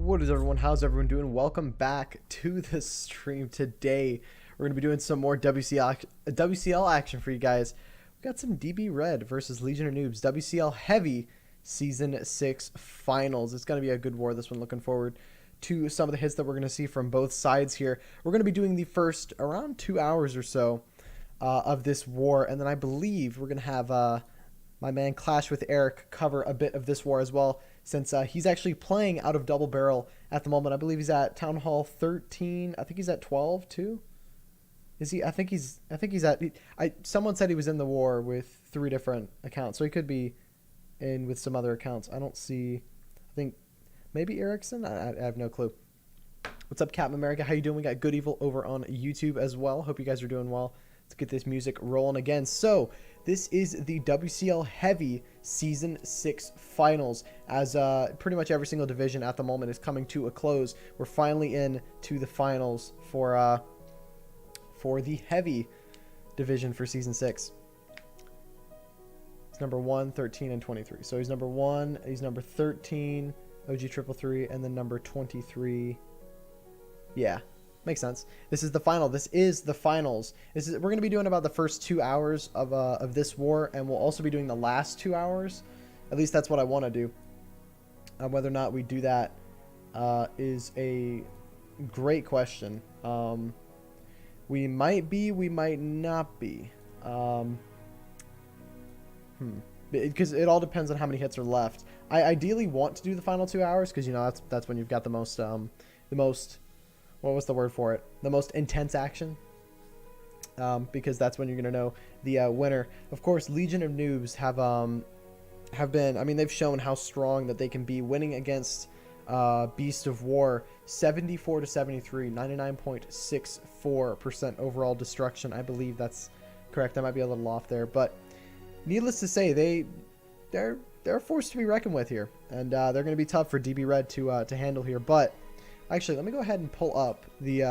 What is everyone? How's everyone doing? Welcome back to the stream. Today we're going to be doing some more WCL action for you guys. We got some DB Red versus Legion of Noobs WCL Heavy Season 6 Finals. It's going to be a good war, this one. Looking forward to some of the hits that we're going to see from both sides here. We're going to be doing the first around 2 hours or so of this war, and then I believe we're going to have my man Clash with Eric cover a bit of this war as well, since he's actually playing out of Double Barrel at the moment. I believe he's at Town Hall 13. I think he's at 12 too. Is he? I think he's at. Someone said he was in the war with 3 different accounts, so he could be in with some other accounts. I don't see. I think maybe Erickson. I have no clue. What's up, Captain America? How you doing? We got Good Evil over on YouTube as well. Hope you guys are doing well. Let's get this music rolling again. So this is the WCL Heavy Season 6 Finals, as pretty much every single division at the moment is coming to a close. We're finally in to the finals for the Heavy division for Season 6. It's number 1, 13, and 23. So he's number 1, he's number 13, OG 333, and then number 23. Yeah. Makes sense. This is the final. This is the finals. We're going to be doing about the first 2 hours of this war, and we'll also be doing the last 2 hours. At least that's what I want to do. Whether or not we do that is a great question. We might be, we might not be. Because it all depends on how many hits are left. I ideally want to do the final 2 hours, because that's when you've got the most what was the word for it? The most intense action. Because that's when you're going to know the winner. Of course, Legion of Noobs have been, I mean, they've shown how strong that they can be, winning against Beast of War 74 to 73, 99.64% overall destruction. I believe that's correct. I might be a little off there, but needless to say, they're a force to be reckoned with here, and they're going to be tough for DB Red to handle here. But actually, let me go ahead and pull up the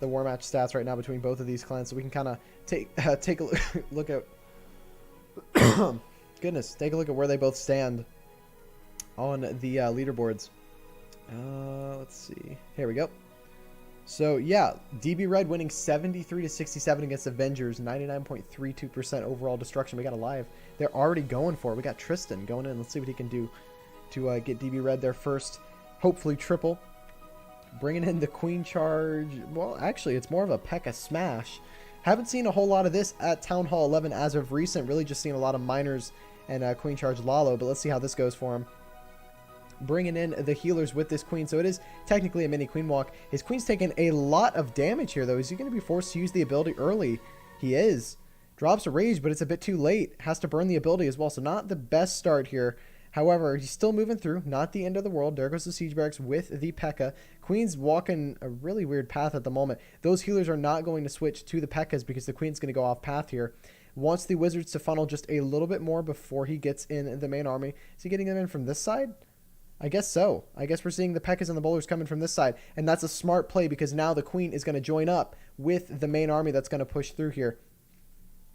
war match stats right now between both of these clans, so we can kind of take a look at goodness, take a look at where they both stand on the leaderboards. Let's see. Here we go. So yeah, DB Red winning 73 to 67 against Avengers, 99.32% overall destruction. We got Alive. They're already going for it. We got Tristan going in. Let's see what he can do to get DB Red their first, hopefully triple. Bringing in the Queen Charge. Well, actually, it's more of a P.E.K.K.A. smash. Haven't seen a whole lot of this at Town Hall 11 as of recent. Really just seen a lot of Miners and Queen Charge Lalo, but let's see how this goes for him. Bringing in the healers with this Queen, so it is technically a mini Queen Walk. His Queen's taking a lot of damage here, though. Is he going to be forced to use the ability early? He is. Drops a Rage, but it's a bit too late. Has to burn the ability as well, so not the best start here. However, he's still moving through. Not the end of the world. There goes the Siege Barracks with the P.E.K.K.A. Queen's walking a really weird path at the moment. Those healers are not going to switch to the P.E.K.K.A.s because the Queen's going to go off path here. Wants the Wizards to funnel just a little bit more before he gets in the main army. Is he getting them in from this side? I guess so. I guess we're seeing the P.E.K.K.A.s and the bowlers coming from this side. And that's a smart play, because now the Queen is going to join up with the main army that's going to push through here.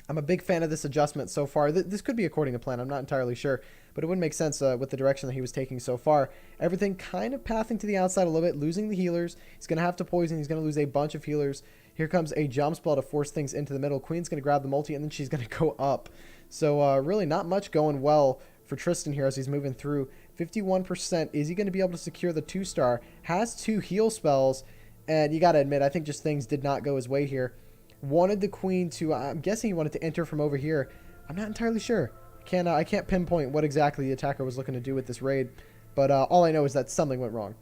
I'm a big fan of this adjustment so far. This could be according to plan. I'm not entirely sure, but it would make sense with the direction that he was taking so far. Everything kind of pathing to the outside a little bit, losing the healers. He's going to have to poison. He's going to lose a bunch of healers. Here comes a jump spell to force things into the middle. Queen's going to grab the multi, and then she's going to go up. So really not much going well for Tristan here as he's moving through. 51%. Is he going to be able to secure the 2-star? Has 2 heal spells, and you got to admit, I think just things did not go his way here. Wanted the Queen to, I'm guessing he wanted to enter from over here. I'm not entirely sure. I can't pinpoint what exactly the attacker was looking to do with this raid, but all I know is that something went wrong.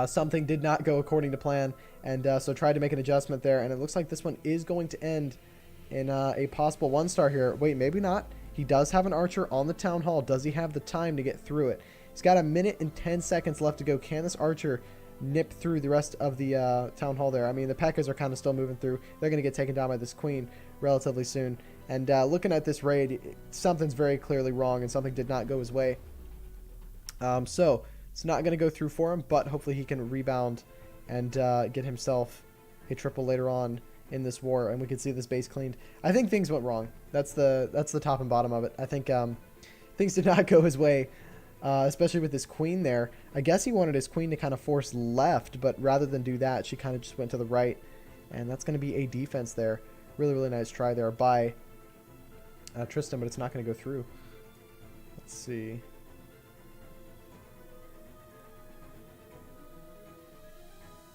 Something did not go according to plan, and so tried to make an adjustment there, and it looks like this one is going to end in a possible 1-star here. Wait, maybe not. He does have an archer on the Town Hall. Does he have the time to get through it? He's got 1 minute and 10 seconds left to go. Can this archer nip through the rest of the Town Hall there? I mean, the P.E.K.K.A.s are kind of still moving through. They're going to get taken down by this Queen relatively soon. And looking at this raid, something's very clearly wrong, and something did not go his way. So it's not going to go through for him, but hopefully he can rebound and get himself a triple later on in this war, and we can see this base cleaned. I think things went wrong. That's the top and bottom of it. I think things did not go his way especially with his queen there. I guess he wanted his queen to kind of force left, but rather than do that, she kind of just went to the right. And that's going to be a defense there. Really, really nice try there by Tristan, but it's not going to go through. Let's see.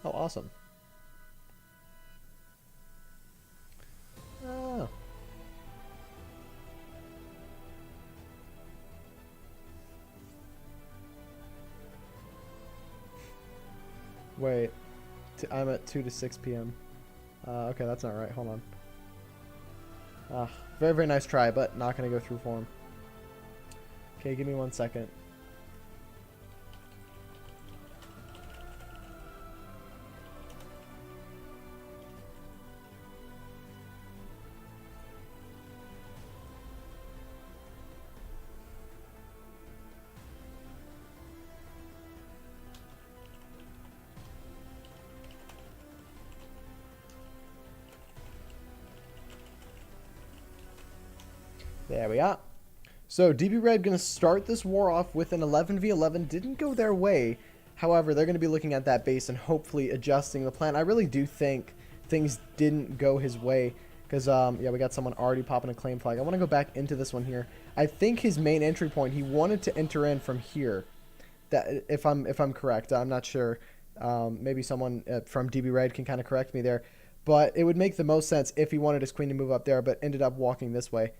Oh, awesome. Oh. Wait. I'm at 2 to 6 p.m. Okay, that's not right. Hold on. Very, very nice try, but not going to go through for him. Okay, give me 1 second. There we are. So DB Red going to start this war off with an 11v11. Didn't go their way. However, they're going to be looking at that base and hopefully adjusting the plan. I really do think things didn't go his way because, yeah, we got someone already popping a claim flag. I want to go back into this one here. I think his main entry point, he wanted to enter in from here. That if I'm correct, I'm not sure. Maybe someone from DB Red can kind of correct me there. But it would make the most sense if he wanted his queen to move up there, but ended up walking this way.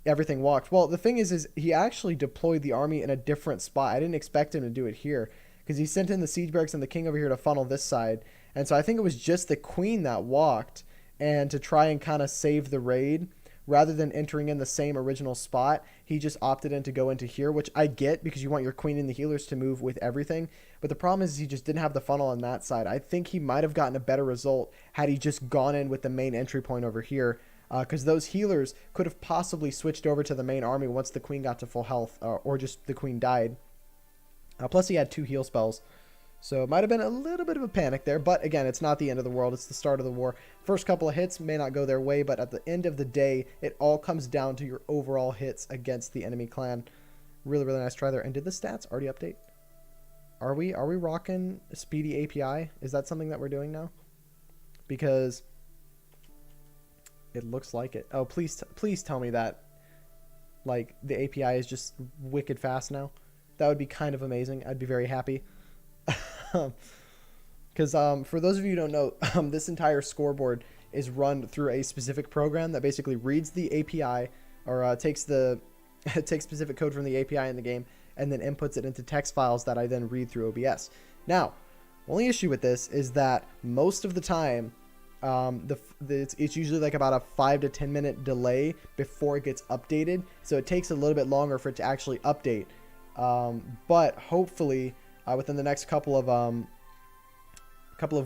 Everything walked. Well, the thing is he actually deployed the army in a different spot. I didn't expect him to do it here because he sent in the siege barracks and the king over here to funnel this side. And so I think it was just the queen that walked, and to try and kind of save the raid, rather than entering in the same original spot, he just opted in to go into here, which I get because you want your queen and the healers to move with everything. But the problem is he just didn't have the funnel on that side. I think he might have gotten a better result had he just gone in with the main entry point over here. Because those healers could have possibly switched over to the main army once the queen got to full health, or just the queen died. Plus he had 2 heal spells. So it might have been a little bit of a panic there. But again, it's not the end of the world. It's the start of the war. First couple of hits may not go their way, but at the end of the day, it all comes down to your overall hits against the enemy clan. Really, really nice try there. And did the stats already update? Are we rocking Speedy API? Is that something that we're doing now? Because it looks like it. Oh, please tell me that, like, the API is just wicked fast now. That would be kind of amazing. I'd be very happy. Because for those of you who don't know, this entire scoreboard is run through a specific program that basically reads the API, or takes specific code from the API in the game and then inputs it into text files that I then read through OBS. Now, only issue with this is that most of the time, it's usually like about a 5 to 10 minute delay before it gets updated, so it takes a little bit longer for it to actually update. But hopefully within the next couple of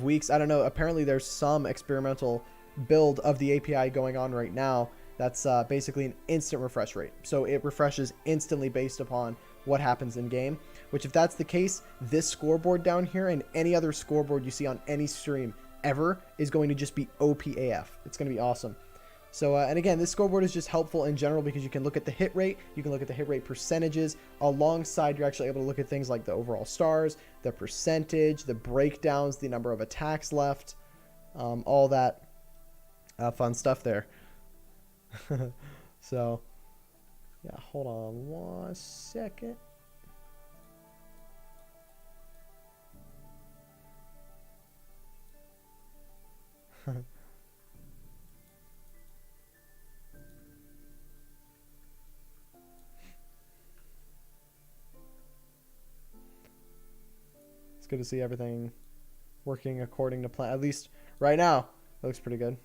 weeks, I don't know, apparently there's some experimental build of the API going on right now that's basically an instant refresh rate, so it refreshes instantly based upon what happens in game, which, if that's the case, this scoreboard down here and any other scoreboard you see on any stream ever is going to just be OPAF. It's going to be awesome. So, and again, this scoreboard is just helpful in general because you can look at the hit rate, you can look at the hit rate percentages, alongside you're actually able to look at things like the overall stars, the percentage, the breakdowns, the number of attacks left, all that fun stuff there. So, yeah, hold on 1 second. It's good to see everything working according to plan. At least right now, it looks pretty good.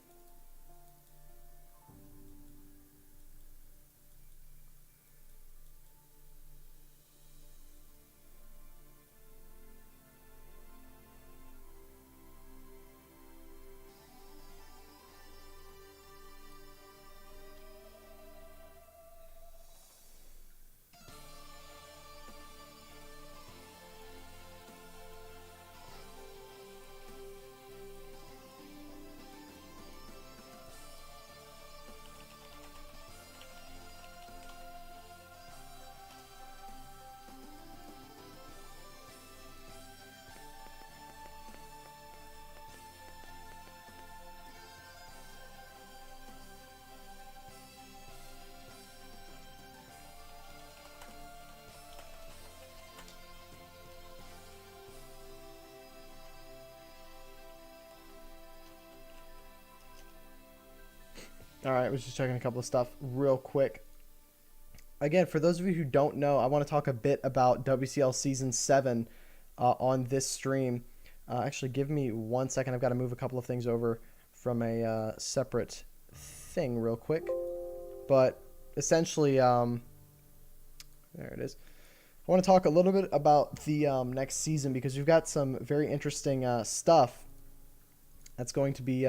All right, I was just checking a couple of stuff real quick. Again, for those of you who don't know, I want to talk a bit about WCL Season 7 on this stream. Actually, give me 1 second. I've got to move a couple of things over from a separate thing real quick. But essentially, there it is. I want to talk a little bit about the next season because we've got some very interesting stuff that's going to be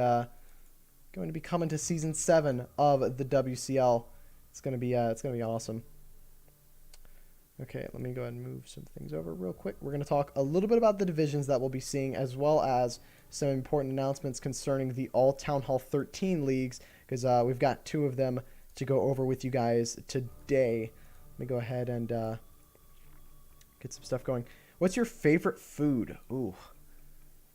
coming to Season 7 of the WCL. It's gonna be awesome. Okay, let me go ahead and move some things over real quick. We're gonna talk a little bit about the divisions that we'll be seeing, as well as some important announcements concerning the all Town Hall 13 leagues, because we've got 2 of them to go over with you guys today. Let me go ahead and get some stuff going. What's your favorite food? Ooh.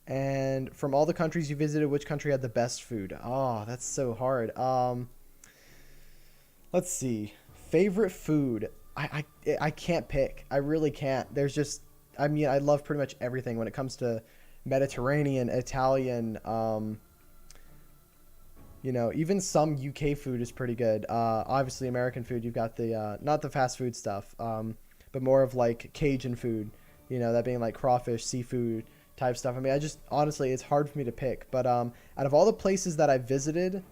And from all the countries you visited, which country had the best food? Oh, that's so hard. Let's see. Favorite food. I can't pick. I really can't. There's just, I mean, I love pretty much everything when it comes to Mediterranean, Italian, you know, even some UK food is pretty good. Obviously American food, you've got the, not the fast food stuff, but more of like Cajun food, you know, that being like crawfish, seafood type stuff. I mean, honestly, it's hard for me to pick, but out of all the places that I visited,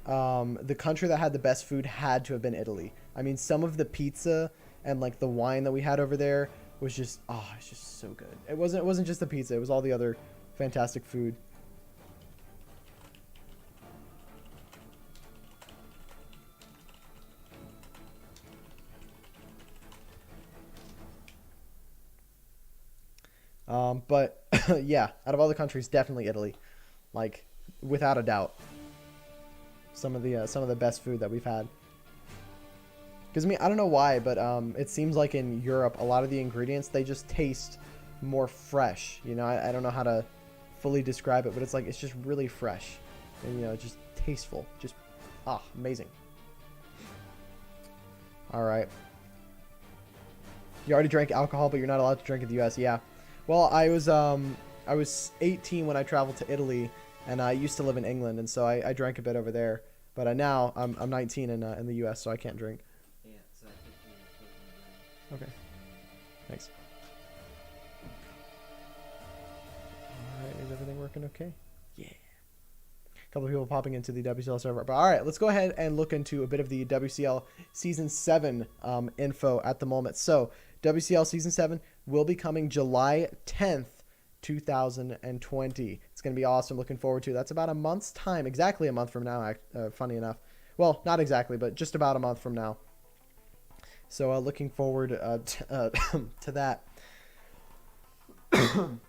the country that had the best food had to have been Italy. I mean, some of the pizza and like the wine that we had over there was just, oh, it's just so good. It wasn't just the pizza, it was all the other fantastic food. But yeah, out of all the countries, definitely Italy, like without a doubt. Some of the best food that we've had. Because I mean, I don't know why, but it seems like in Europe, a lot of the ingredients, they just taste more fresh. You know, I don't know how to fully describe it, but it's like it's just really fresh, and you know, just tasteful, just amazing. All right. You already drank alcohol, but you're not allowed to drink in the U.S. Yeah. Well, I was 18 when I traveled to Italy, and I used to live in England, and so I drank a bit over there. But now I'm 19 in the U.S., so I can't drink. Yeah, so I think Okay. Thanks. All right, is everything working okay? Yeah. A couple of people popping into the WCL server. But all right, let's go ahead and look into a bit of the WCL Season 7 info at the moment. So WCL Season 7 will be coming July 10th, 2020. It's going to be awesome. Looking forward to it. That's about a month's time. Exactly a month from now, funny enough. Well, not exactly, but just about a month from now. So looking forward to that.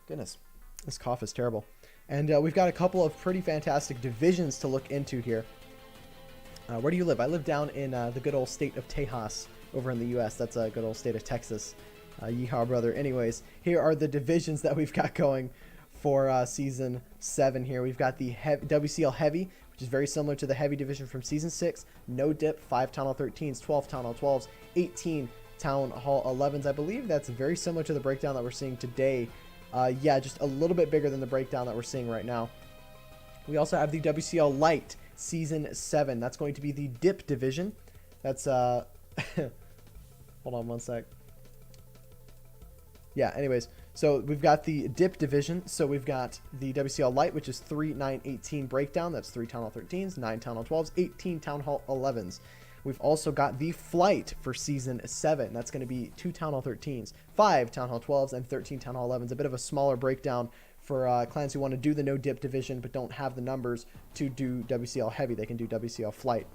Goodness, this cough is terrible. And we've got a couple of pretty fantastic divisions to look into here. Where do you live? I live down in the good old state of Tejas over in the U.S. That's a good old state of Texas. Yeehaw, brother. Anyways, here are the divisions that we've got going for Season 7 here. We've got the WCL Heavy, which is very similar to the Heavy division from Season 6. No dip, 5 Town Hall 13s, 12 Town Hall 12s, 18 Town Hall 11s. I believe that's very similar to the breakdown that we're seeing today. Yeah, just a little bit bigger than the breakdown that we're seeing right now. We also have the WCL Light Season 7. That's going to be the dip division. That's, hold on 1 sec. Yeah, anyways, so we've got the dip division. So we've got the WCL Light, which is 3, 9, 18 breakdown. That's 3 Town Hall 13s, 9 Town Hall 12s, 18 Town Hall 11s. We've also got the Flight for Season 7. That's going to be 2 Town Hall 13s, 5 Town Hall 12s, and 13 Town Hall 11s. A bit of a smaller breakdown for clans who want to do the no dip division but don't have the numbers to do WCL Heavy. They can do WCL Flight.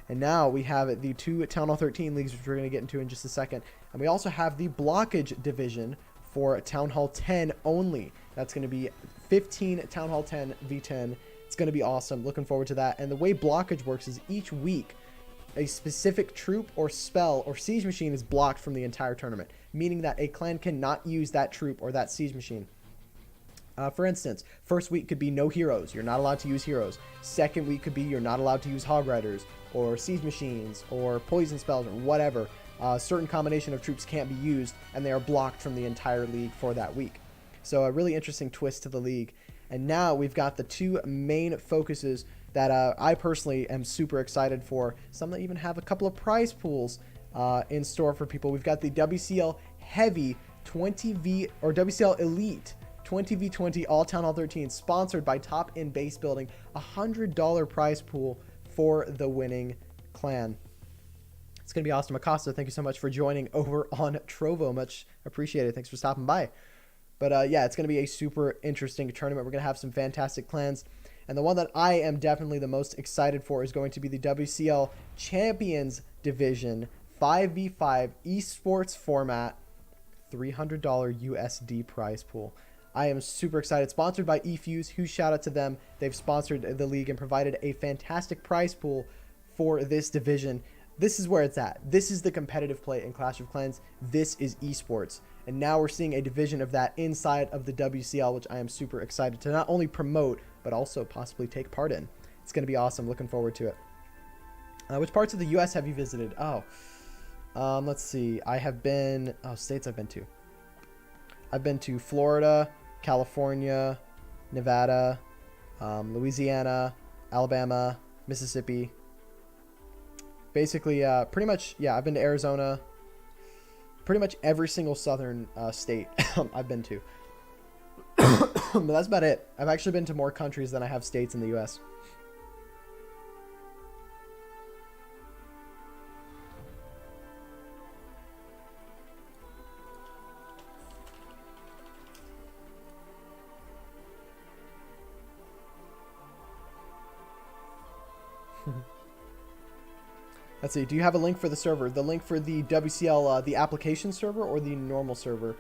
And now we have the 2 Town Hall 13 leagues, which we're going to get into in just a second. And we also have the blockage division for Town Hall 10 only. That's going to be 15 Town Hall 10 V10. It's going to be awesome. Looking forward to that. And the way blockage works is each week, a specific troop or spell or siege machine is blocked from the entire tournament, meaning that a clan cannot use that troop or that siege machine. For instance, first week could be no heroes. You're not allowed to use heroes. Second week could be you're not allowed to use hog riders or siege machines or poison spells or whatever. Certain combination of troops can't be used, and they are blocked from the entire league for that week. So a really interesting twist to the league. And now we've got the two main focuses that I personally am super excited for. Some that even have a couple of prize pools in store for people. We've got the WCL Heavy 20V or WCL Elite 20v20 All Town Hall 13, sponsored by Top in Base Building. $100 prize pool for the winning clan. It's going to be awesome. Acosta, thank you so much for joining over on Trovo. Much appreciated. Thanks for stopping by. But yeah, it's going to be a super interesting tournament. We're going to have some fantastic clans. And the one that I am definitely the most excited for is going to be the WCL Champions Division 5v5 esports format, $300 USD prize pool. I am super excited. Sponsored by eFuse. Huge shout out to them. They've sponsored the league and provided a fantastic prize pool for this division. This is where it's at. This is the competitive play in Clash of Clans. This is esports. And now we're seeing a division of that inside of the WCL, which I am super excited to not only promote, but also possibly take part in. It's going to be awesome. Looking forward to it. Which parts of the U.S. have you visited? Let's see. I have been... states I've been to. I've been to Florida, California, Nevada, Louisiana, Alabama, Mississippi. Basically, pretty much, yeah, I've been to Arizona. Pretty much every single southern state I've been to. But that's about it. I've actually been to more countries than I have states in the U.S. Let's see. Do you have a link for the server? The link for the WCL, the application server, or the normal server?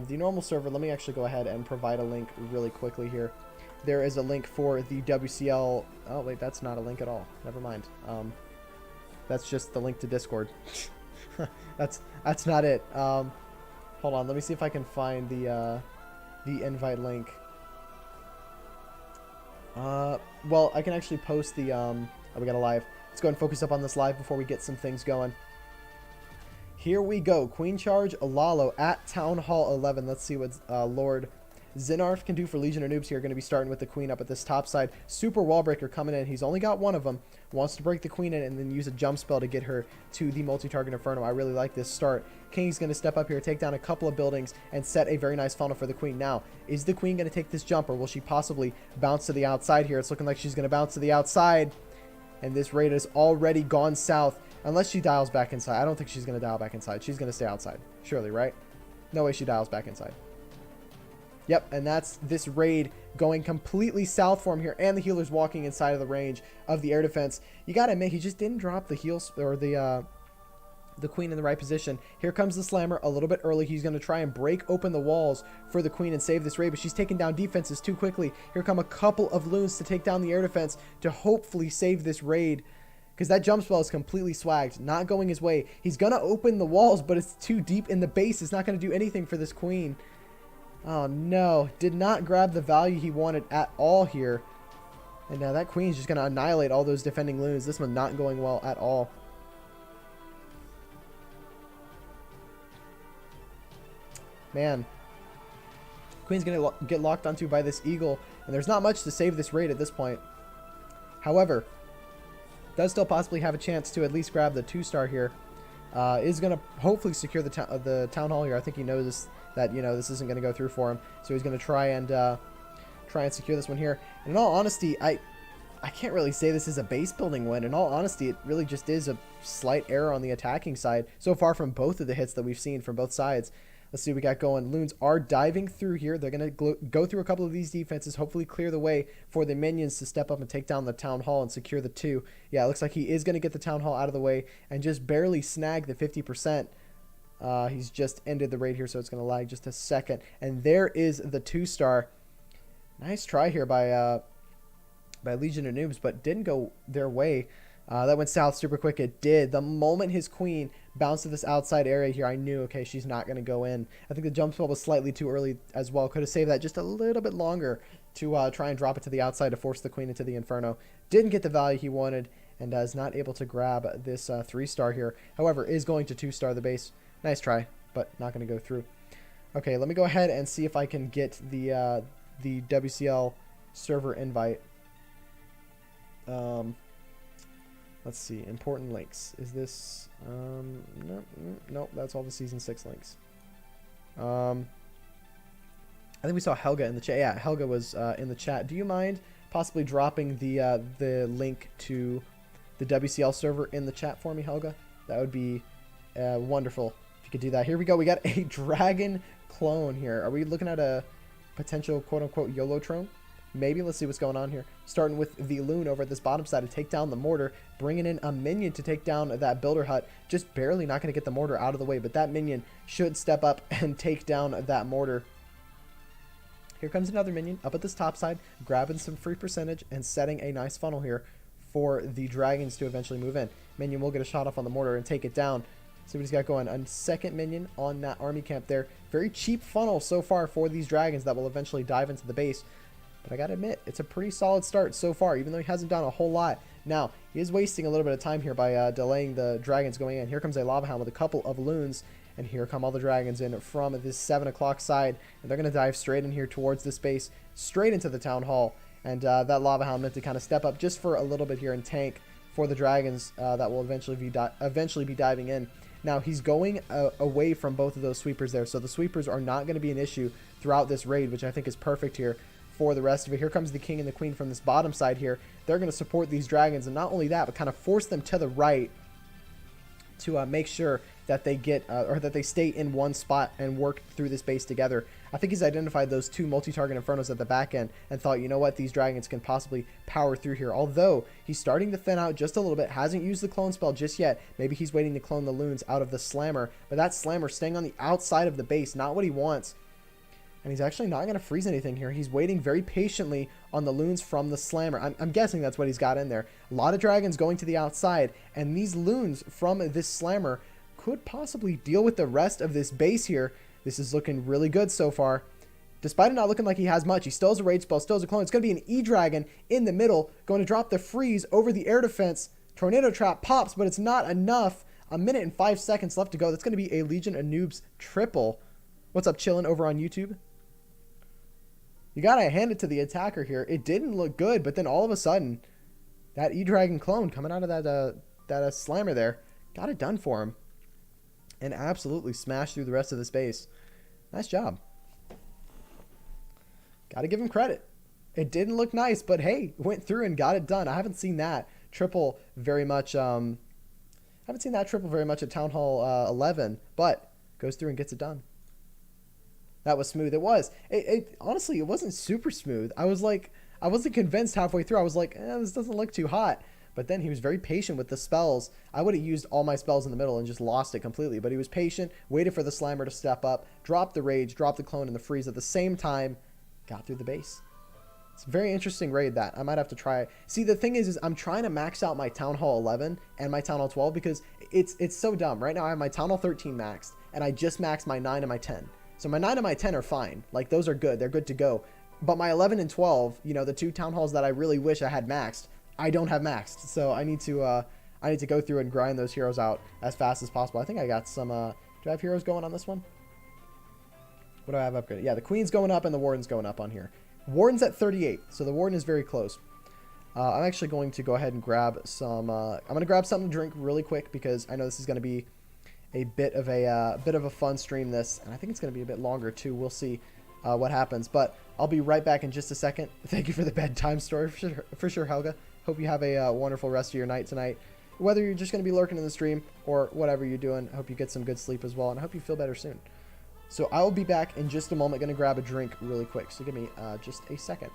The normal server, let me actually go ahead and provide a link really quickly here. There is a link for the WCL. Oh, wait, that's not a link at all. Never mind. That's just the link to Discord. That's not it. Hold on. Let me see if I can find the invite link. Well, I can actually post the, oh, we got a live. Let's go ahead and focus up on this live before we get some things going. Here we go. Queen Charge Alalo at Town Hall 11. Let's see what Lord Zinarf can do for Legion of Noobs here. Going to be starting with the Queen up at this top side. Super Wall Breaker coming in. He's only got one of them. Wants to break the Queen in and then use a jump spell to get her to the multi-target Inferno. I really like this start. King's going to step up here, take down a couple of buildings, and set a very nice funnel for the Queen. Now, is the Queen going to take this jump, or will she possibly bounce to the outside here? It's looking like she's going to bounce to the outside. And this raid has already gone south. Unless she dials back inside. I don't think she's going to dial back inside. She's going to stay outside. Surely, right? No way she dials back inside. Yep, and that's this raid going completely south for him here. And the healer's walking inside of the range of the air defense. You got to admit, he just didn't drop the heals or the Queen in the right position. Here comes the Slammer a little bit early. He's going to try and break open the walls for the Queen and save this raid, but she's taking down defenses too quickly. Here come a couple of loons to take down the air defense to hopefully save this raid, because that jump spell is completely swagged, not going his way. He's going to open the walls, but it's too deep in the base. It's not going to do anything for this Queen. Oh no, did not grab the value he wanted at all here. And now that Queen's just going to annihilate all those defending loons. This one not going well at all. Man, Queen's going to get locked onto by this Eagle, and there's not much to save this raid at this point. However, does still possibly have a chance to at least grab the 2-star here. Is going to hopefully secure the Town Hall here. I think he knows that, you know, this isn't going to go through for him, so he's going to try and secure this one here. And in all honesty, I can't really say this is a base building win. In all honesty, it really just is a slight error on the attacking side so far from both of the hits that we've seen from both sides. Let's see what we got going. Loons are diving through here. They're going to go through a couple of these defenses, hopefully clear the way for the minions to step up and take down the Town Hall and secure the 2. Yeah, it looks like he is going to get the Town Hall out of the way and just barely snag the 50%. He's just ended the raid here, so it's going to lag just a second. And there is the 2-star. Nice try here by Legion of Noobs, but didn't go their way. That went south super quick. It did. The moment his Queen bounced to this outside area here, I knew, okay, she's not going to go in. I think the jump spell was slightly too early as well. Could have saved that just a little bit longer to try and drop it to the outside to force the Queen into the Inferno. Didn't get the value he wanted and is not able to grab this 3-star here. However, is going to 2-star the base. Nice try, but not going to go through. Okay, let me go ahead and see if I can get the the WCL server invite. Let's see. Important links. Is this... nope. That's all the Season 6 links. I think we saw Helga in the chat. Yeah, Helga was in the chat. Do you mind possibly dropping the link to the WCL server in the chat for me, Helga? That would be wonderful if you could do that. Here we go. We got a dragon clone here. Are we looking at a potential quote-unquote YOLO-trone? Maybe. Let's see what's going on here. Starting with the loon over at this bottom side to take down the mortar. Bringing in a minion to take down that builder hut. Just barely not going to get the mortar out of the way. But that minion should step up and take down that mortar. Here comes another minion up at this top side. Grabbing some free percentage and setting a nice funnel here for the dragons to eventually move in. Minion will get a shot off on the mortar and take it down. See what he's got going. A second minion on that army camp there. Very cheap funnel so far for these dragons that will eventually dive into the base. But I gotta admit, it's a pretty solid start so far, even though he hasn't done a whole lot. Now, he is wasting a little bit of time here by delaying the dragons going in. Here comes a lava hound with a couple of loons. And here come all the dragons in from this 7 o'clock side. And they're going to dive straight in here towards this base, straight into the town hall. And that lava hound meant to kind of step up just for a little bit here and tank for the dragons that will eventually be diving in. Now, he's going away from both of those sweepers there. So the sweepers are not going to be an issue throughout this raid, which I think is perfect here for the rest of it. Here comes the king and the queen from this bottom side here. They're going to support these dragons. And not only that, but kind of force them to the right to make sure that they get or that they stay in one spot and work through this base together. I think he's identified those two multi-target infernos at the back end and thought, you know what, these dragons can possibly power through here. Although he's starting to thin out just a little bit, hasn't used the clone spell just yet. Maybe he's waiting to clone the loons out of the slammer, but that slammer staying on the outside of the base, not what he wants. And he's actually not going to freeze anything here. He's waiting very patiently on the loons from the slammer. I'm guessing that's what he's got in there. A lot of dragons going to the outside, and these loons from this slammer could possibly deal with the rest of this base here. This is looking really good so far. Despite it not looking like he has much, he still has a rage spell, still has a clone. It's going to be an E-Dragon in the middle, going to drop the freeze over the air defense. Tornado Trap pops, but it's not enough. 1 minute and 5 seconds left to go. That's going to be a Legion of Noobs triple. What's up, chillin' over on YouTube? You got to hand it to the attacker here. It didn't look good, but then all of a sudden, that E-Dragon clone coming out of that slammer there got it done for him. And absolutely smashed through the rest of the space. Nice job. Got to give him credit. It didn't look nice, but hey, went through and got it done. I haven't seen that triple very much. Haven't seen that triple very much at Town Hall 11, but goes through and gets it done. That was smooth. It was. It honestly, it wasn't super smooth. I wasn't convinced halfway through. I was like, this doesn't look too hot. But then he was very patient with the spells. I would have used all my spells in the middle and just lost it completely. But he was patient, waited for the slammer to step up, drop the rage, drop the clone and the freeze at the same time, got through the base. It's a very interesting raid that I might have to try. See, the thing is I'm trying to max out my Town Hall 11 and my Town Hall 12 because it's so dumb. Right now I have my Town Hall 13 maxed, and I just maxed my 9 and my 10. So my 9 and my 10 are fine. Like, those are good. They're good to go. But my 11 and 12, you know, the two Town Halls that I really wish I had maxed, I don't have maxed. So I need to go through and grind those heroes out as fast as possible. I think I got some, do I have heroes going on this one? What do I have upgraded? Yeah, the Queen's going up and the Warden's going up on here. Warden's at 38, so the Warden is very close. I'm actually going to go ahead and grab some, I'm going to grab something to drink really quick because I know this is going to be a bit of a fun stream this, and I think it's going to be a bit longer too. We'll see what happens, but I'll be right back in just a second. Thank you for the bedtime story for sure, Helga. Hope you have a wonderful rest of your night tonight. Whether you're just going to be lurking in the stream or whatever you're doing, I hope you get some good sleep as well, and I hope you feel better soon. So I will be back in just a moment. Going to grab a drink really quick, so give me just a second.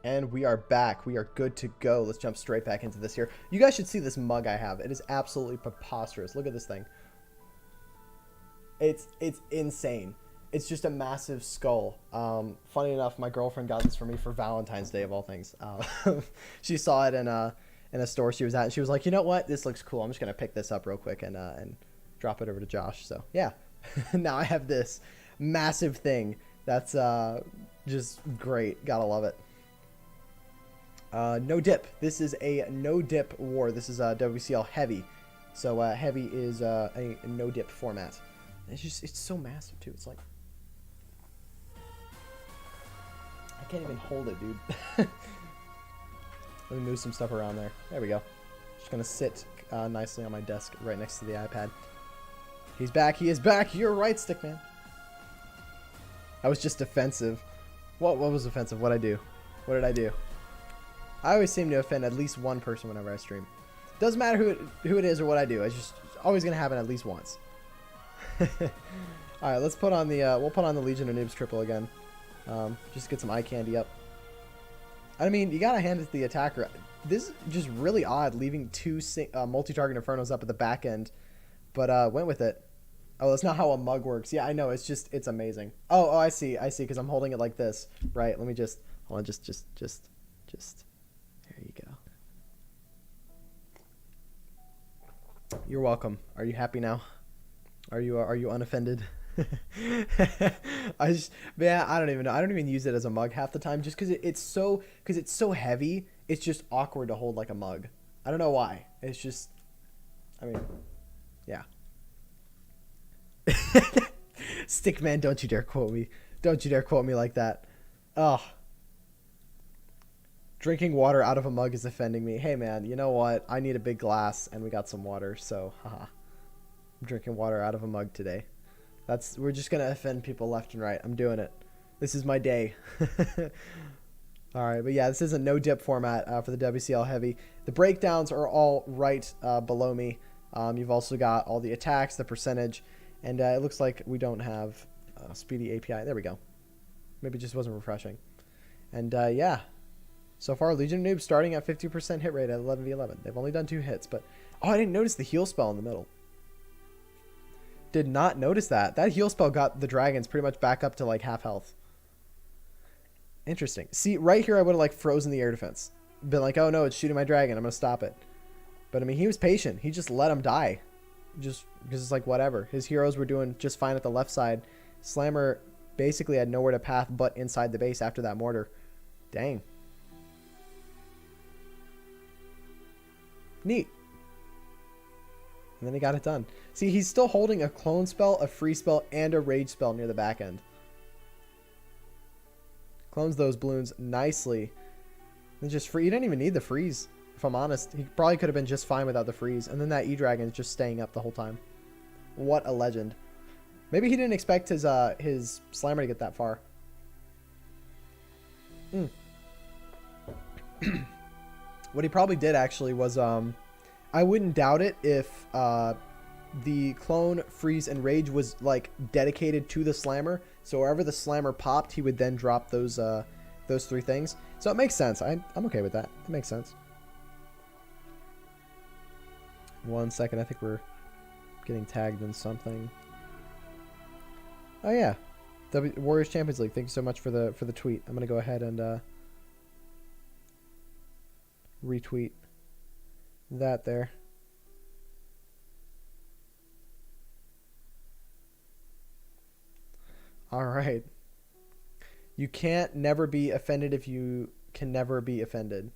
And we are back. We are good to go. Let's jump straight back into this here. You guys should see this mug I have. It is absolutely preposterous. Look at this thing. It's insane. It's just a massive skull. Funny enough, my girlfriend got this for me for Valentine's Day of all things. She saw it in a store she was at, and she was like, you know what? This looks cool. I'm just gonna pick this up real quick and drop it over to Josh. So yeah, now I have this massive thing. That's just great. Gotta love it. No dip. This is a no dip war. This is a WCL heavy. So heavy is a no dip format. It's so massive too. It's like I can't even hold it, dude. Let me move some stuff around there. There we go. Just gonna sit nicely on my desk right next to the iPad. He's back. He is back. You're right, Stickman. I was just defensive. What was offensive? What'd I do? What did I do? I always seem to offend at least one person whenever I stream. Doesn't matter who it is or what I do. It's just always gonna happen at least once. All right, let's put on the we'll put on the Legion of Noobs triple again. Just get some eye candy up. I mean, you gotta hand it to the attacker. This is just really odd, leaving two multi-target Infernos up at the back end, but went with it. Oh, that's not how a mug works. Yeah, I know. It's amazing. Oh, I see. Because I'm holding it like this. Right. Let me just hold on. Just. There you go. You're welcome. Are you happy now? Are you unoffended? I don't even know. I don't even use it as a mug half the time, just because it's so heavy. It's just awkward to hold like a mug. I don't know why. It's just, I mean, yeah. Stickman, don't you dare quote me. Don't you dare quote me like that. Oh. Drinking water out of a mug is offending me. Hey man, you know what? I need a big glass and we got some water, so haha. I'm drinking water out of a mug today. We're just gonna offend people left and right. I'm doing it. This is my day. Alright, but yeah, this is a no dip format for the WCL heavy. The breakdowns are all right below me. You've also got all the attacks, the percentage, and it looks like we don't have speedy API. There we go. Maybe it just wasn't refreshing. And yeah. So far, Legion of Noobs starting at 50% hit rate at 11v11. They've only done 2 hits, but... Oh, I didn't notice the heal spell in the middle. Did not notice that. That heal spell got the dragons pretty much back up to like half health. Interesting. See, right here I would have like frozen the air defense. Been like, oh no, it's shooting my dragon. I'm going to stop it. But I mean, he was patient. He just let him die. Just because it's like whatever. His heroes were doing just fine at the left side. Slammer basically had nowhere to path but inside the base after that mortar. Dang. Neat. And then he got it done. See, he's still holding a clone spell, a free spell, and a rage spell near the back end. Clones those balloons nicely. And just free. He didn't even need the freeze, if I'm honest. He probably could have been just fine without the freeze. And then that E-Dragon is just staying up the whole time. What a legend. Maybe he didn't expect his Slammer to get that far. What he probably did actually was, I wouldn't doubt it if the clone, freeze, and rage was like dedicated to the Slammer. So wherever the Slammer popped, he would then drop those 3 things. So it makes sense. I'm okay with that. It makes sense. 1 second. I think we're getting tagged in something. Oh yeah, Warriors Champions League. Thank you so much for the tweet. I'm gonna go ahead and retweet that there. All right. You can't never be offended if you can never be offended.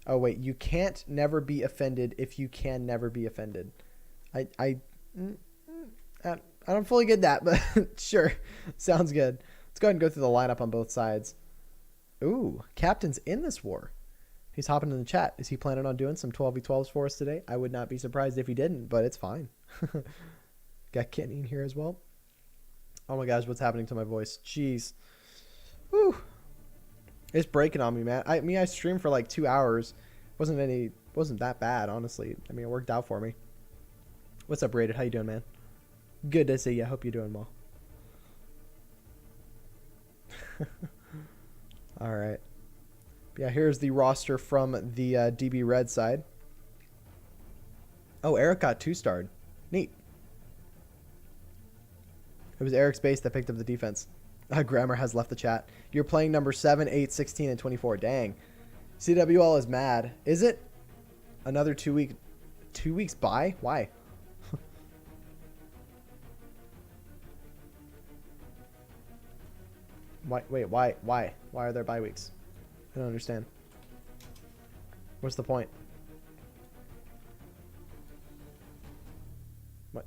Oh wait, you can't never be offended if you can never be offended. I don't fully get that, but sure. Sounds good. Let's go ahead and go through the lineup on both sides. Ooh, captain's in this war. He's hopping in the chat. Is he planning on doing some 12v12s for us today? I would not be surprised if he didn't, but it's fine. Got Kenny in here as well. Oh my gosh, what's happening to my voice? Jeez. Whew. It's breaking on me, man. I streamed for like 2 hours. Wasn't that bad, honestly. I mean, it worked out for me. What's up, Rated? How you doing, man? Good to see you. I hope you're doing well. All right. Yeah, here's the roster from the DB Red side. Oh, Eric got 2-starred. Neat. It was Eric's base that picked up the defense. Grammar has left the chat. You're playing number 7, 8, 16, and 24. Dang. CWL is mad. Is it? Another 2 weeks bye? Why? Wait, why? Why are there bye weeks? I don't understand. What's the point? What?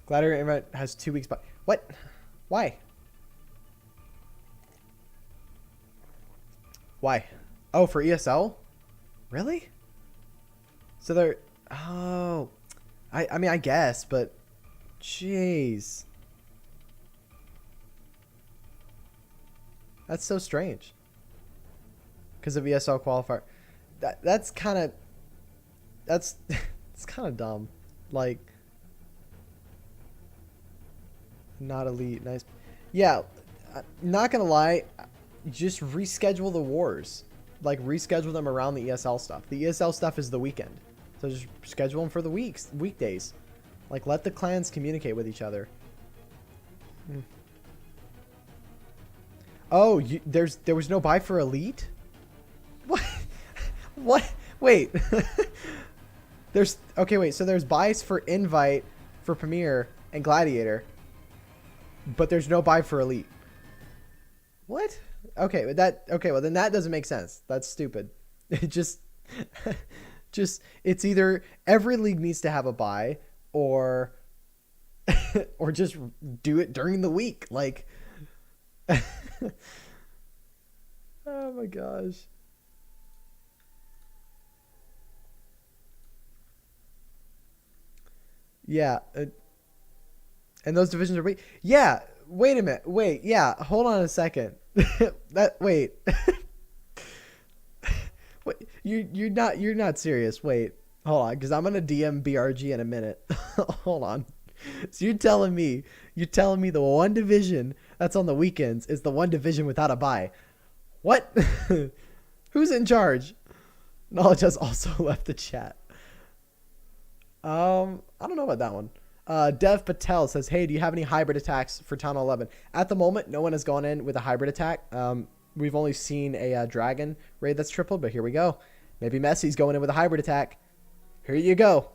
Gladiator event has 2 weeks bye. What? Why? Why? Oh, for ESL? Really? So they're... Oh. I mean, I guess, but... Jeez. That's so strange. Because of ESL qualifier. That's kind of... That's... It's kind of dumb. Like... Not elite. Nice. Yeah. Not going to lie. Just reschedule the wars. Like, reschedule them around the ESL stuff. The ESL stuff is the weekend. So just schedule them for the weekdays. Like, let the clans communicate with each other. Oh, there was no buy for Elite? What? What? Wait. Okay, wait. So there's buys for Invite, for Premier, and Gladiator. But there's no buy for Elite. What? Okay, well then that doesn't make sense. That's stupid. It just it's either every league needs to have a buy or or just do it during the week. Like oh my gosh. Yeah, and those divisions are yeah, wait a minute. Wait, yeah, hold on a second. Wait. Wait, you're not serious. Wait. Hold on, cuz I'm going to DM BRG in a minute. Hold on. So you're telling me the one division that's on the weekends is the one division without a bye. What? Who's in charge? Knowledge has also left the chat. I don't know about that one. Dev Patel says, hey, do you have any hybrid attacks for Town 11? At the moment, no one has gone in with a hybrid attack. We've only seen a dragon raid that's tripled, but here we go. Maybe Messi's going in with a hybrid attack. Here you go.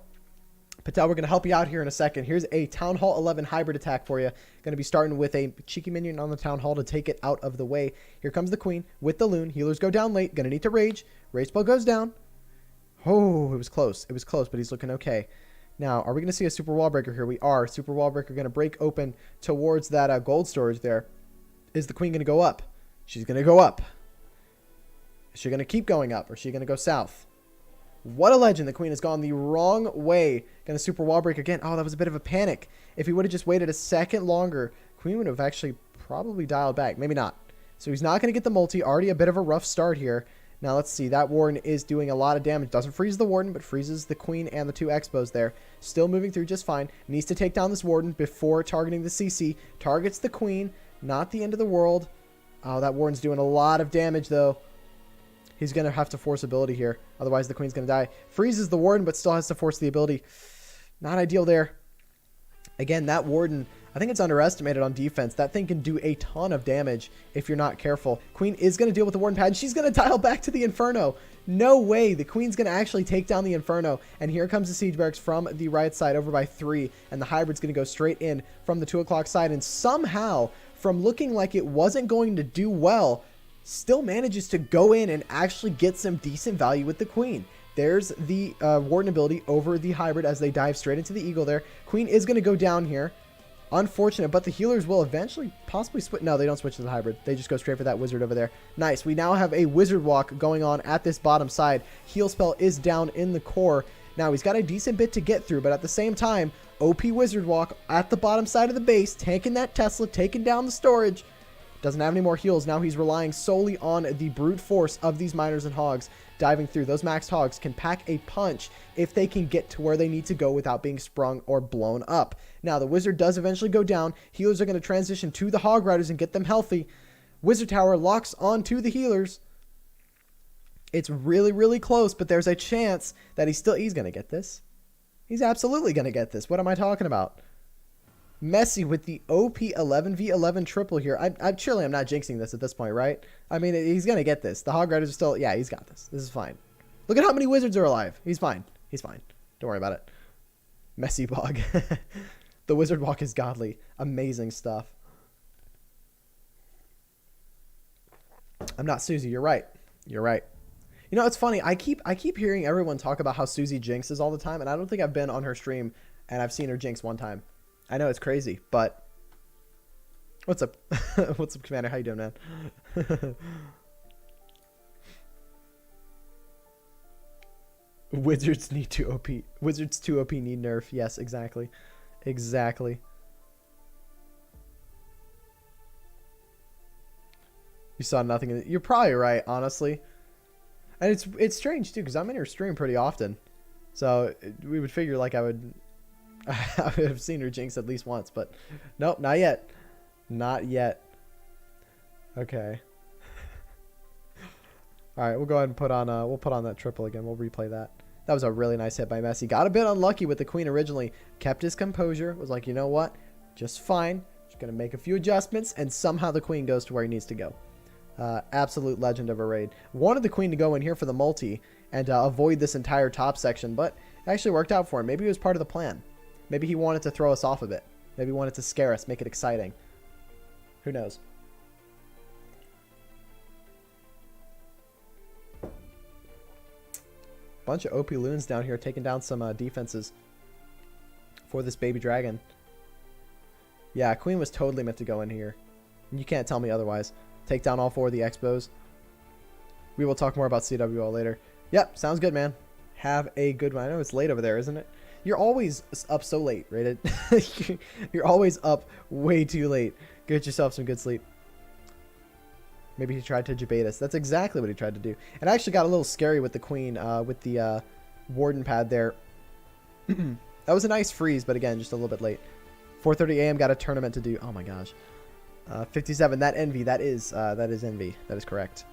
Patel, we're going to help you out here in a second. Here's a Town Hall 11 hybrid attack for you. Going to be starting with a cheeky minion on the Town Hall to take it out of the way. Here comes the Queen with the Loon. Healers go down late. Going to need to rage. Rage spell goes down. Oh, it was close. It was close, but he's looking okay. Now, are we going to see a super wall breaker here? We are. Super wall breaker going to break open towards that gold storage there. Is the Queen going to go up? She's going to go up. Is she going to keep going up? Or is she going to go south? What a legend. The Queen has gone the wrong way. Going to super wall break again. Oh, that was a bit of a panic. If he would have just waited a second longer, Queen would have actually probably dialed back. Maybe not. So he's not going to get the multi. Already a bit of a rough start here. Now, let's see. That Warden is doing a lot of damage. Doesn't freeze the Warden, but freezes the Queen and the 2 Expos there. Still moving through just fine. Needs to take down this Warden before targeting the CC. Targets the Queen. Not the end of the world. Oh, that Warden's doing a lot of damage, though. He's going to have to force ability here. Otherwise, the Queen's going to die. Freezes the Warden, but still has to force the ability. Not ideal there. Again, that Warden, I think it's underestimated on defense. That thing can do a ton of damage if you're not careful. Queen is going to deal with the Warden pad. She's going to dial back to the Inferno. No way. The Queen's going to actually take down the Inferno. And here comes the Siege Barracks from the right side over by 3. And the Hybrid's going to go straight in from the 2 o'clock side. And somehow, from looking like it wasn't going to do well, still manages to go in and actually get some decent value with the Queen. There's the Warden ability over the Hybrid as they dive straight into the Eagle there. Queen is going to go down here. Unfortunate, but the healers will eventually possibly switch. No, they don't switch to the Hybrid. They just go straight for that Wizard over there. Nice. We now have a Wizard Walk going on at this bottom side. Heal spell is down in the core. Now, he's got a decent bit to get through, but at the same time, OP Wizard Walk at the bottom side of the base, tanking that Tesla, taking down the storage. Doesn't have any more heals. Now he's relying solely on the brute force of these miners and hogs diving through. Those maxed hogs can pack a punch if they can get to where they need to go without being sprung or blown up. Now, the wizard does eventually go down. Healers are going to transition to the hog riders and get them healthy. Wizard Tower locks onto the healers. It's really, really close, but there's a chance that he's going to get this. He's absolutely going to get this. What am I talking about? Messi with the OP 11v11 triple here. I'm surely I'm not jinxing this at this point, right? I mean, he's going to get this. The Hog Riders are still... Yeah, he's got this. This is fine. Look at how many wizards are alive. He's fine. He's fine. Don't worry about it. Messi bog. The wizard walk is godly. Amazing stuff. I'm not Susie. You're right. You're right. You know, it's funny. I keep hearing everyone talk about how Susie jinxes all the time, and I don't think I've been on her stream and I've seen her jinx one time. I know it's crazy, but what's up? What's up, Commander? How you doing, man? Wizards need to OP. Wizards 2 OP need nerf. Yes, exactly. Exactly. You saw nothing in it. You're probably right, honestly. And it's strange too, because I'm in her stream pretty often. So we would figure like I would have seen her jinx at least once, but nope, not yet. Not yet. Okay. All right, we'll go ahead and put on we'll put on that triple again. We'll replay that. That was a really nice hit by Messi. Got a bit unlucky with the queen originally. Kept his composure. Was like, you know what? Just fine. Just gonna make a few adjustments, and somehow the queen goes to where he needs to go. Absolute legend of a raid. Wanted the queen to go in here for the multi and avoid this entire top section, but it actually worked out for him. Maybe it was part of the plan. Maybe he wanted to throw us off a bit. Maybe he wanted to scare us, make it exciting. Who knows? Bunch of OP loons down here taking down some defenses for this baby dragon. Yeah, queen was totally meant to go in here. You can't tell me otherwise. Take down all 4 of the Expos. We will talk more about CWL later. Yep, sounds good, man. Have a good one. I know it's late over there, isn't it? You're always up so late, Rated. You're always up way too late. Get yourself some good sleep. Maybe he tried to debate us. That's exactly what he tried to do. And I actually got a little scary with the queen, with the warden pad there. That was a nice freeze, but again, just a little bit late. 4:30 a.m. got a tournament to do. Oh my gosh. 57. That envy. That is envy. That is correct.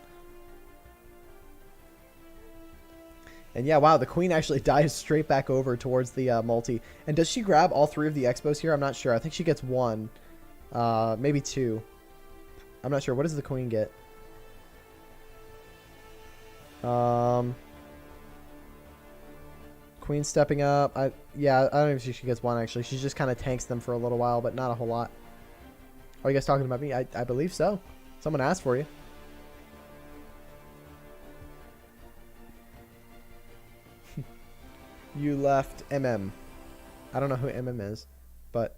And yeah, wow, the queen actually dives straight back over towards the multi. And does she grab all 3 of the Expos here? I'm not sure. I think she gets 1. Maybe 2. I'm not sure. What does the queen get? Queen stepping up. Yeah, I don't even think she gets 1, actually. She just kind of tanks them for a little while, but not a whole lot. Are you guys talking about me? I believe so. Someone asked for you. You left MM. I don't know who MM is, but...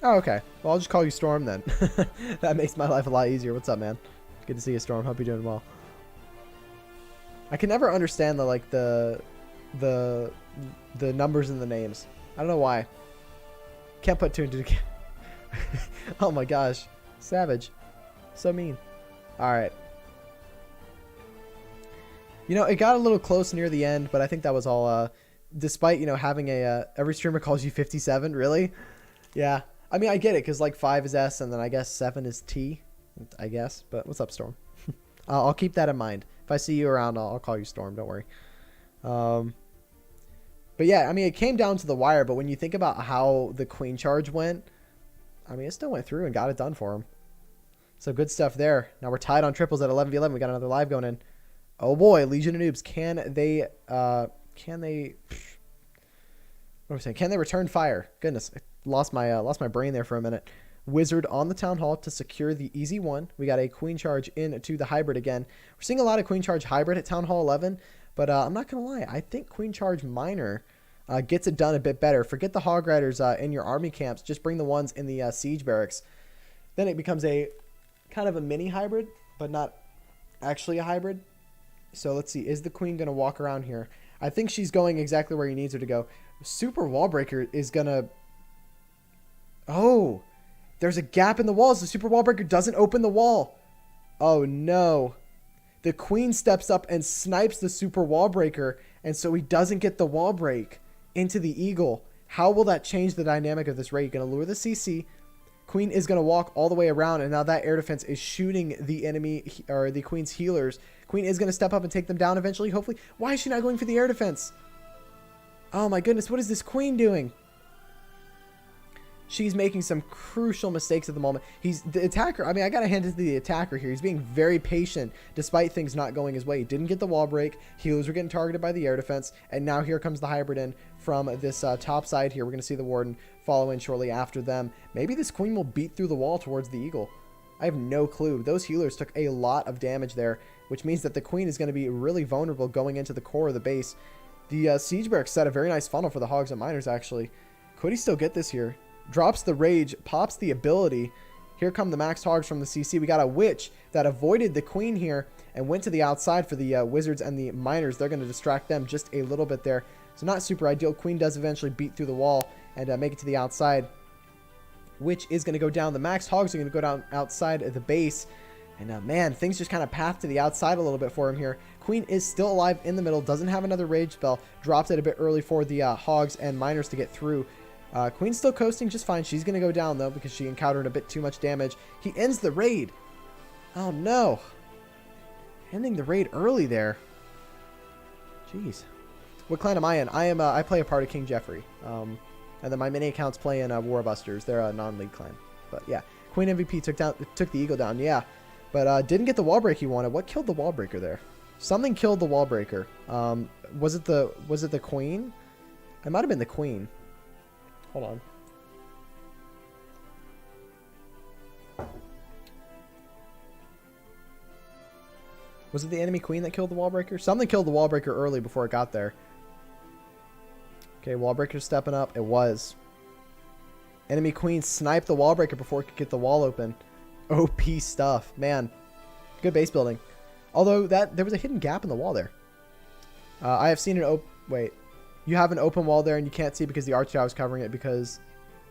Oh, okay. Well, I'll just call you Storm then. That makes my life a lot easier. What's up, man? Good to see you, Storm. Hope you're doing well. I can never understand the numbers in the names. I don't know why. Can't put 2 and 2 together. Oh my gosh. Savage. So mean. Alright. You know, it got a little close near the end, but I think that was all, despite, you know, having every streamer calls you 57, really? Yeah. I mean, I get it, because, like, 5 is S, and then I guess 7 is T, I guess. But what's up, Storm? I'll keep that in mind. If I see you around, I'll call you Storm. Don't worry. But, yeah, I mean, it came down to the wire, but when you think about how the queen charge went, I mean, it still went through and got it done for him. So, good stuff there. Now, we're tied on triples at 11v11. We got another live going in. Oh, boy, Legion of Noobs. Can they... What am I saying? Can they return fire? Goodness, I lost my brain there for a minute. Wizard on the Town Hall to secure the easy 1. We got a Queen Charge into the hybrid again. We're seeing a lot of Queen Charge hybrid at Town Hall 11, but I'm not going to lie. I think Queen Charge Minor gets it done a bit better. Forget the Hog Riders in your army camps. Just bring the ones in the Siege Barracks. Then it becomes a kind of a mini hybrid, but not actually a hybrid. So let's see. Is the Queen going to walk around here? I think she's going exactly where he needs her to go. Super Wall Breaker is going to... Oh, there's a gap in the walls. The Super Wall Breaker doesn't open the wall. Oh, no. The Queen steps up and snipes the Super Wall Breaker, and so he doesn't get the wall break into the Eagle. How will that change the dynamic of this raid? Going to lure the CC. Queen is going to walk all the way around, and now that air defense is shooting the enemy, or the Queen's healers. Queen is going to step up and take them down eventually, hopefully. Why is she not going for the air defense? Oh my goodness, what is this Queen doing? She's making some crucial mistakes at the moment. The attacker, I mean, I got to hand it to the attacker here. He's being very patient despite things not going his way. He didn't get the wall break. Healers were getting targeted by the air defense. And now here comes the hybrid in from this top side here. We're going to see the Warden follow in shortly after them. Maybe this Queen will beat through the wall towards the Eagle. I have no clue. Those healers took a lot of damage there, which means that the Queen is going to be really vulnerable going into the core of the base. The Siege Barracks set a very nice funnel for the Hogs and Miners, actually. Could he still get this here? Drops the rage, pops the ability. Here come the maxed hogs from the CC. We got a witch that avoided the Queen here and went to the outside for the wizards and the miners. They're going to distract them just a little bit there. So not super ideal. Queen does eventually beat through the wall and make it to the outside. Witch is going to go down. The maxed hogs are going to go down outside of the base. And man, things just kind of path to the outside a little bit for him here. Queen is still alive in the middle. Doesn't have another rage spell. Dropped it a bit early for the hogs and miners to get through. Queen's still coasting just fine. She's going to go down, though, because she encountered a bit too much damage. He ends the raid. Oh, no. Ending the raid early there. Jeez. What clan am I in? I play a part of King Jeffrey. And then my mini accounts play in Warbusters. They're a non-league clan. But, yeah. Queen MVP took the Eagle down, yeah. But didn't get the wall break he wanted. What killed the wall breaker there? Something killed the wall breaker. Was it the Queen? It might have been the Queen. Hold on. Was it the enemy Queen that killed the wall breaker? Something killed the wall breaker early before it got there. Okay, wall breaker's stepping up. It was. Enemy Queen sniped the wall breaker before it could get the wall open. OP stuff. Man. Good base building. Although there was a hidden gap in the wall there. I have seen an wait. You have an open wall there and you can't see because the arch tower is covering it because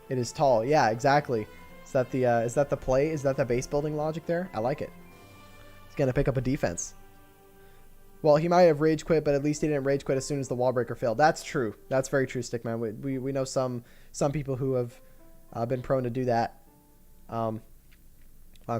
it is tall. Yeah, exactly. Is that the play? Is that the base building logic there? I like it. He's going to pick up a defense. Well, he might have rage quit, but at least he didn't rage quit as soon as the wall breaker failed. That's true. That's very true, Stickman. We know some people who have been prone to do that. Wow,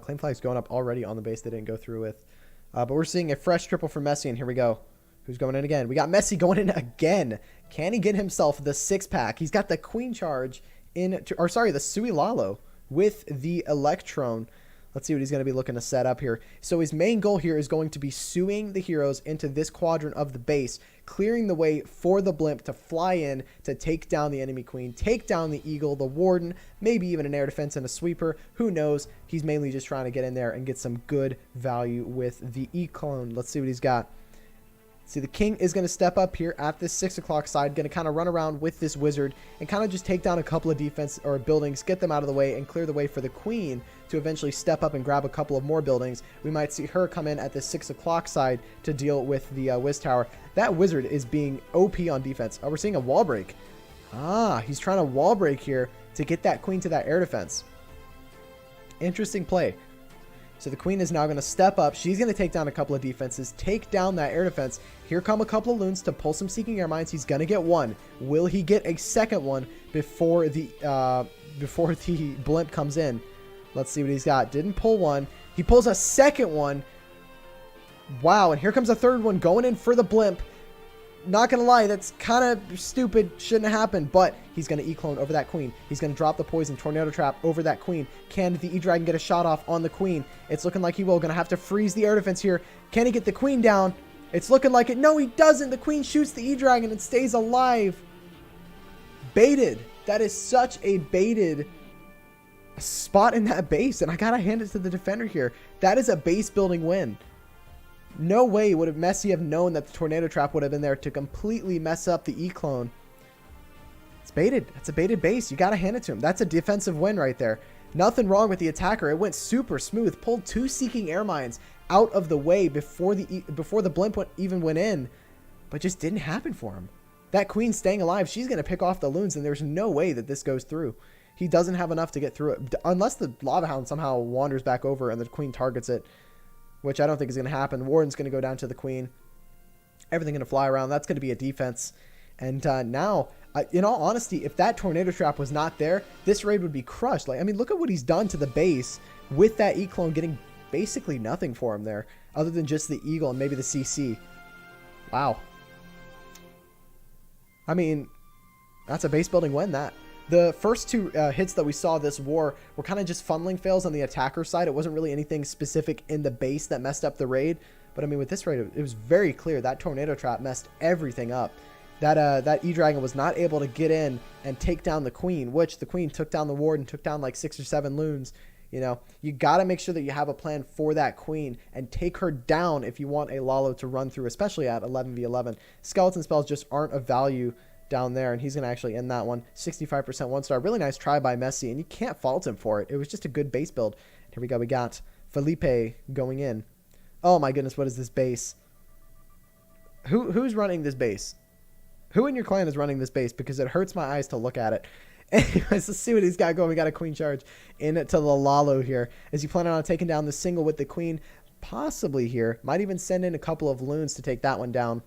claim flag's going up already on the base they didn't go through with. But we're seeing a fresh triple for Messi, and here we go. Who's going in again? We got Messi going in again. Can he get himself the six-pack? He's got the Queen charge the Sui Lalo with the Electron. Let's see what he's going to be looking to set up here. So his main goal here is going to be suing the heroes into this quadrant of the base, clearing the way for the blimp to fly in to take down the enemy Queen, take down the Eagle, the Warden, maybe even an air defense and a sweeper. Who knows? He's mainly just trying to get in there and get some good value with the E-Clone. Let's see what he's got. See, the King is going to step up here at this 6 o'clock side, going to kind of run around with this Wizard and kind of just take down a couple of defense or buildings, get them out of the way, and clear the way for the Queen to eventually step up and grab a couple of more buildings. We might see her come in at the 6 o'clock side to deal with the Wiz Tower. That Wizard is being OP on defense. Oh, we're seeing a wall break. Ah, he's trying to wall break here to get that Queen to that air defense. Interesting play. So the Queen is now going to step up. She's going to take down a couple of defenses, take down that air defense. Here come a couple of loons to pull some Seeking Air Mines. He's going to get one. Will he get a second one before the blimp comes in? Let's see what he's got. Didn't pull one. He pulls a second one. Wow, and here comes a third one going in for the blimp. Not going to lie, that's kind of stupid. Shouldn't have happened, but he's going to E-Clone over that Queen. He's going to drop the Poison Tornado Trap over that Queen. Can the E-Dragon get a shot off on the Queen? It's looking like he will. Going to have to freeze the air defense here. Can he get the Queen down? It's looking like it. No, he doesn't. The Queen shoots the E-Dragon and stays alive. Baited. That is such a baited spot in that base, and I got to hand it to the defender here. That is a base building win. No way would Messi have known that the Tornado Trap would have been there to completely mess up the E-Clone. It's baited. That's a baited base. You got to hand it to him. That's a defensive win right there. Nothing wrong with the attacker. It went super smooth. Pulled two Seeking Air Mines out of the way before the blimp even went in, but just didn't happen for him. That Queen staying alive, she's going to pick off the loons, and there's no way that this goes through. He doesn't have enough to get through it, unless the Lava Hound somehow wanders back over and the Queen targets it, which I don't think is going to happen. Warden's going to go down to the Queen. Everything going to fly around. That's going to be a defense. And now In all honesty, if that tornado trap was not there, this raid would be crushed. Like, I mean, look at what he's done to the base with that E-clone getting basically nothing for him there, other than just the Eagle and maybe the CC. Wow. I mean, that's a base building win, that. The first two hits that we saw this war were kind of just funneling fails on the attacker side. It wasn't really anything specific in the base that messed up the raid. But I mean, with this raid, it was very clear that tornado trap messed everything up. That E-Dragon was not able to get in and take down the queen, which the queen took down the ward and took down like 6 or 7 loons. You know, you got to make sure that you have a plan for that queen and take her down if you want a Lalo to run through, especially at 11v11. Skeleton spells just aren't of value down there, and he's going to actually end that one. 65% 1-star. Really nice try by Messi, and you can't fault him for it. It was just a good base build. Here we go. We got Felipe going in. Oh my goodness, what is this base? Who's running this base? Who in your clan is running this base? Because it hurts my eyes to look at it. Anyways, let's see what he's got going. We got a queen charge into the Lalo here. Is he planning on taking down the single with the queen? Possibly here. Might even send in a couple of loons to take that one down.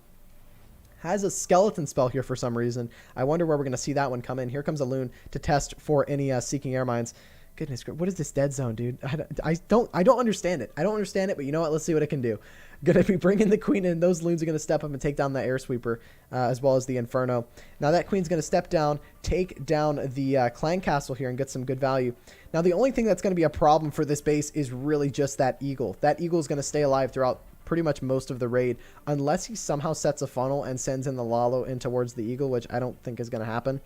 Has a skeleton spell here for some reason. I wonder where we're going to see that one come in. Here comes a loon to test for any seeking air mines. Goodness, what is this dead zone, dude? I don't understand it. I don't understand it, but you know what? Let's see what it can do. Gonna be bringing the queen in. Those loons are gonna step up and take down the air sweeper, as well as the inferno. Now that queen's gonna step down, take down the clan castle here, and get some good value. Now the only thing that's gonna be a problem for this base is really just that eagle. That eagle is gonna stay alive throughout pretty much most of the raid, unless he somehow sets a funnel and sends in the Lalo in towards the eagle, which I don't think is gonna happen.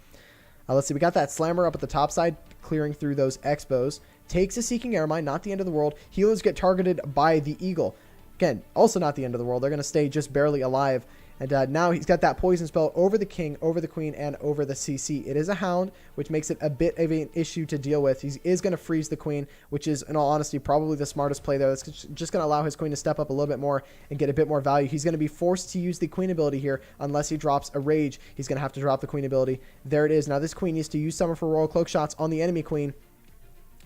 Let's see, we got that slammer up at the top side, clearing through those expos. Takes a seeking air mine, not the end of the world. Healers get targeted by the eagle. Again, also not the end of the world. They're going to stay just barely alive. And now he's got that poison spell over the king, over the queen, and over the CC. It is a hound, which makes it a bit of an issue to deal with. He is going to freeze the queen, which is, in all honesty, probably the smartest play there. That's just going to allow his queen to step up a little bit more and get a bit more value. He's going to be forced to use the queen ability here unless he drops a rage. He's going to have to drop the queen ability. There it is. Now this queen needs to use some of her royal cloak shots on the enemy queen.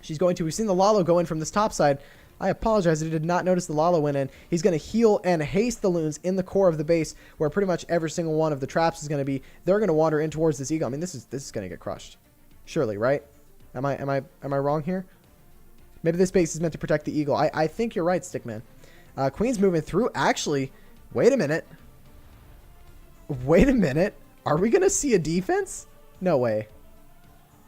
She's going to. We've seen the Lalo go in from this top side. I apologize. I did not notice the Lalo went in. He's going to heal and haste the loons in the core of the base, where pretty much every single one of the traps is going to be. They're going to wander in towards this eagle. I mean, this is going to get crushed, surely, right? Am I wrong here? Maybe this base is meant to protect the eagle. I think you're right, Stickman. Queen's moving through. Actually, wait a minute. Wait a minute. Are we going to see a defense? No way.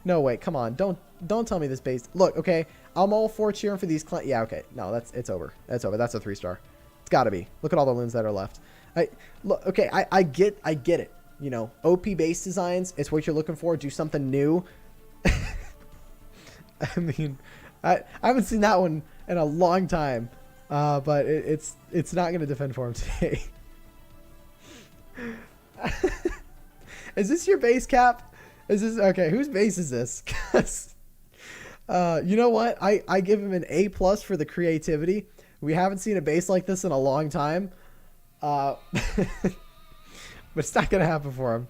No way. Come on. Don't tell me this base. Look, okay. I'm all for cheering for these yeah, okay. No, it's over. That's over. That's a 3-star. It's got to be. Look at all the loons that are left. Look, okay, I get it. You know, OP base designs, it's what you're looking for. Do something new. I mean, I haven't seen that one in a long time. But it's not going to defend for him today. Is this your base, Cap? Is this okay? Whose base is this? 'Cause you know what? I give him an A+ for the creativity. We haven't seen a base like this in a long time. But it's not gonna happen for him.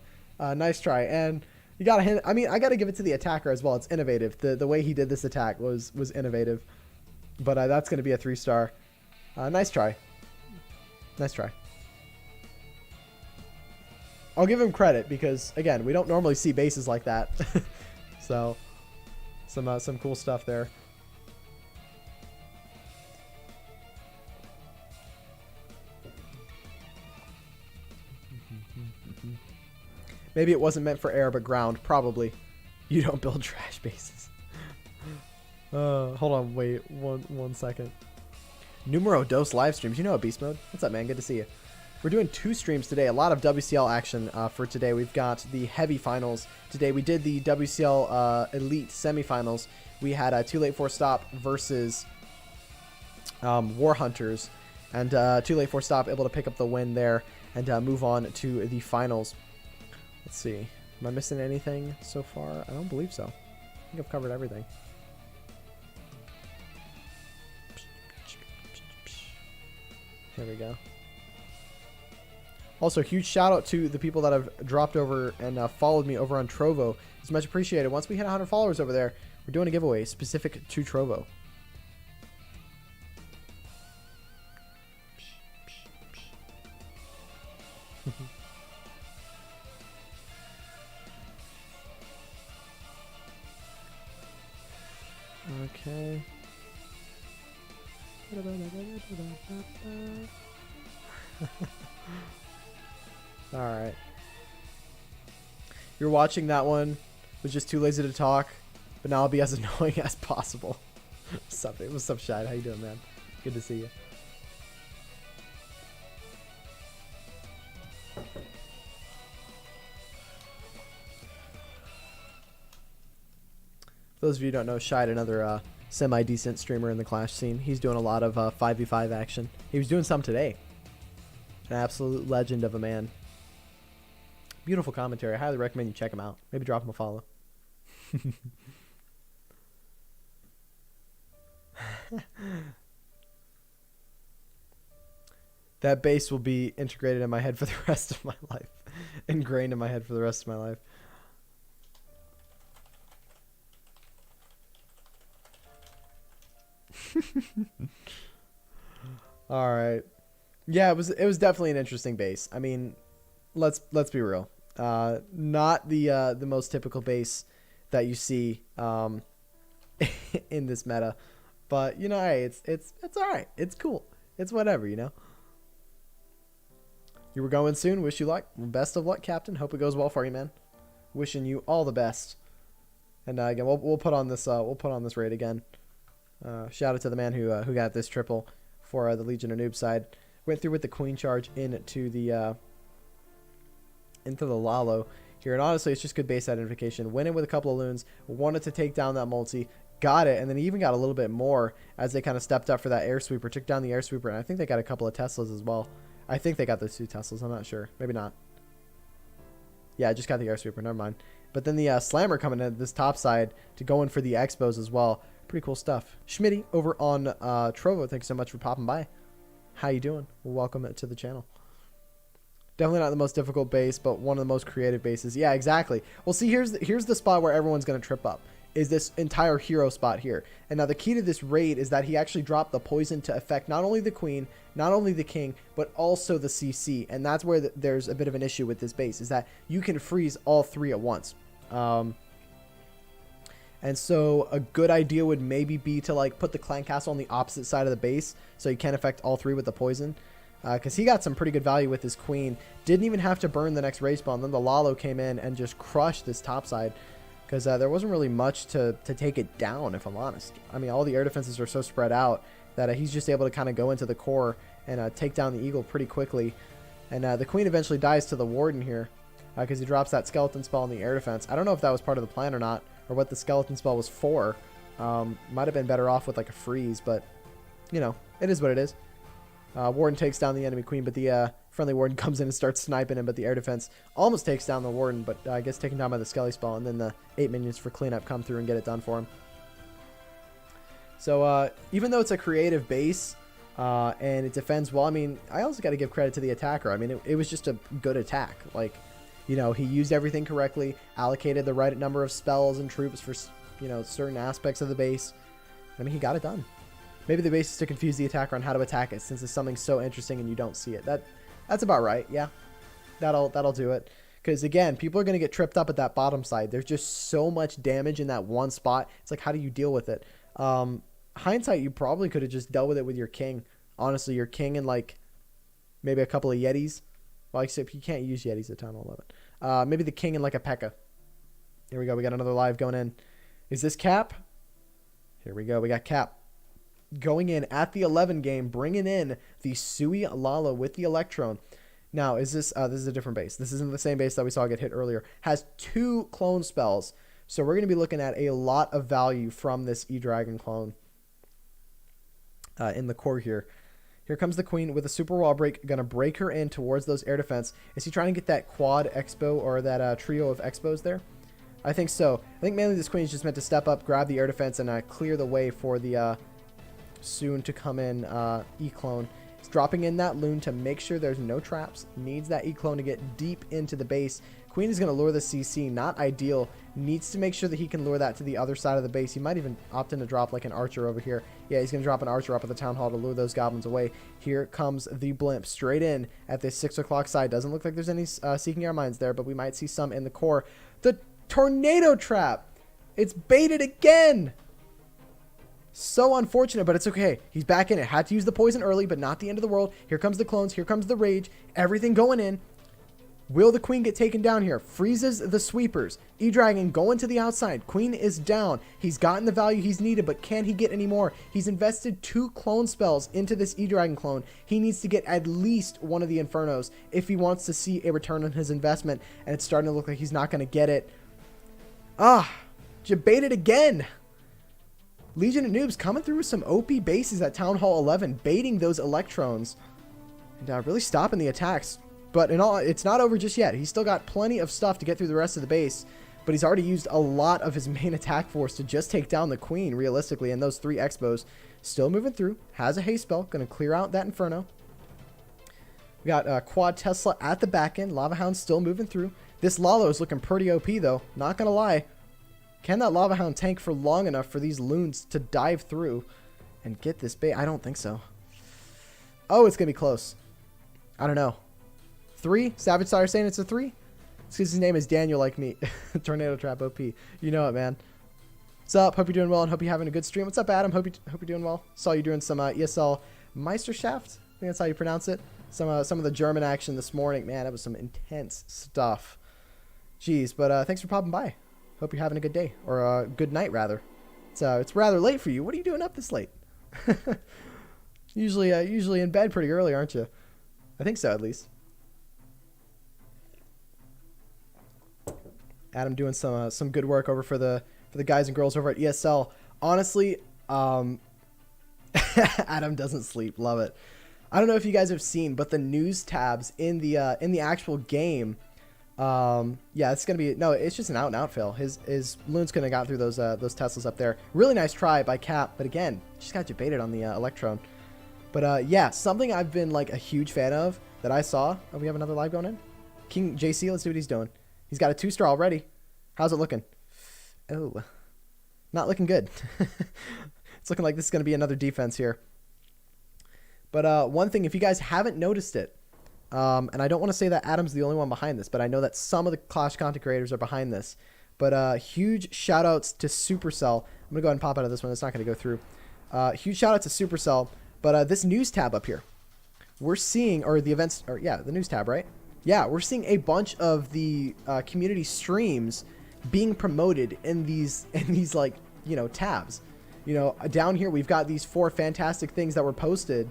Nice try, and you gotta hand. I mean, I gotta give it to the attacker as well. It's innovative. The way he did this attack was innovative. But that's gonna be a 3-star. Nice try. Nice try. I'll give him credit because again, we don't normally see bases like that. So. Some cool stuff there. Maybe it wasn't meant for air, but ground. Probably. You don't build trash bases. Hold on. Wait. One second. Numero dos live streams. You know, beast mode. What's up, man? Good to see you. We're doing 2 streams today. A lot of WCL action for today. We've got the heavy finals today. We did the WCL elite semifinals. We had Too Late for Stop versus War Hunters, and Too Late for Stop able to pick up the win there and move on to the finals. Let's see. Am I missing anything so far? I don't believe so. I think I've covered everything. There we go. Also, huge shout out to the people that have dropped over and followed me over on Trovo. It's much appreciated. Once we hit 100 followers over there, we're doing a giveaway specific to Trovo. Okay. Alright. You're watching that one. Was just too lazy to talk. But now I'll be as annoying as possible. What's up, Shad? How you doing, man? Good to see you. For those of you who don't know, Shide, another semi-decent streamer in the Clash scene. He's doing a lot of 5v5 action. He was doing some today. An absolute legend of a man. Beautiful commentary. I highly recommend you check him out. Maybe drop him a follow. That bass will be integrated in my head for the rest of my life. Ingrained in my head for the rest of my life. All right. Yeah, it was definitely an interesting base. I mean, let's be real. Not the most typical base that you see in this meta, but you know, hey, it's all right. It's cool. It's whatever, you know. You were going soon. Wish you luck. Best of luck, Captain. Hope it goes well for you, man. Wishing you all the best. And again, we'll put on this raid again. Shout out to the man who got this triple for the Legion of Noobs side. Went through with the queen charge into the Lalo here, and honestly, it's just good base identification. Went in with a couple of loons, wanted to take down that multi, got it, and then he even got a little bit more as they kind of stepped up for that air sweeper, took down the air sweeper, and I think they got a couple of Teslas as well. I think they got those 2 Teslas. I'm not sure. Maybe not. Yeah, I just got the air sweeper. Never mind. But then the slammer coming in this top side to go in for the expos as well. Pretty cool stuff. Schmitty over on Trovo, thanks so much for popping by. How you doing? Welcome to the channel. Definitely not the most difficult base, but one of the most creative bases. Yeah, exactly. Well, see, here's the spot where everyone's going to trip up. Is this entire hero spot here. And now the key to this raid is that he actually dropped the poison to affect not only the queen, not only the king, but also the CC. And that's where there's a bit of an issue with this base, is that you can freeze all 3 at once. And so a good idea would maybe be to like put the clan castle on the opposite side of the base so you can affect all 3 with the poison. Because he got some pretty good value with his queen. Didn't even have to burn the next raid spawn. Then the Lalo came in and just crushed this top side. Because there wasn't really much to take it down, if I'm honest. I mean, all the air defenses are so spread out that he's just able to kind of go into the core and take down the eagle pretty quickly. And the queen eventually dies to the warden here because he drops that skeleton spell in the air defense. I don't know if that was part of the plan or not, or what the skeleton spell was for. Might have been better off with like a freeze, but you know, it is what it is. Warden takes down the enemy queen, but the friendly warden comes in and starts sniping him, but the air defense almost takes down the warden, but gets taken down by the skelly spell, and then the 8 minions for cleanup come through and get it done for him. So even though it's a creative base and it defends well, I mean, I also got to give credit to the attacker. I mean, it was just a good attack. Like, you know, he used everything correctly, allocated the right number of spells and troops for, you know, certain aspects of the base. I mean, he got it done. Maybe the base is to confuse the attacker on how to attack it, since it's something so interesting and you don't see it. That's about right. Yeah, that'll do it. Because again, people are going to get tripped up at that bottom side. There's just so much damage in that one spot. It's like, how do you deal with it? Hindsight, you probably could have just dealt with it with your king. Honestly, your king and like maybe a couple of Yetis. Well, except you can't use Yetis at Town 11. Maybe the king and like a P.E.K.K.A. Here we go. We got another live going in. Is this Cap? Here we go. We got Cap going in at the 11 game, bringing in the Sui Lala with the Electron. Now, is this is a different base. This isn't the same base that we saw get hit earlier. Has 2 clone spells. So we're going to be looking at a lot of value from this E-Dragon clone in the core here. Here comes the queen with a super wall break. Going to break her in towards those air defense. Is he trying to get that quad expo or that trio of expos there? I think so. I think mainly this queen is just meant to step up, grab the air defense, and clear the way for the soon to come in E-Clone. He's dropping in that loon to make sure there's no traps. Needs that E-Clone to get deep into the base. Queen is going to lure the CC. Not ideal. Needs to make sure that he can lure that to the other side of the base. He might even opt in to drop like an archer over here. Yeah, he's going to drop an archer up at the town hall to lure those goblins away. Here comes the blimp straight in at the 6 o'clock side. Doesn't look like there's any Seeking Our Minds there, but we might see some in the core. The tornado trap. It's baited again. So unfortunate, but it's okay. He's back in it. Had to use the poison early, but not the end of the world. Here comes the clones. Here comes the rage. Everything going in. Will the queen get taken down here? Freezes the sweepers. E-Dragon going to the outside. Queen is down. He's gotten the value he's needed, but can he get any more? He's invested 2 clone spells into this E-Dragon clone. He needs to get at least one of the Infernos if he wants to see a return on his investment, and it's starting to look like he's not going to get it. Jebaited again. Legion of Noobs coming through with some OP bases at Town Hall 11, baiting those Electrons and really stopping the attacks. But in all, it's not over just yet. He's still got plenty of stuff to get through the rest of the base, but he's already used a lot of his main attack force to just take down the queen, realistically, and those 3 Expos. Still moving through. Has a haste spell. Going to clear out that Inferno. We got Quad Tesla at the back end. Lava Hound still moving through. This Lalo is looking pretty OP, though. Not going to lie. Can that Lava Hound tank for long enough for these loons to dive through and get this bait? I don't think so. Oh, it's going to be close. I don't know. 3? Savage Sire saying it's a 3? It's because his name is Daniel like me. Tornado Trap OP. You know it, man. What's up? Hope you're doing well and hope you're having a good stream. What's up, Adam? Hope you're doing well. Saw you doing some ESL Meisterschaft. I think that's how you pronounce it. Some of the German action this morning. Man, that was some intense stuff. Jeez, but thanks for popping by. Hope you're having a good day. Or a good night, rather. It's rather late for you. What are you doing up this late? Usually in bed pretty early, aren't you? I think so, at least. Adam doing some good work over for the guys and girls over at ESL. Honestly, Adam doesn't sleep. Love it. I don't know if you guys have seen, but the news tabs in the actual game, yeah, it's gonna be it's just an out and out fail. His loon's gonna got through those Teslas up there. Really nice try by Cap, but again, just got debated on the Electron. But yeah, something I've been like a huge fan of that I saw. Oh, we have another live going in. King JC, let's see what he's doing. He's got a 2-star already. How's it looking? Oh, not looking good. It's looking like this is going to be another defense here. But one thing, if you guys haven't noticed it, and I don't want to say that Adam's the only one behind this, but I know that some of the Clash content creators are behind this. But huge shout outs to Supercell. I'm going to go ahead and pop out of this one. It's not going to go through. Huge shout out to Supercell. But this news tab up here, we're seeing, or the events, or yeah, the news tab, right? Yeah, we're seeing a bunch of the community streams being promoted in these like, you know, tabs. You know, down here we've got these 4 fantastic things that were posted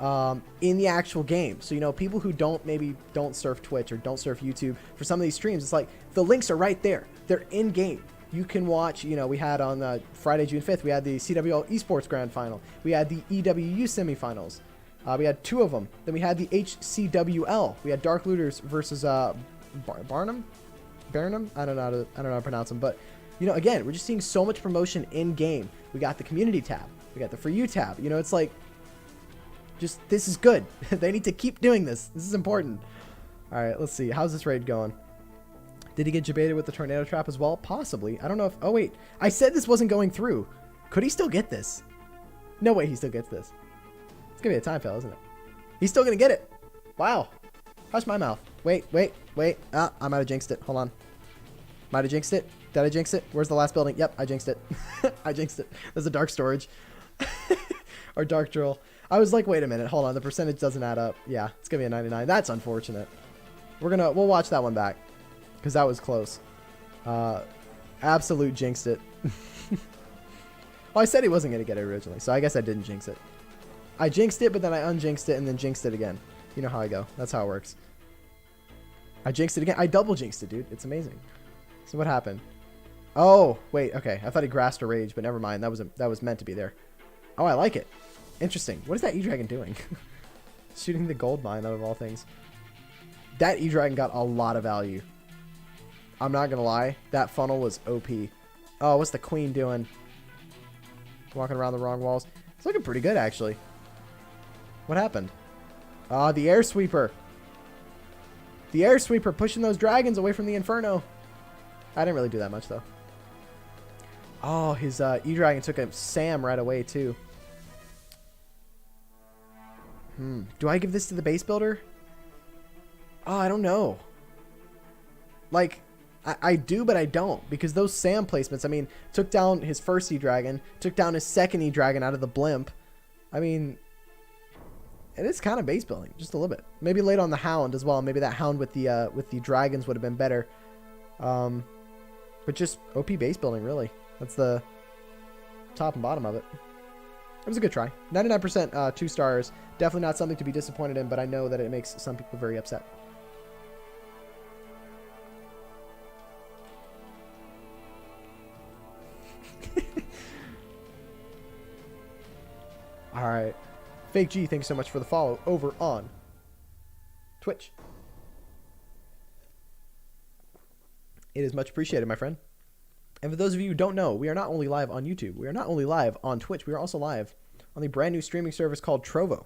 in the actual game. So, you know, people who maybe don't surf Twitch or don't surf YouTube for some of these streams, it's like the links are right there. They're in game. You can watch, you know, we had on Friday, June 5th, we had the CWL Esports Grand Final. We had the EWU semifinals. We had 2 of them. Then we had the HCWL. We had Dark Looters versus Barnum? I don't know how to pronounce them. But, you know, again, we're just seeing so much promotion in game. We got the community tab. We got the For You tab. You know, it's like, just, this is good. They need to keep doing this. This is important. All right, let's see. How's this raid going? Did he get debated with the Tornado Trap as well? Possibly. I don't know if... Oh, wait. I said this wasn't going through. Could he still get this? No way he still gets this. It's going to be a time fail, isn't it? He's still going to get it. Wow. Hush my mouth. Wait. Ah, I might have jinxed it. Hold on. Might have jinxed it. Did I jinx it? Where's the last building? Yep, I jinxed it. I jinxed it. There's a dark storage. Or dark drill. I was like, wait a minute. Hold on. The percentage doesn't add up. Yeah, it's going to be a 99. That's unfortunate. We'll watch that one back. Because that was close. Absolute jinxed it. Well, I said he wasn't going to get it originally, so I guess I didn't jinx it. I jinxed it, but then I unjinxed it and then jinxed it again. You know how I go. That's how it works. I jinxed it again. I double jinxed it, dude. It's amazing. So what happened? Oh, wait. Okay. I thought he grasped a rage, but never mind. That was meant to be there. Oh, I like it. Interesting. What is that E-Dragon doing? Shooting the gold mine out of all things. That E-Dragon got a lot of value. I'm not going to lie. That funnel was OP. Oh, what's the queen doing? Walking around the wrong walls. It's looking pretty good, actually. What happened? Ah, the air sweeper. The air sweeper pushing those dragons away from the inferno. I didn't really do that much, though. Oh, his E-Dragon took a Sam right away, too. Do I give this to the base builder? Oh, I don't know. Like, I do, but I don't, because those Sam placements, I mean, took down his first E-Dragon, took down his second E-Dragon out of the Blimp. I mean, it is kind of base building, just a little bit. Maybe late on the Hound as well. Maybe that Hound with the Dragons would have been better. But just OP base building, really. That's the top and bottom of it. It was a good try. 99% 2 stars. Definitely not something to be disappointed in, but I know that it makes some people very upset. All right. Fake G, thanks so much for the follow over on Twitch. It is much appreciated, my friend. And for those of you who don't know, we are not only live on YouTube, we are not only live on Twitch, we are also live on the brand new streaming service called Trovo.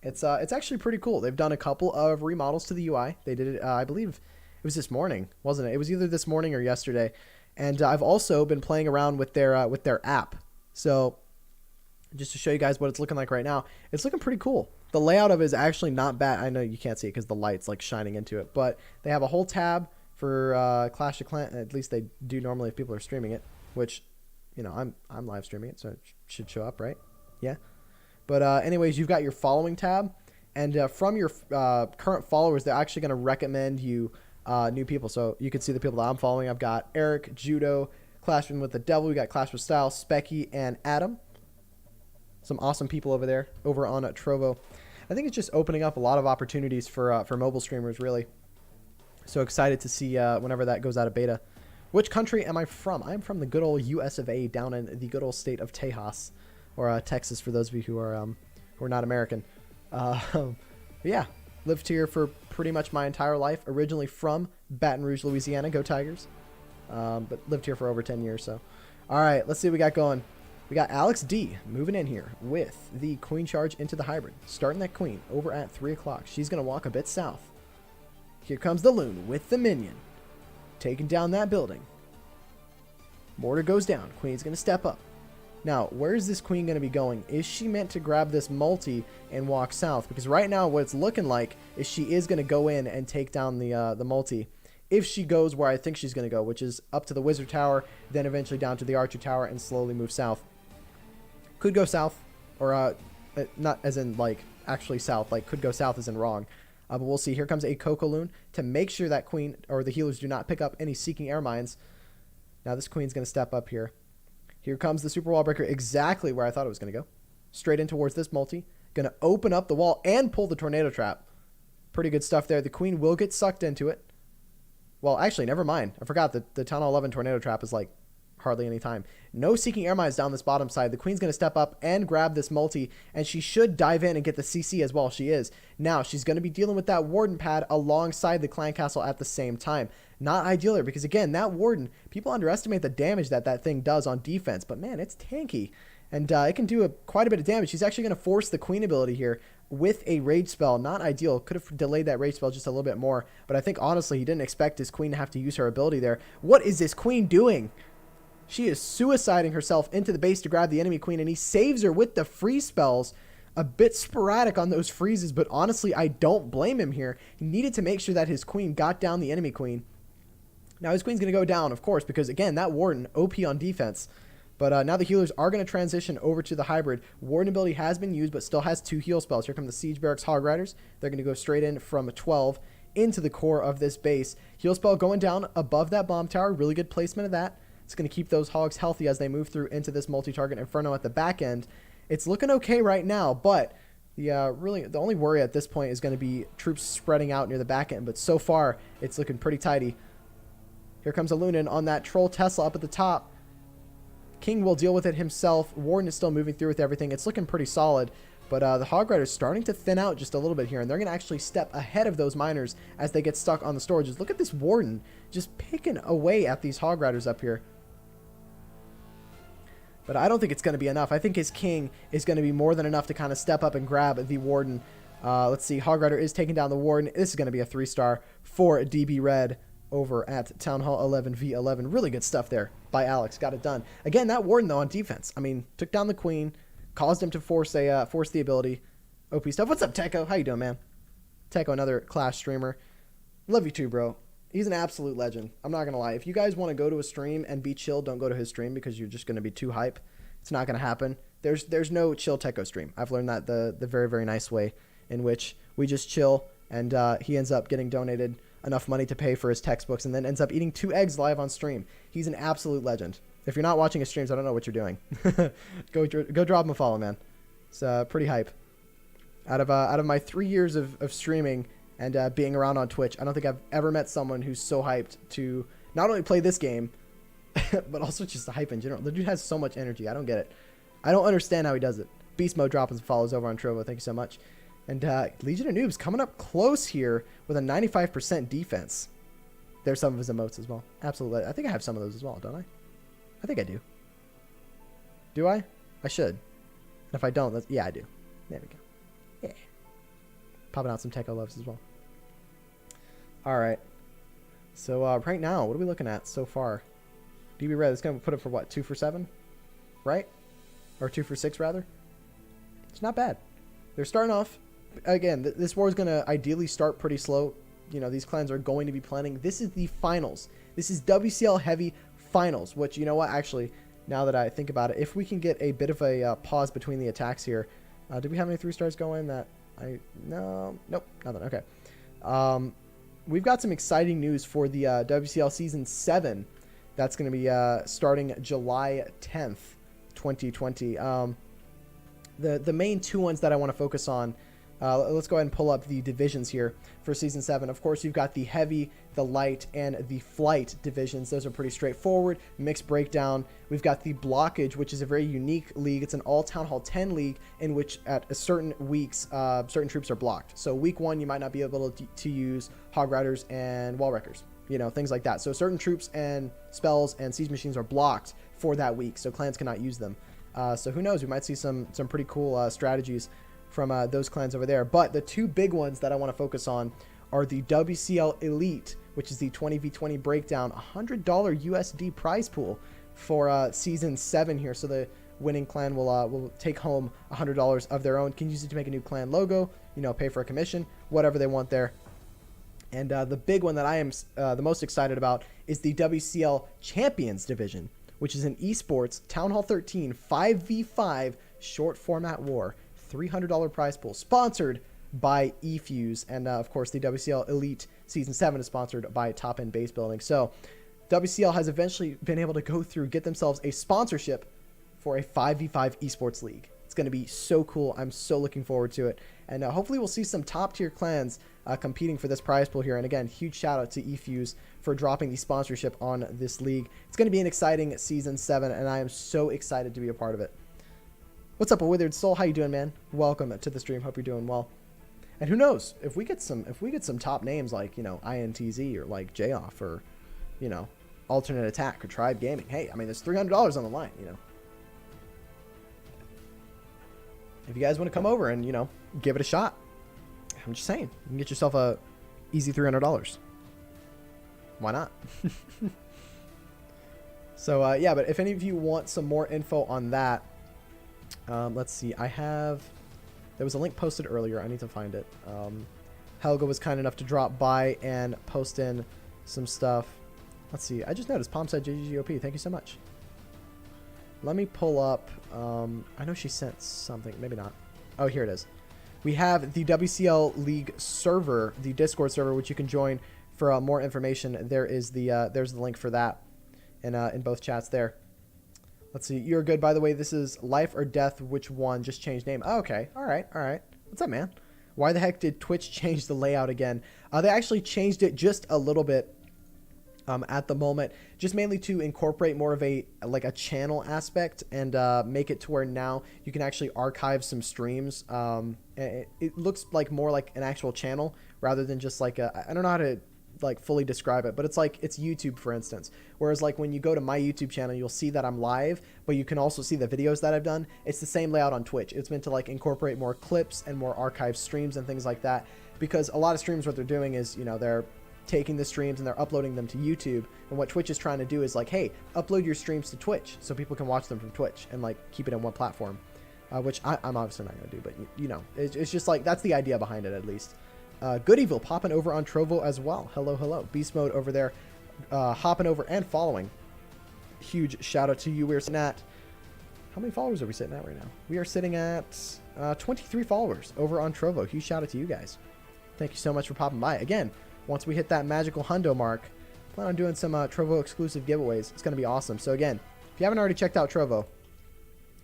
It's actually pretty cool. They've done a couple of remodels to the UI. They did it, I believe it was this morning, wasn't it? It was either this morning or yesterday. And I've also been playing around with their app. So just to show you guys what it's looking like right now, it's looking pretty cool. The layout of it is actually not bad. I know you can't see it because the light's like shining into it, but they have a whole tab for Clash of Clans. At least they do normally if people are streaming it, which, you know, I'm live streaming it, so it should show up, right? Yeah. But anyways, you've got your following tab, and from your current followers, they're actually going to recommend you new people. So you can see the people that I'm following. I've got Eric, Judo, Clashing with the Devil. We got Clash with Style, Specky, and Adam. Some awesome people over there, over on Trovo. I think it's just opening up a lot of opportunities for mobile streamers, really. So excited to see whenever that goes out of beta. Which country am I from? I'm from the good old US of A, down in the good old state of Tejas, or Texas for those of you who are not American. Yeah, lived here for pretty much my entire life. Originally from Baton Rouge, Louisiana. Go Tigers. But lived here for over 10 years. So, all right, let's see what we got going. We got Alex D moving in here with the Queen charge into the hybrid. Starting that Queen over at 3 o'clock. She's going to walk a bit south. Here comes the Loon with the minion. Taking down that building. Mortar goes down. Queen's going to step up. Now, where is this Queen going to be going? Is she meant to grab this multi and walk south? Because right now what it's looking like is she is going to go in and take down the multi. If she goes where I think she's going to go, which is up to the Wizard Tower, then eventually down to the Archer Tower and slowly move south. Could go south, or not as in like actually south, like could go south as in wrong. But we'll see. Here comes a Coco Loon to make sure that Queen or the healers do not pick up any Seeking Air Mines. Now this Queen's going to step up here. Here comes the Super Wall Breaker, exactly where I thought it was going to go. Straight in towards this multi. Going to open up the wall and pull the Tornado Trap. Pretty good stuff there. The Queen will get sucked into it. Well, actually, never mind. I forgot that the Town Hall 11 Tornado Trap is like hardly any time. No Seeking Air Mines down this bottom side. The Queen's going to step up and grab this multi, and she should dive in and get the CC as well. She is. Now, she's going to be dealing with that Warden pad alongside the Clan Castle at the same time. Not ideal there, because again, that Warden, people underestimate the damage that thing does on defense, but man, it's tanky. And it can do quite a bit of damage. She's actually going to force the Queen ability here with a Rage Spell. Not ideal. Could have delayed that Rage Spell just a little bit more, but I think honestly he didn't expect his Queen to have to use her ability there. What is this Queen doing? She is suiciding herself into the base to grab the enemy Queen, and he saves her with the freeze spells. A bit sporadic on those freezes, but honestly, I don't blame him here. He needed to make sure that his Queen got down the enemy Queen. Now, his Queen's going to go down, of course, because, again, that Warden, OP on defense. But now the healers are going to transition over to the hybrid. Warden ability has been used, but still has 2 heal spells. Here come the Siege Barracks Hog Riders. They're going to go straight in from 12 into the core of this base. Heal spell going down above that bomb tower. Really good placement of that. It's going to keep those hogs healthy as they move through into this multi-target Inferno at the back end. It's looking okay right now, but the only worry at this point is going to be troops spreading out near the back end. But so far, it's looking pretty tidy. Here comes a Lunin on that Troll Tesla up at the top. King will deal with it himself. Warden is still moving through with everything. It's looking pretty solid. But the Hog Riders starting to thin out just a little bit here, and they're going to actually step ahead of those miners as they get stuck on the storages. Look at this Warden just picking away at these Hog Riders up here. But I don't think it's going to be enough. I think his King is going to be more than enough to kind of step up and grab the Warden. Let's see. Hog Rider is taking down the Warden. This is going to be a 3-star for DB Red over at Town Hall 11 v11. Really good stuff there by Alex. Got it done. Again, that Warden, though, on defense. I mean, took down the Queen, caused him to force the ability. OP stuff. What's up, Techo? How you doing, man? Techo, another Clash streamer. Love you too, bro. He's an absolute legend. I'm not gonna lie. If you guys want to go to a stream and be chill, don't go to his stream because you're just gonna be too hype. It's not gonna happen. There's no chill Techo stream. I've learned that the very, very nice way in which we just chill, and he ends up getting donated enough money to pay for his textbooks, and then ends up eating 2 eggs live on stream. He's an absolute legend. If you're not watching his streams, I don't know what you're doing. Go drop him a follow, man. It's pretty hype. Out of my 3 years of streaming and being around on Twitch, I don't think I've ever met someone who's so hyped to not only play this game, but also just the hype in general. The dude has so much energy. I don't get it. I don't understand how he does it. Beast Mode dropping some follows over on Trovo. Thank you so much. And Legion of Noobs coming up close here with a 95% defense. There's some of his emotes as well. Absolutely. I think I have some of those as well, don't I? I think I do. Do I? I should. And if I don't, yeah, I do. There we go. Yeah. Popping out some Techo loves as well. All right. So right now, what are we looking at so far? DB Red is going to put it for what? 2 for 7? Right? Or 2 for 6, rather? It's not bad. They're starting off. Again, this war is going to ideally start pretty slow. You know, these clans are going to be planning. This is the finals. This is WCL heavy finals, which, you know what, actually, now that I think about it, if we can get a bit of a pause between the attacks here. Do we have any 3 stars going that no, nope, nothing. Okay. We've got some exciting news for the WCL Season 7. That's going to be starting July 10th, 2020. The main 2 ones that I want to focus on, let's go ahead and pull up the divisions here for Season 7. Of course, you've got the Heavy, the Light, and the Flight divisions. Those are pretty straightforward. Mixed breakdown. We've got the Blockage, which is a very unique league. It's an all Town Hall 10 league in which at certain weeks, certain troops are blocked. So week 1, you might not be able to use Hog Riders and Wall Wreckers. You know, things like that. So certain troops and spells and siege machines are blocked for that week, so clans cannot use them. So who knows? We might see some pretty cool strategies from those clans over there. But the 2 big ones that I want to focus on are the WCL Elite, which is the 20v20 breakdown, $100 USD prize pool for Season 7 here. So the winning clan will take home $100 of their own. Can use it to make a new clan logo, you know, pay for a commission, whatever they want there. And the big one that I am the most excited about is the WCL Champions Division, which is an esports Town Hall 13 5v5 short format war, $300 prize pool, sponsored by eFuse. And of course, the WCL Elite Season 7 is sponsored by Top End Base Building. So WCL has eventually been able to go through, get themselves a sponsorship for a 5v5 esports league. It's going to be so cool. I'm so looking forward to it. And hopefully we'll see some top tier clans competing for this prize pool here. And again, huge shout out to eFuse for dropping the sponsorship on this league. It's going to be an exciting Season 7, and I am so excited to be a part of it. What's up, A Withered Soul? How you doing, man? Welcome to the stream. Hope you're doing well. And who knows, if we get some top names like, you know, INTZ or like J-Off or, you know, Alternate Attack or Tribe Gaming. Hey, I mean, there's $300 on the line, you know. If you guys want to come over and, you know, give it a shot, I'm just saying, you can get yourself a easy $300. Why not? So, yeah, but if any of you want some more info on that, let's see. There was a link posted earlier. I need to find it. Helga was kind enough to drop by and post in some stuff. Let's see. I just noticed Palm said JGGOP. Thank you so much. Let me pull up. I know she sent something. Maybe not. Oh, here it is. We have the WCL League server, the Discord server, which you can join for more information. There's the link for that in both chats there. Let's see. You're good, by the way. This is Life or Death. Which one? Just changed name. Oh, okay. All right. All right. What's up, man? Why the heck did Twitch change the layout again? They actually changed it just a little bit at the moment, just mainly to incorporate more of a channel aspect and make it to where now you can actually archive some streams. It looks like more like an actual channel rather than just like I don't know how to like fully describe it, but it's like it's YouTube, for instance, whereas like when you go to my YouTube channel, you'll see that I'm live, but you can also see the videos that I've done. It's the same layout on Twitch. It's meant to like incorporate more clips and more archived streams and things like that, because a lot of streams, what they're doing is, you know, they're taking the streams and they're uploading them to YouTube, and what Twitch is trying to do is like, hey, upload your streams to Twitch so people can watch them from Twitch and like keep it in one platform, which I'm obviously not going to do, but you know, it's just like, that's the idea behind it, at least. Good Evil popping over on Trovo as well. Hello, hello. Beast Mode over there, hopping over and following. Huge shout out to you. We're sitting at, how many followers are we sitting at right now? We are sitting at 23 followers over on Trovo. Huge shout out to you guys. Thank you so much for popping by. Again, once we hit that magical hundo mark, plan on doing some Trovo exclusive giveaways. It's going to be awesome. So again, if you haven't already checked out Trovo,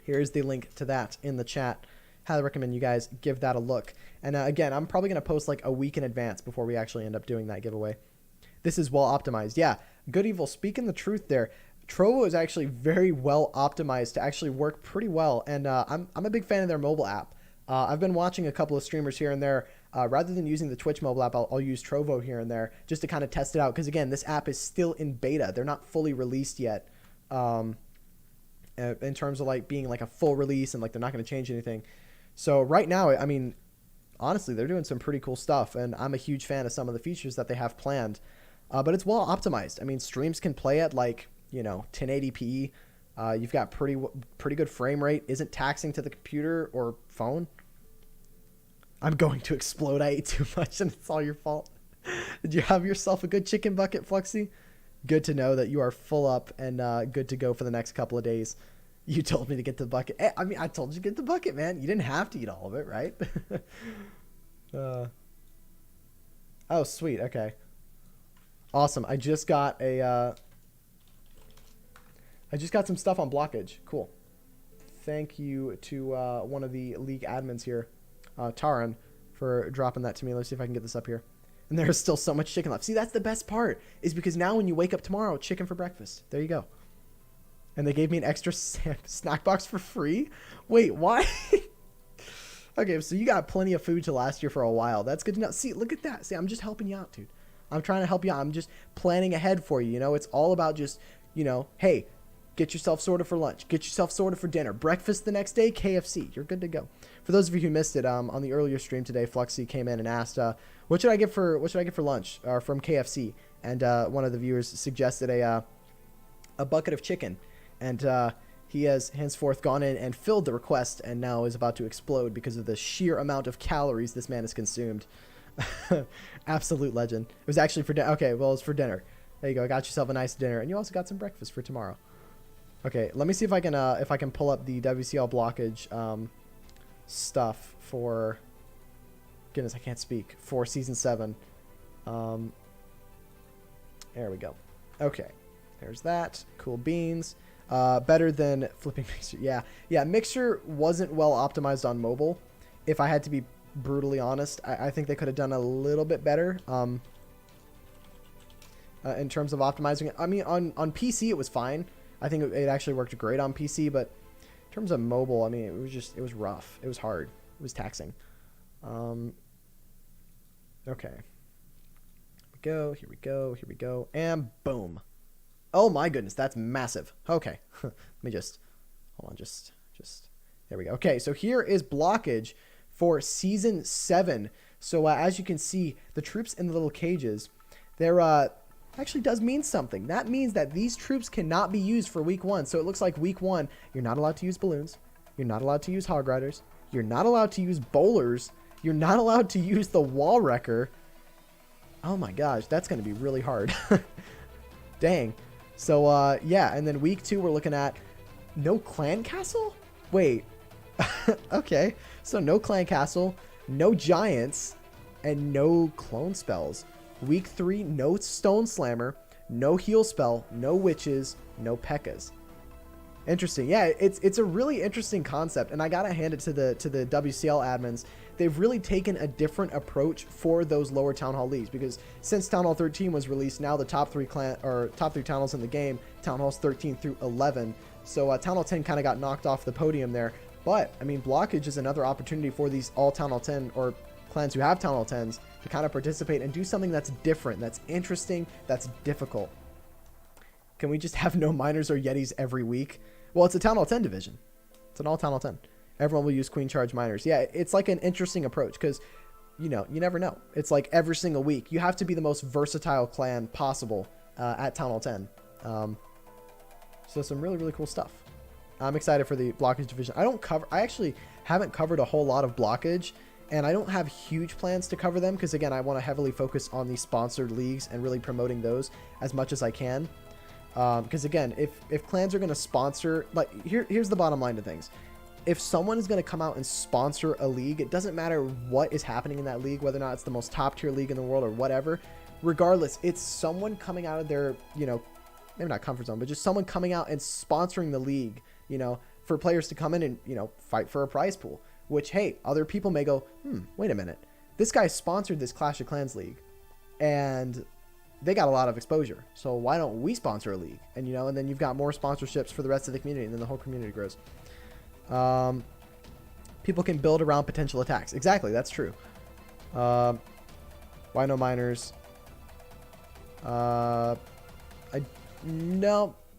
here's the link to that in the chat. Highly recommend you guys give that a look. And again, I'm probably going to post like a week in advance before we actually end up doing that giveaway. This is well optimized. Yeah, Good Evil, speaking the truth there. Trovo is actually very well optimized to actually work pretty well. And I'm a big fan of their mobile app. I've been watching a couple of streamers here and there. Rather than using the Twitch mobile app, I'll use Trovo here and there just to kind of test it out. Because again, this app is still in beta. They're not fully released yet. In terms of like being like a full release and like they're not going to change anything. So right now, I mean, honestly, they're doing some pretty cool stuff, and I'm a huge fan of some of the features that they have planned. But it's well optimized. I mean, streams can play at like, you know, 1080p. You've got pretty good frame rate. Isn't taxing to the computer or phone. I'm going to explode. I ate too much, and it's all your fault. Did you have yourself a good chicken bucket, Fluxy? Good to know that you are full up and good to go for the next couple of days. You told me to get the bucket. I mean, I told you to get the bucket, man. You didn't have to eat all of it, right? Oh, sweet. Okay. Awesome. I just got some stuff on blockage. Cool. Thank you to one of the league admins here, Taran, for dropping that to me. Let's see if I can get this up here. And there's still so much chicken left. See, that's the best part, is because now when you wake up tomorrow, chicken for breakfast. There you go. And they gave me an extra snack box for free? Wait, why? Okay, so you got plenty of food to last you for a while. That's good to know. See, look at that. See, I'm just helping you out, dude. I'm trying to help you out. I'm just planning ahead for you. You know, it's all about just, you know, hey, get yourself sorted for lunch. Get yourself sorted for dinner. Breakfast the next day, KFC. You're good to go. For those of you who missed it, on the earlier stream today, Fluxy came in and asked, what should I get for lunch from KFC? And one of the viewers suggested a bucket of chicken. And he has henceforth gone in and filled the request and now is about to explode because of the sheer amount of calories this man has consumed. Absolute legend. It was actually for dinner. Okay, well, it's for dinner. There you go. Got yourself a nice dinner. And you also got some breakfast for tomorrow. Okay, let me see if I can pull up the WCL blockage stuff for... Goodness, I can't speak. For Season 7. There we go. Okay. There's that. Cool beans. Better than flipping Mixer. Yeah, Mixer wasn't well optimized on mobile. If I had to be brutally honest, I think they could have done a little bit better in terms of optimizing it. I mean, on PC it was fine. I think it actually worked great on PC, but in terms of mobile, I mean, it was rough. It was hard. It was taxing. Okay. Here we go, and boom. Oh my goodness, that's massive. Okay, let me just, hold on, just, there we go. Okay, so here is blockage for Season 7. So as you can see, the troops in the little cages, they're, actually does mean something. That means that these troops cannot be used for Week 1. So it looks like Week 1, you're not allowed to use balloons. You're not allowed to use hog riders. You're not allowed to use bowlers. You're not allowed to use the wall wrecker. Oh my gosh, that's going to be really hard. Dang. So, yeah, and then Week 2, we're looking at no clan castle? Wait. Okay. So no clan castle, no giants, and no clone spells. Week 3, no stone slammer, no heal spell, no witches, no P.E.K.K.A.s. Interesting. Yeah, it's a really interesting concept, and I gotta hand it to the WCL admins. They've really taken a different approach for those lower Town Hall leagues, because since Town Hall 13 was released, now the top three Town Halls in the game, Town Halls 13 through 11. So Town Hall 10 kind of got knocked off the podium there. But I mean, blockage is another opportunity for these all Town Hall 10 or clans who have Town Hall 10s to kind of participate and do something that's different, that's interesting, that's difficult. Can we just have no miners or yetis every week? Well, it's a Town Hall 10 division. It's an all Town Hall 10. Everyone will use Queen Charge miners. Yeah, it's like an interesting approach because, you know, you never know. It's like every single week. You have to be the most versatile clan possible at Town Hall 10. So some really, really cool stuff. I'm excited for the blockage division. I actually haven't covered a whole lot of blockage And I don't have huge plans to cover them because, again, I want to heavily focus on the sponsored leagues and really promoting those as much as I can. Because, again, if clans are going to sponsor, like, here's the bottom line to things. If someone is going to come out and sponsor a league, it doesn't matter what is happening in that league, whether or not it's the most top tier league in the world or whatever. Regardless, it's someone coming out of their, you know, maybe not comfort zone, but just someone coming out and sponsoring the league, you know, for players to come in and, you know, fight for a prize pool. Which, hey, other people may go, wait a minute. This guy sponsored this Clash of Clans league, and they got a lot of exposure. So why don't we sponsor a league? And, you know, and then you've got more sponsorships for the rest of the community, and then the whole community grows. People can build around potential attacks. Exactly, that's true. Why no minors? No.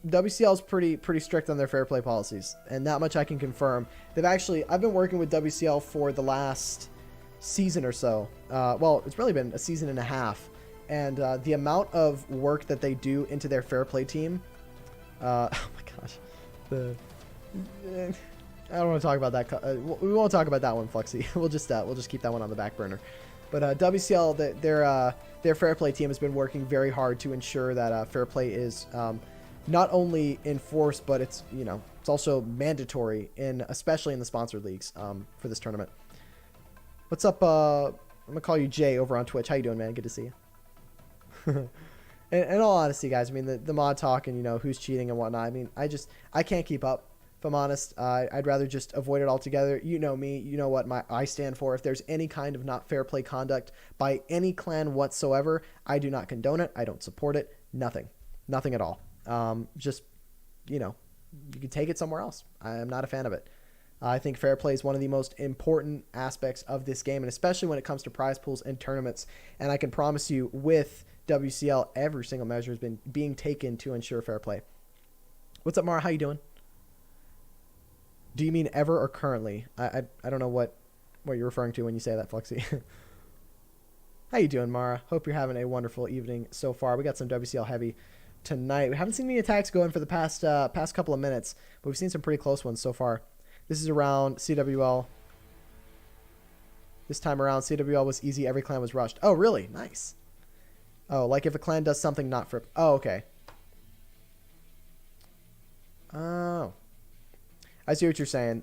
WCL is pretty strict on their fair play policies, and that much I can confirm. I've been working with WCL for the last season or so. Well, it's really been a season and a half, and the amount of work that they do into their fair play team. Oh my gosh, I don't want to talk about that. We won't talk about that one, Fluxy. We'll just keep that one on the back burner. But WCL, their fair play team has been working very hard to ensure that fair play is not only enforced, but it's, you know, it's also mandatory especially in the sponsored leagues for this tournament. What's up? I'm gonna call you Jay over on Twitch. How you doing, man? Good to see you. In all honesty, guys, I mean the mod talk and, you know, who's cheating and whatnot. I mean, I can't keep up. If I'm honest, I'd rather just avoid it altogether. You know me. You know what I stand for. If there's any kind of not fair play conduct by any clan whatsoever, I do not condone it. I don't support it. Nothing at all. Just, you know, you can take it somewhere else. I am not a fan of it. I think fair play is one of the most important aspects of this game, and especially when it comes to prize pools and tournaments. And I can promise you, with WCL, every single measure has been being taken to ensure fair play. What's up, Mara? How you doing? Do you mean ever or currently? I don't know what you're referring to when you say that, Fluxy. How you doing, Mara? Hope you're having a wonderful evening so far. We got some WCL heavy tonight. We haven't seen any attacks going for the past couple of minutes, but we've seen some pretty close ones so far. This is around CWL. This time around, CWL was easy. Every clan was rushed. Oh, really? Nice. Oh, like if a clan does something not for... Oh, okay. Oh. I see what you're saying.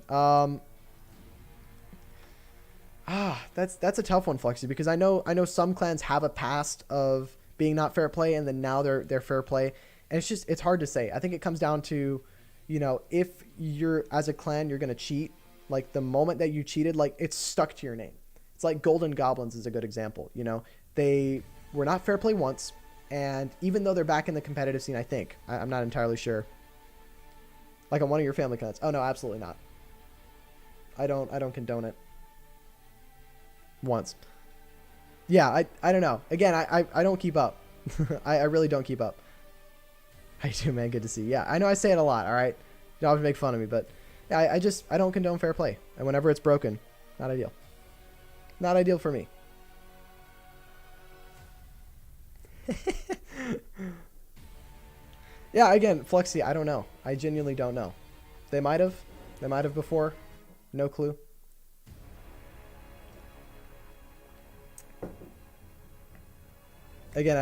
That's a tough one, Fluxy, because I know some clans have a past of being not fair play, and then now they're fair play, and it's hard to say. I think it comes down to, you know, if you're, as a clan, you're gonna cheat, like the moment that you cheated, like it's stuck to your name. It's like Golden Goblins is a good example. You know, they were not fair play once, and even though they're back in the competitive scene, I think I'm not entirely sure. Like on one of your family clans. Oh no, absolutely not. I don't condone it. Once. Yeah, I don't know. Again, I don't keep up. I really don't keep up. How you doing, man? Good to see you. Yeah, I know I say it a lot, all right? You always make fun of me, but yeah, I don't condone fair play. And whenever it's broken, not ideal. Not ideal for me. Yeah, again, Fluxy, I don't know. I genuinely don't know. They might have. They might have before. No clue. Again,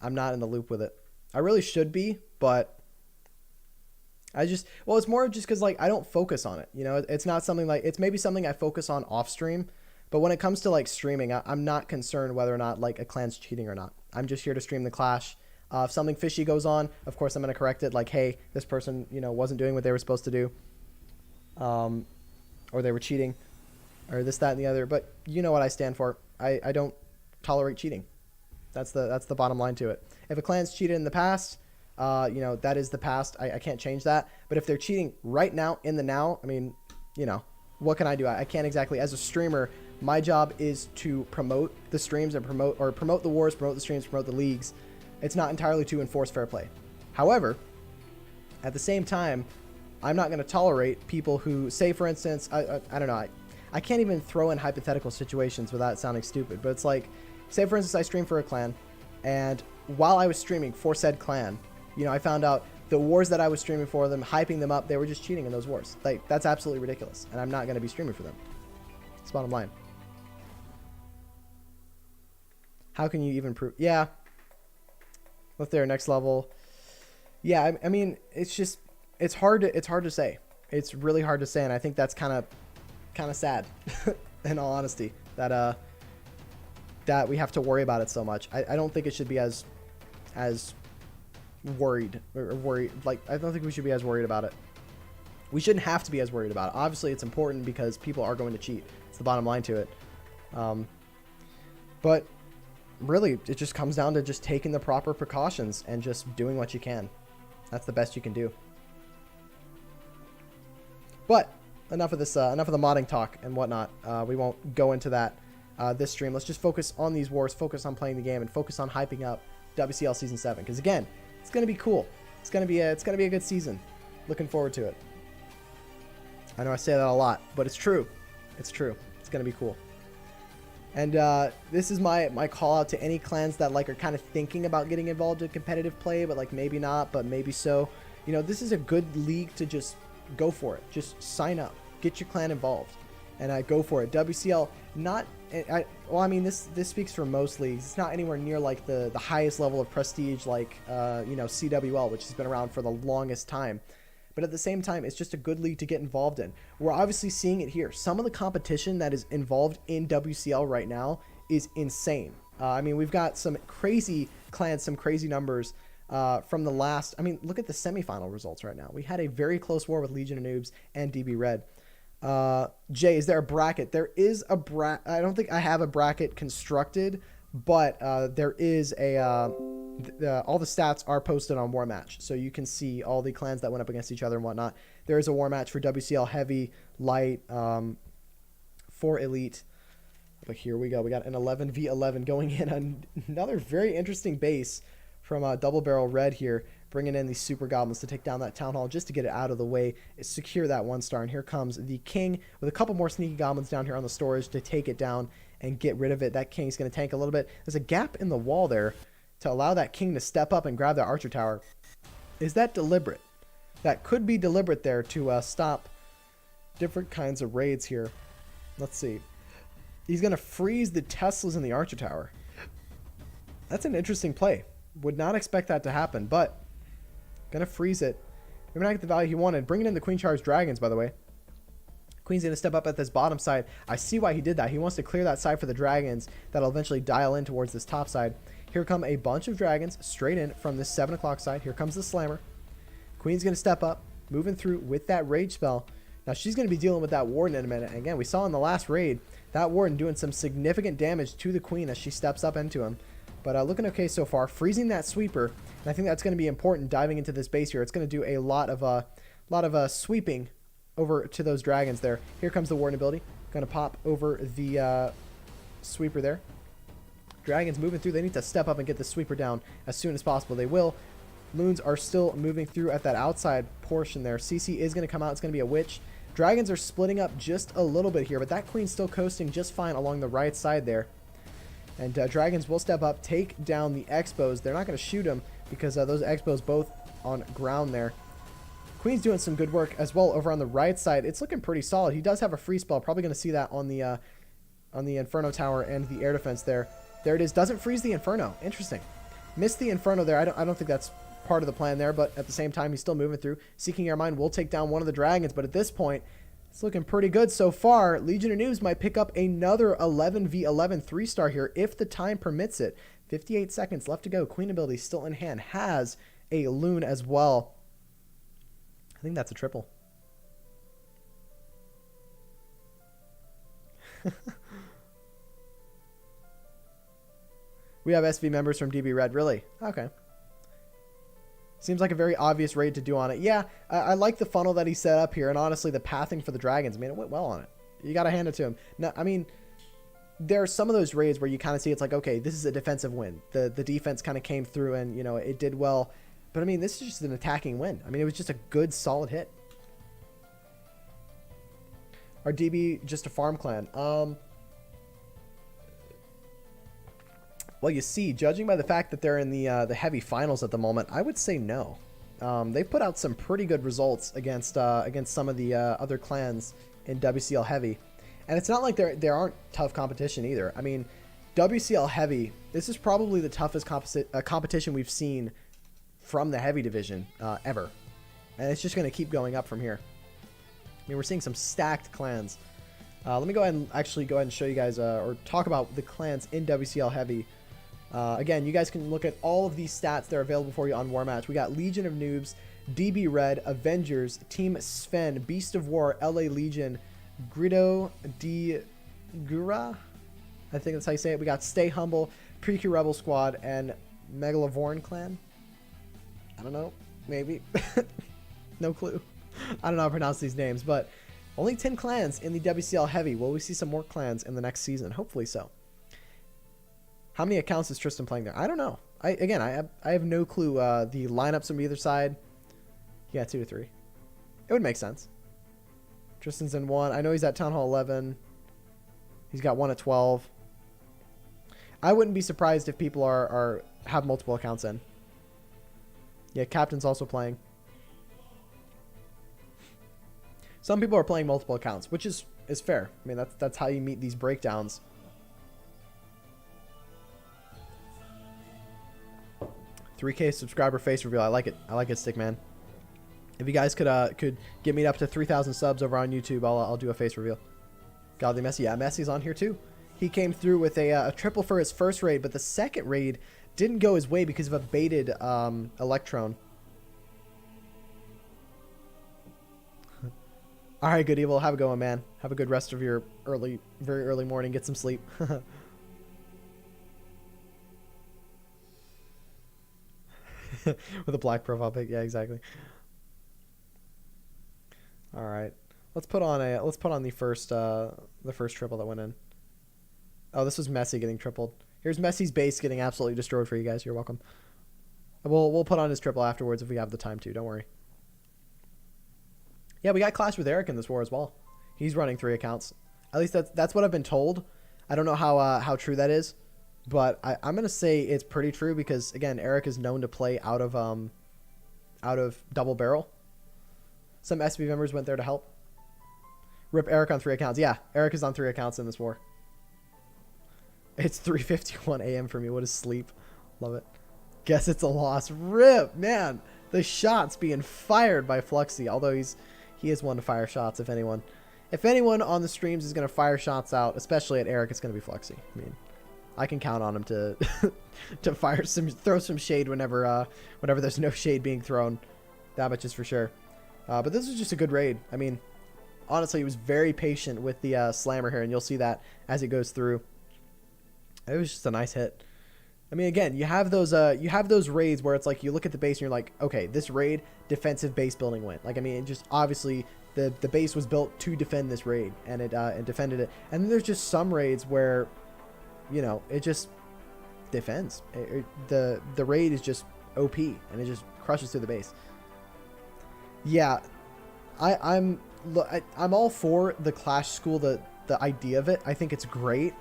I'm not in the loop with it. I really should be, but well, it's more just because, like, I don't focus on it. You know, it's not something like, it's maybe something I focus on off stream, but when it comes to, like, streaming, I'm not concerned whether or not, like, a clan's cheating or not. I'm just here to stream the Clash. If something fishy goes on, of course I'm going to correct it. Like, hey, this person, you know, wasn't doing what they were supposed to do. Or they were cheating. Or this, that, and the other. But you know what I stand for. I don't tolerate cheating. That's the bottom line to it. If a clan's cheated in the past, you know, that is the past. I can't change that. But if they're cheating right now, in the now, I mean, you know, what can I do? I can't exactly. As a streamer, my job is to promote the streams and promote the wars, promote the streams, promote the leagues. It's not entirely to enforce fair play. However, at the same time, I'm not going to tolerate people who say, for instance, I don't know, I can't even throw in hypothetical situations without sounding stupid, but it's like, say, for instance, I stream for a clan, and while I was streaming for said clan, you know, I found out the wars that I was streaming for them, hyping them up, they were just cheating in those wars. Like, that's absolutely ridiculous, and I'm not going to be streaming for them. It's bottom line. How can you even prove? Yeah. With their next level. Yeah, I mean, it's hard to say. It's really hard to say, and I think that's kind of sad, in all honesty, that that we have to worry about it so much. I don't think it should be as worried or worried. Like, I don't think we should be as worried about it. We shouldn't have to be as worried about it. Obviously, it's important because people are going to cheat. It's the bottom line to it. But really, it just comes down to just taking the proper precautions and just doing what you can. That's the best you can do. But enough of this, enough of the modding talk and whatnot. We won't go into that this stream. Let's just focus on these wars, focus on playing the game, and focus on hyping up WCL Season 7. Because again, it's gonna be cool. It's gonna be a good season. Looking forward to it. I know I say that a lot, but it's true. It's true. It's gonna be cool. And this is my call out to any clans that like are kind of thinking about getting involved in competitive play, but like maybe not, but maybe so. You know, this is a good league to just go for it. Just sign up, get your clan involved, and go for it. WCL, not. Well, I mean, this speaks for most leagues. It's not anywhere near like the highest level of prestige, like you know, CWL, which has been around for the longest time. But at the same time, it's just a good league to get involved in. We're obviously seeing it here. Some of the competition that is involved in WCL right now is insane. I mean, we've got some crazy clans, some crazy numbers from the last. I mean, look at the semifinal results right now. We had a very close war with Legion of Noobs and DB Red. Jay, is there a bracket? There is a bracket. I don't think I have a bracket constructed, but there is a all the stats are posted on War Match, so you can see all the clans that went up against each other and whatnot. There is a War Match for WCL Heavy, Light, for Elite. But here we go. We got an 11v11 going in. Another very interesting base from Double Barrel Red here, bringing in these Super Goblins to take down that Town Hall just to get it out of the way, secure that 1-star. And here comes the King with a couple more Sneaky Goblins down here on the storage to take it down and get rid of it. That King's going to tank a little bit. There's a gap in the wall there to allow that King to step up and grab that Archer Tower. Is that deliberate? That could be deliberate there to stop different kinds of raids here. Let's see. He's going to freeze the Teslas in the Archer Tower. That's an interesting play. Would not expect that to happen, but going to freeze it. Maybe not get the value he wanted. Bringing in the Queen Charge Dragons, by the way. Queen's going to step up at this bottom side. I see why he did that. He wants to clear that side for the dragons that'll eventually dial in towards this top side. Here come a bunch of dragons straight in from this 7 o'clock side. Here comes the Slammer. Queen's going to step up, moving through with that Rage spell. Now she's going to be dealing with that Warden in a minute. Again, we saw in the last raid, that Warden doing some significant damage to the Queen as she steps up into him. But looking okay so far. Freezing that Sweeper. And I think that's going to be important diving into this base here. It's going to do a lot of sweeping over to those dragons there. Here comes the Warden ability. Going to pop over the Sweeper there. Dragons moving through. They need to step up and get the Sweeper down as soon as possible. They will. Loons are still moving through at that outside portion there. CC is going to come out. It's going to be a Witch. Dragons are splitting up just a little bit here, but that Queen's still coasting just fine along the right side there. And Dragons will step up, take down the Expos. They're not going to shoot them because those Expos both on ground there. Queen's doing some good work as well over on the right side. It's looking pretty solid. He does have a free spell. Probably going to see that on the Inferno Tower and the air defense there. There it is. Doesn't freeze the Inferno. Interesting. Missed the Inferno there. I don't think that's part of the plan there, but at the same time, he's still moving through. Seeking Air Mine will take down one of the dragons, but at this point, it's looking pretty good so far. Legion of Noobs might pick up another 11v11 3-star here if the time permits it. 58 seconds left to go. Queen ability still in hand. Has a Loon as well. I think that's a triple. We have SV members from DB Red. Really? Okay. Seems like a very obvious raid to do on it. Yeah, I like the funnel that he set up here. And honestly, the pathing for the dragons, I mean, it went well on it. You got to hand it to him. Now, I mean, there are some of those raids where you kind of see it's like, okay, this is a defensive win. The defense kind of came through and, you know, it did well. But, I mean, this is just an attacking win. I mean, it was just a good, solid hit. Our DB just a farm clan? Well, you see, judging by the fact that they're in the heavy finals at the moment, I would say no. They've put out some pretty good results against some of the other clans in WCL Heavy. And it's not like there aren't tough competition either. I mean, WCL Heavy, this is probably the toughest competition we've seen from the Heavy division ever. And it's just going to keep going up from here. I mean, we're seeing some stacked clans. Let me go ahead and actually go ahead and show you guys or talk about the clans in WCL Heavy. Again, you guys can look at all of these stats that are available for you on War Match. We got Legion of Noobs, DB Red, Avengers, Team Sven, Beast of War, LA Legion, Grido di Gura, I think that's how you say it. We got Stay Humble, Precure Rebel Squad, and Megalovorn Clan. I don't know. Maybe. No clue. I don't know how to pronounce these names, but only 10 clans in the WCL Heavy. Will we see some more clans in the next season? Hopefully so. How many accounts is Tristan playing there? I don't know. I have no clue. The lineups from either side. Yeah, 2 to 3. It would make sense. Tristan's in 1. I know he's at Town Hall 11. He's got 1 at 12. I wouldn't be surprised if people have multiple accounts in. Yeah, Captain's also playing. Some people are playing multiple accounts, which is fair. I mean, that's how you meet these breakdowns. $3K subscriber face reveal. I like it. I like it, Stickman. If you guys could get me up to 3,000 subs over on YouTube, I'll do a face reveal. Godly Messi. Yeah, Messi's on here too. He came through with a triple for his first raid, but the second raid didn't go his way because of a baited Electron. All right, Good Evil. Have a good one, man. Have a good rest of your very early morning. Get some sleep. With a black profile pic. Yeah, exactly. All right. Let's put on the first triple that went in. Oh, this was Messi getting tripled. Here's Messi's base getting absolutely destroyed for you guys. You're welcome. We'll put on his triple afterwards if we have the time to. Don't worry. Yeah, we got Clash with Eric in this war as well. He's running 3 accounts. At least that's what I've been told. I don't know how true that is, but I'm gonna say it's pretty true because again, Eric is known to play out of double barrel. Some SB members went there to help. Rip Eric on 3 accounts. Yeah, Eric is on 3 accounts in this war. It's 3:51 a.m. for me. What is sleep? Love it. Guess it's a loss. Rip, man. The shots being fired by Fluxy. Although he is one to fire shots. If anyone on the streams is going to fire shots out, especially at Eric, it's going to be Fluxy. I mean, I can count on him to throw some shade whenever there's no shade being thrown. That much is for sure. But this was just a good raid. I mean, honestly, he was very patient with the slammer here, and you'll see that as it goes through. It was just a nice hit. I mean, again, you have those raids where it's like you look at the base and you're like, okay, this raid, defensive base building went. Like, I mean, it just obviously the base was built to defend this raid, and it defended it. And then there's just some raids where, you know, it just defends. The raid is just OP, and it just crushes through the base. Yeah, I'm all for the Clash school, the idea of it. I think it's great.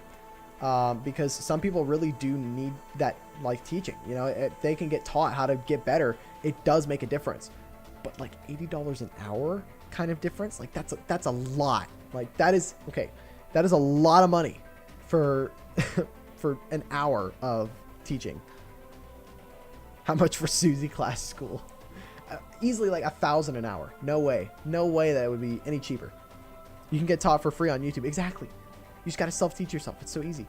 Because some people really do need that, like, teaching. You know, if they can get taught how to get better, it does make a difference. But like $80 an hour kind of difference, like that's a lot. Like that is a lot of money for for an hour of teaching. How much for Susie Class School? Easily like $1,000 an hour. No way that it would be any cheaper. You can get taught for free on YouTube. Exactly. You just got to self-teach yourself. It's so easy.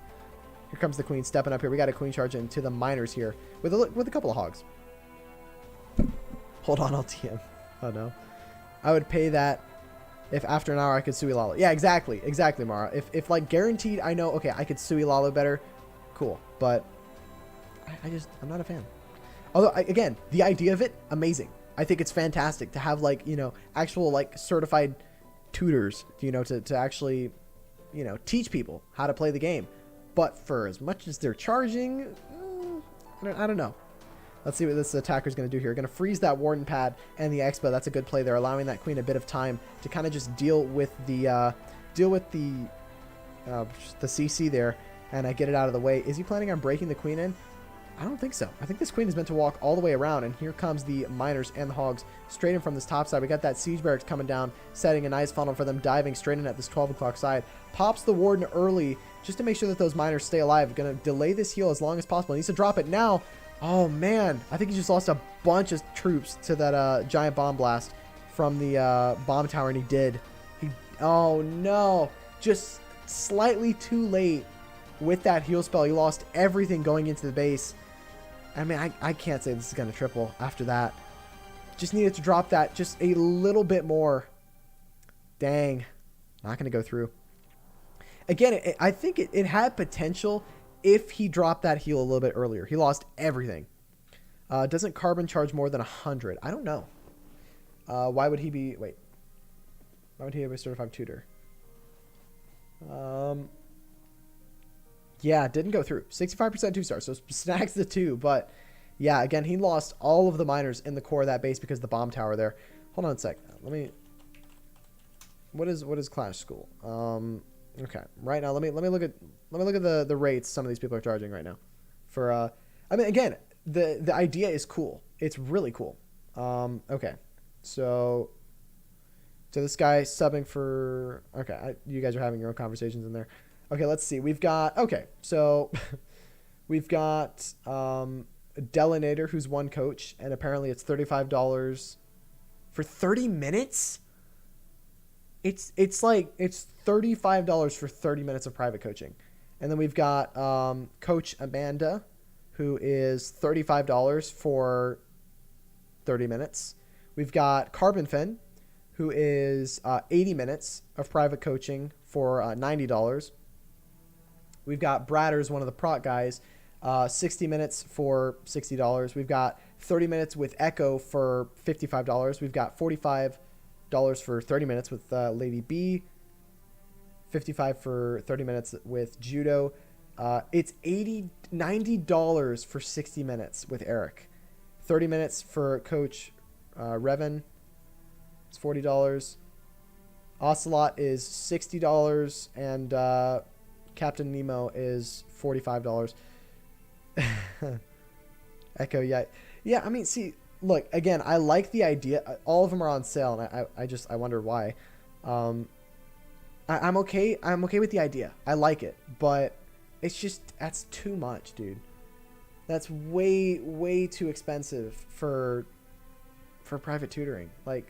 Here comes the queen stepping up here. We got a queen charge into the miners here with a couple of hogs. Hold on, I'll TM. Oh, no. I would pay that if after an hour I could Sui Lalo. Yeah, exactly, Mara. If like guaranteed, I know, okay, I could Sui Lalo better. Cool. But I'm not a fan. Although, again, the idea of it, amazing. I think it's fantastic to have, like, you know, actual, like, certified tutors, you know, to actually, you know, teach people how to play the game. But for as much as they're charging, I don't know. Let's see what this attacker's going to do here. Going to freeze that Warden pad and the Expo. That's a good play there, allowing that queen a bit of time to kind of just deal with the CC there and get it out of the way. Is he planning on breaking the queen in? I don't think so. I think this queen is meant to walk all the way around, and here comes the miners and the hogs straight in from this top side. We got that siege barracks coming down, setting a nice funnel for them, diving straight in at this 12 o'clock side. Pops the warden early just to make sure that those miners stay alive. Going to delay this heal as long as possible. He needs to drop it now. Oh, man. I think he just lost a bunch of troops to that giant bomb blast from the bomb tower, and he did. Oh, no. Just slightly too late with that heal spell. He lost everything going into the base. I mean, I can't say this is going to triple after that. Just needed to drop that just a little bit more. Dang. Not going to go through. Again, I think it had potential if he dropped that heal a little bit earlier. He lost everything. Doesn't Carbon charge more than 100? I don't know. Why would he be... Wait. Why would he have a certified tutor? Yeah, didn't go through. 65% 2-star, so snags the 2. But, yeah, again, he lost all of the miners in the core of that base because of the bomb tower there. Hold on a sec. Let me... What is Clash School? Okay. Right now, let me look at the rates some of these people are charging right now. For I mean, again, the idea is cool. It's really cool. Okay. So this guy subbing for... Okay, you guys are having your own conversations in there. Okay, let's see. We've got... Okay, so we've got Delinator, who's one coach, and apparently it's $35 for 30 minutes? It's $35 for 30 minutes of private coaching. And then we've got Coach Amanda, who is $35 for 30 minutes. We've got Carbon Fin, who is 80 minutes of private coaching for $90. We've got Bradders, one of the prot guys, 60 minutes for $60. We've got 30 minutes with Echo for $55. We've got $45 for 30 minutes with Lady B, $55 for 30 minutes with Judo. It's $90 for 60 minutes with Eric. 30 minutes for Coach Revan. It's $40. Ocelot is $60, and Captain Nemo is $45. Echo, yeah. I mean, see, look, again, I like the idea. All of them are on sale, and I wonder why. I'm okay with the idea. I like it, but it's just, that's too much, dude. That's way too expensive for private tutoring. Like,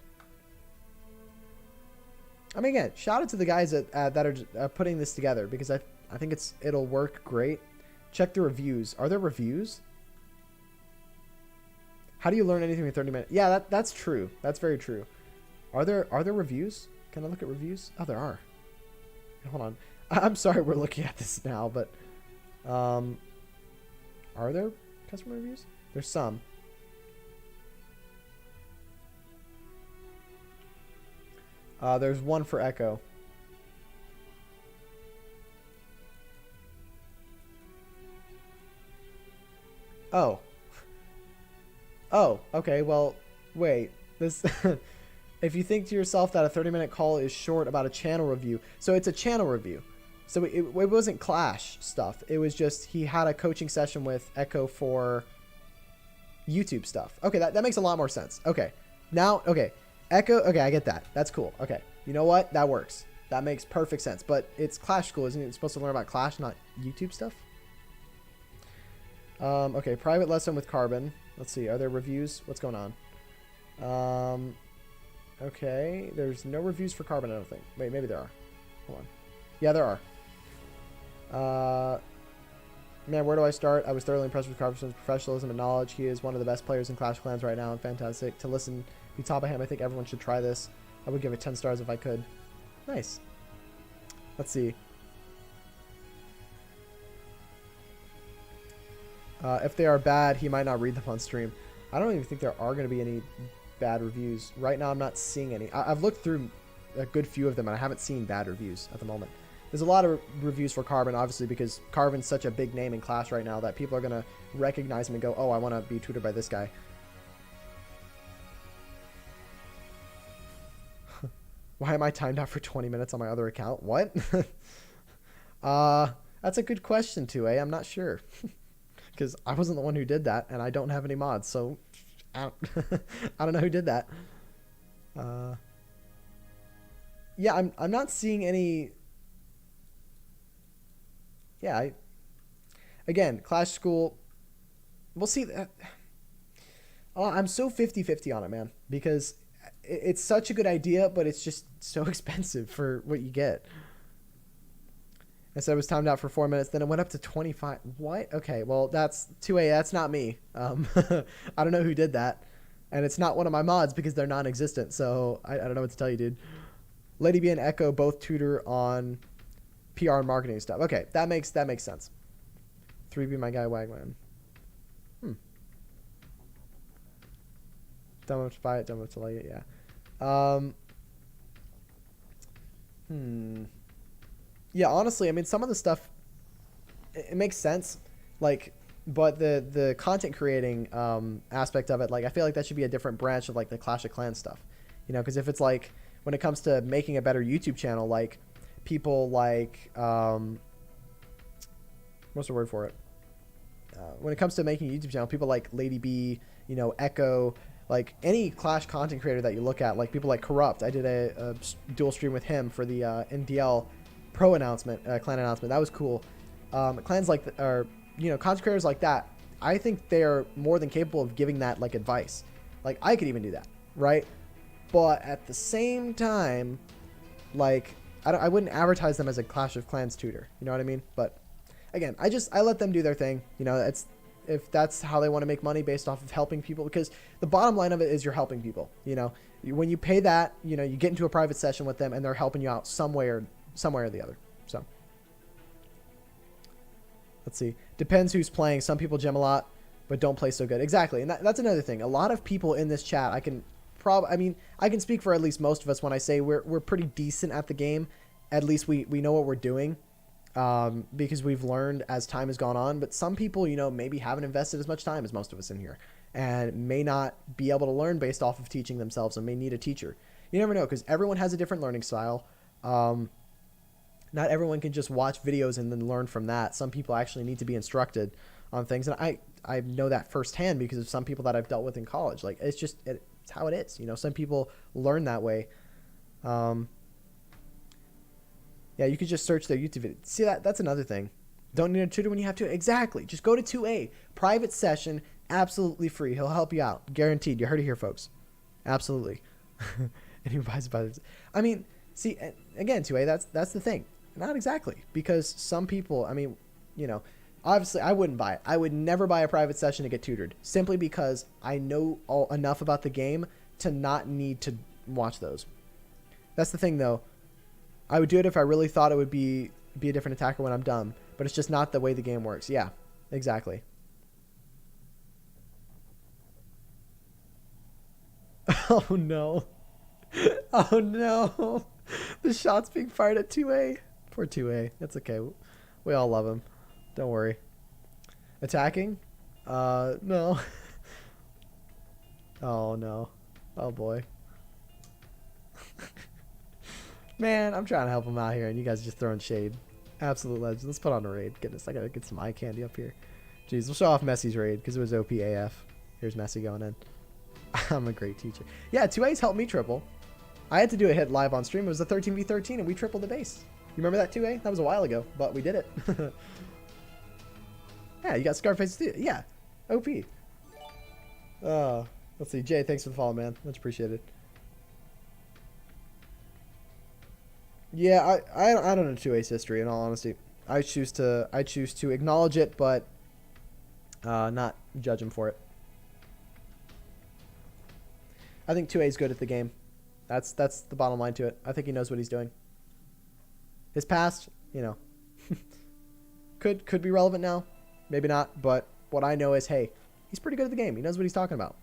I mean, again, shout out to the guys that are putting this together, because I think it'll work great. Check the reviews. Are there reviews? How do you learn anything in 30 minutes? Yeah, that's true. That's very true. Are there reviews? Can I look at reviews? Oh, there are. Hold on. I'm sorry we're looking at this now, but are there customer reviews? There's some. There's one for Echo. Oh. Oh, okay, well, wait. This if you think to yourself that a 30-minute call is short about a channel review, so it's a channel review. So it wasn't Clash stuff. It was just he had a coaching session with Echo for YouTube stuff. Okay, that makes a lot more sense. Okay. Now, okay. Echo, okay, I get that. That's cool. Okay. You know what? That works. That makes perfect sense. But it's Clash School, isn't it? You're supposed to learn about Clash, not YouTube stuff? Okay, private lesson with Carbon. Let's see. Are there reviews? What's going on? Okay. There's no reviews for Carbon, I don't think. Wait, maybe there are. Hold on. Yeah, there are. Man, where do I start? I was thoroughly impressed with Carbon's professionalism and knowledge. He is one of the best players in Clash Clans right now, and fantastic. To listen, be top of him. I think everyone should try this. I would give it 10 stars if I could. Nice. Let's see. If they are bad, he might not read them on stream. I don't even think there are going to be any bad reviews. Right now, I'm not seeing any. I've looked through a good few of them, and I haven't seen bad reviews at the moment. There's a lot of reviews for Carbon, obviously, because Carbon's such a big name in Clash right now that people are going to recognize him and go, oh, I want to be tutored by this guy. Why am I timed out for 20 minutes on my other account? What? That's a good question, 2A. I'm not sure. because I wasn't the one who did that, and I don't have any mods, so I don't, I don't know who did that. Yeah, I'm not seeing any. Yeah, again, Clash School. We'll see. I'm so 50-50 on it, man, because it's such a good idea, but it's just so expensive for what you get. I said it was timed out for 4 minutes, then it went up to 25. What? Okay, well, that's 2A. That's not me. I don't know who did that. And it's not one of my mods because they're non-existent, so I don't know what to tell you, dude. Lady B and Echo both tutor on PR and marketing stuff. Okay, that makes sense. 3B my guy Wagman. Dumb enough to buy it, dumb enough to like it, yeah. Yeah, honestly, I mean, some of the stuff, it makes sense, like, but the content creating aspect of it, like, I feel like that should be a different branch of, like, the Clash of Clans stuff, you know, because if it's, like, when it comes to making a better YouTube channel, like, people like, what's the word for it? When it comes to making a YouTube channel, people like Lady B, you know, Echo, like any Clash content creator that you look at, like people like Corrupt. I did a dual stream with him for the NDL Pro announcement, clan announcement. That was cool. Clans like, or you know, content creators like that, I think they are more than capable of giving that like advice. Like I could even do that, right? But at the same time, like I wouldn't advertise them as a Clash of Clans tutor. You know what I mean? But again, I let them do their thing. You know, it's if that's how they want to make money based off of helping people, because the bottom line of it is you're helping people. You know, when you pay that, you know, you get into a private session with them and they're helping you out somewhere or the other. So let's see. Depends who's playing. Some people gem a lot, but don't play so good. Exactly. And that's another thing. A lot of people in this chat, I can speak for at least most of us when I say we're pretty decent at the game. At least we know what we're doing. Because we've learned as time has gone on, but some people, you know, maybe haven't invested as much time as most of us in here and may not be able to learn based off of teaching themselves and may need a teacher. You never know, because everyone has a different learning style. Not everyone can just watch videos and then learn from that. Some people actually need to be instructed on things. And I know that firsthand because of some people that I've dealt with in college. Like it's how it is. You know, some people learn that way. Yeah, you could just search their YouTube video. See, that's another thing. Don't need a tutor when you have to. Exactly. Just go to 2A. Private session, absolutely free. He'll help you out. Guaranteed. You heard it here, folks. Absolutely. And he buys it. I mean, see, again, 2A, that's the thing. Not exactly. Because some people, I mean, you know, obviously I wouldn't buy it. I would never buy a private session to get tutored. Simply because I know enough about the game to not need to watch those. That's the thing, though. I would do it if I really thought it would be a different attacker when I'm done. But it's just not the way the game works. Yeah, exactly. Oh, no. Oh, no. The shot's being fired at 2A. Poor 2A. It's okay. We all love him. Don't worry. Attacking? No. Oh, no. Oh, boy. Man, I'm trying to help him out here, and you guys are just throwing shade. Absolute legend. Let's put on a raid. Goodness, I gotta get some eye candy up here. Jeez, we'll show off Messi's raid, because it was OP AF. Here's Messi going in. I'm a great teacher. Yeah, 2A's helped me triple. I had to do a hit live on stream. It was a 13v13, and we tripled the base. You remember that, 2A? That was a while ago, but we did it. Yeah, you got Scarface too. Yeah, OP. Let's see. Jay, thanks for the follow, man. Much appreciated. Yeah, I don't know 2A's history, in all honesty. I choose to acknowledge it, but not judge him for it. I think 2A's good at the game. That's the bottom line to it. I think he knows what he's doing. His past, you know, could be relevant now, maybe not. But what I know is, hey, he's pretty good at the game. He knows what he's talking about.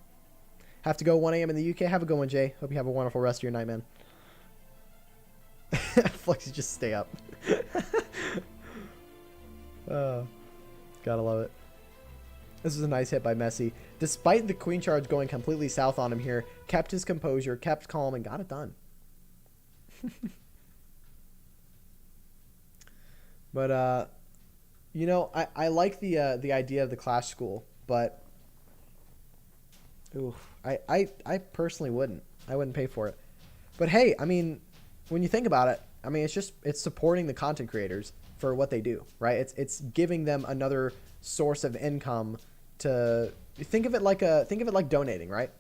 Have to go 1 a.m. in the UK. Have a good one, Jay. Hope you have a wonderful rest of your night, man. Flexy, just stay up. Gotta love it. This was a nice hit by Messi. Despite the queen charge going completely south on him here, kept his composure, kept calm, and got it done. But You know, I like the idea of the Clash School, but ooh, I personally wouldn't. I wouldn't pay for it. But hey, I mean, when you think about it, I mean, it's supporting the content creators for what they do, right? It's giving them another source of income to think of it like donating, right?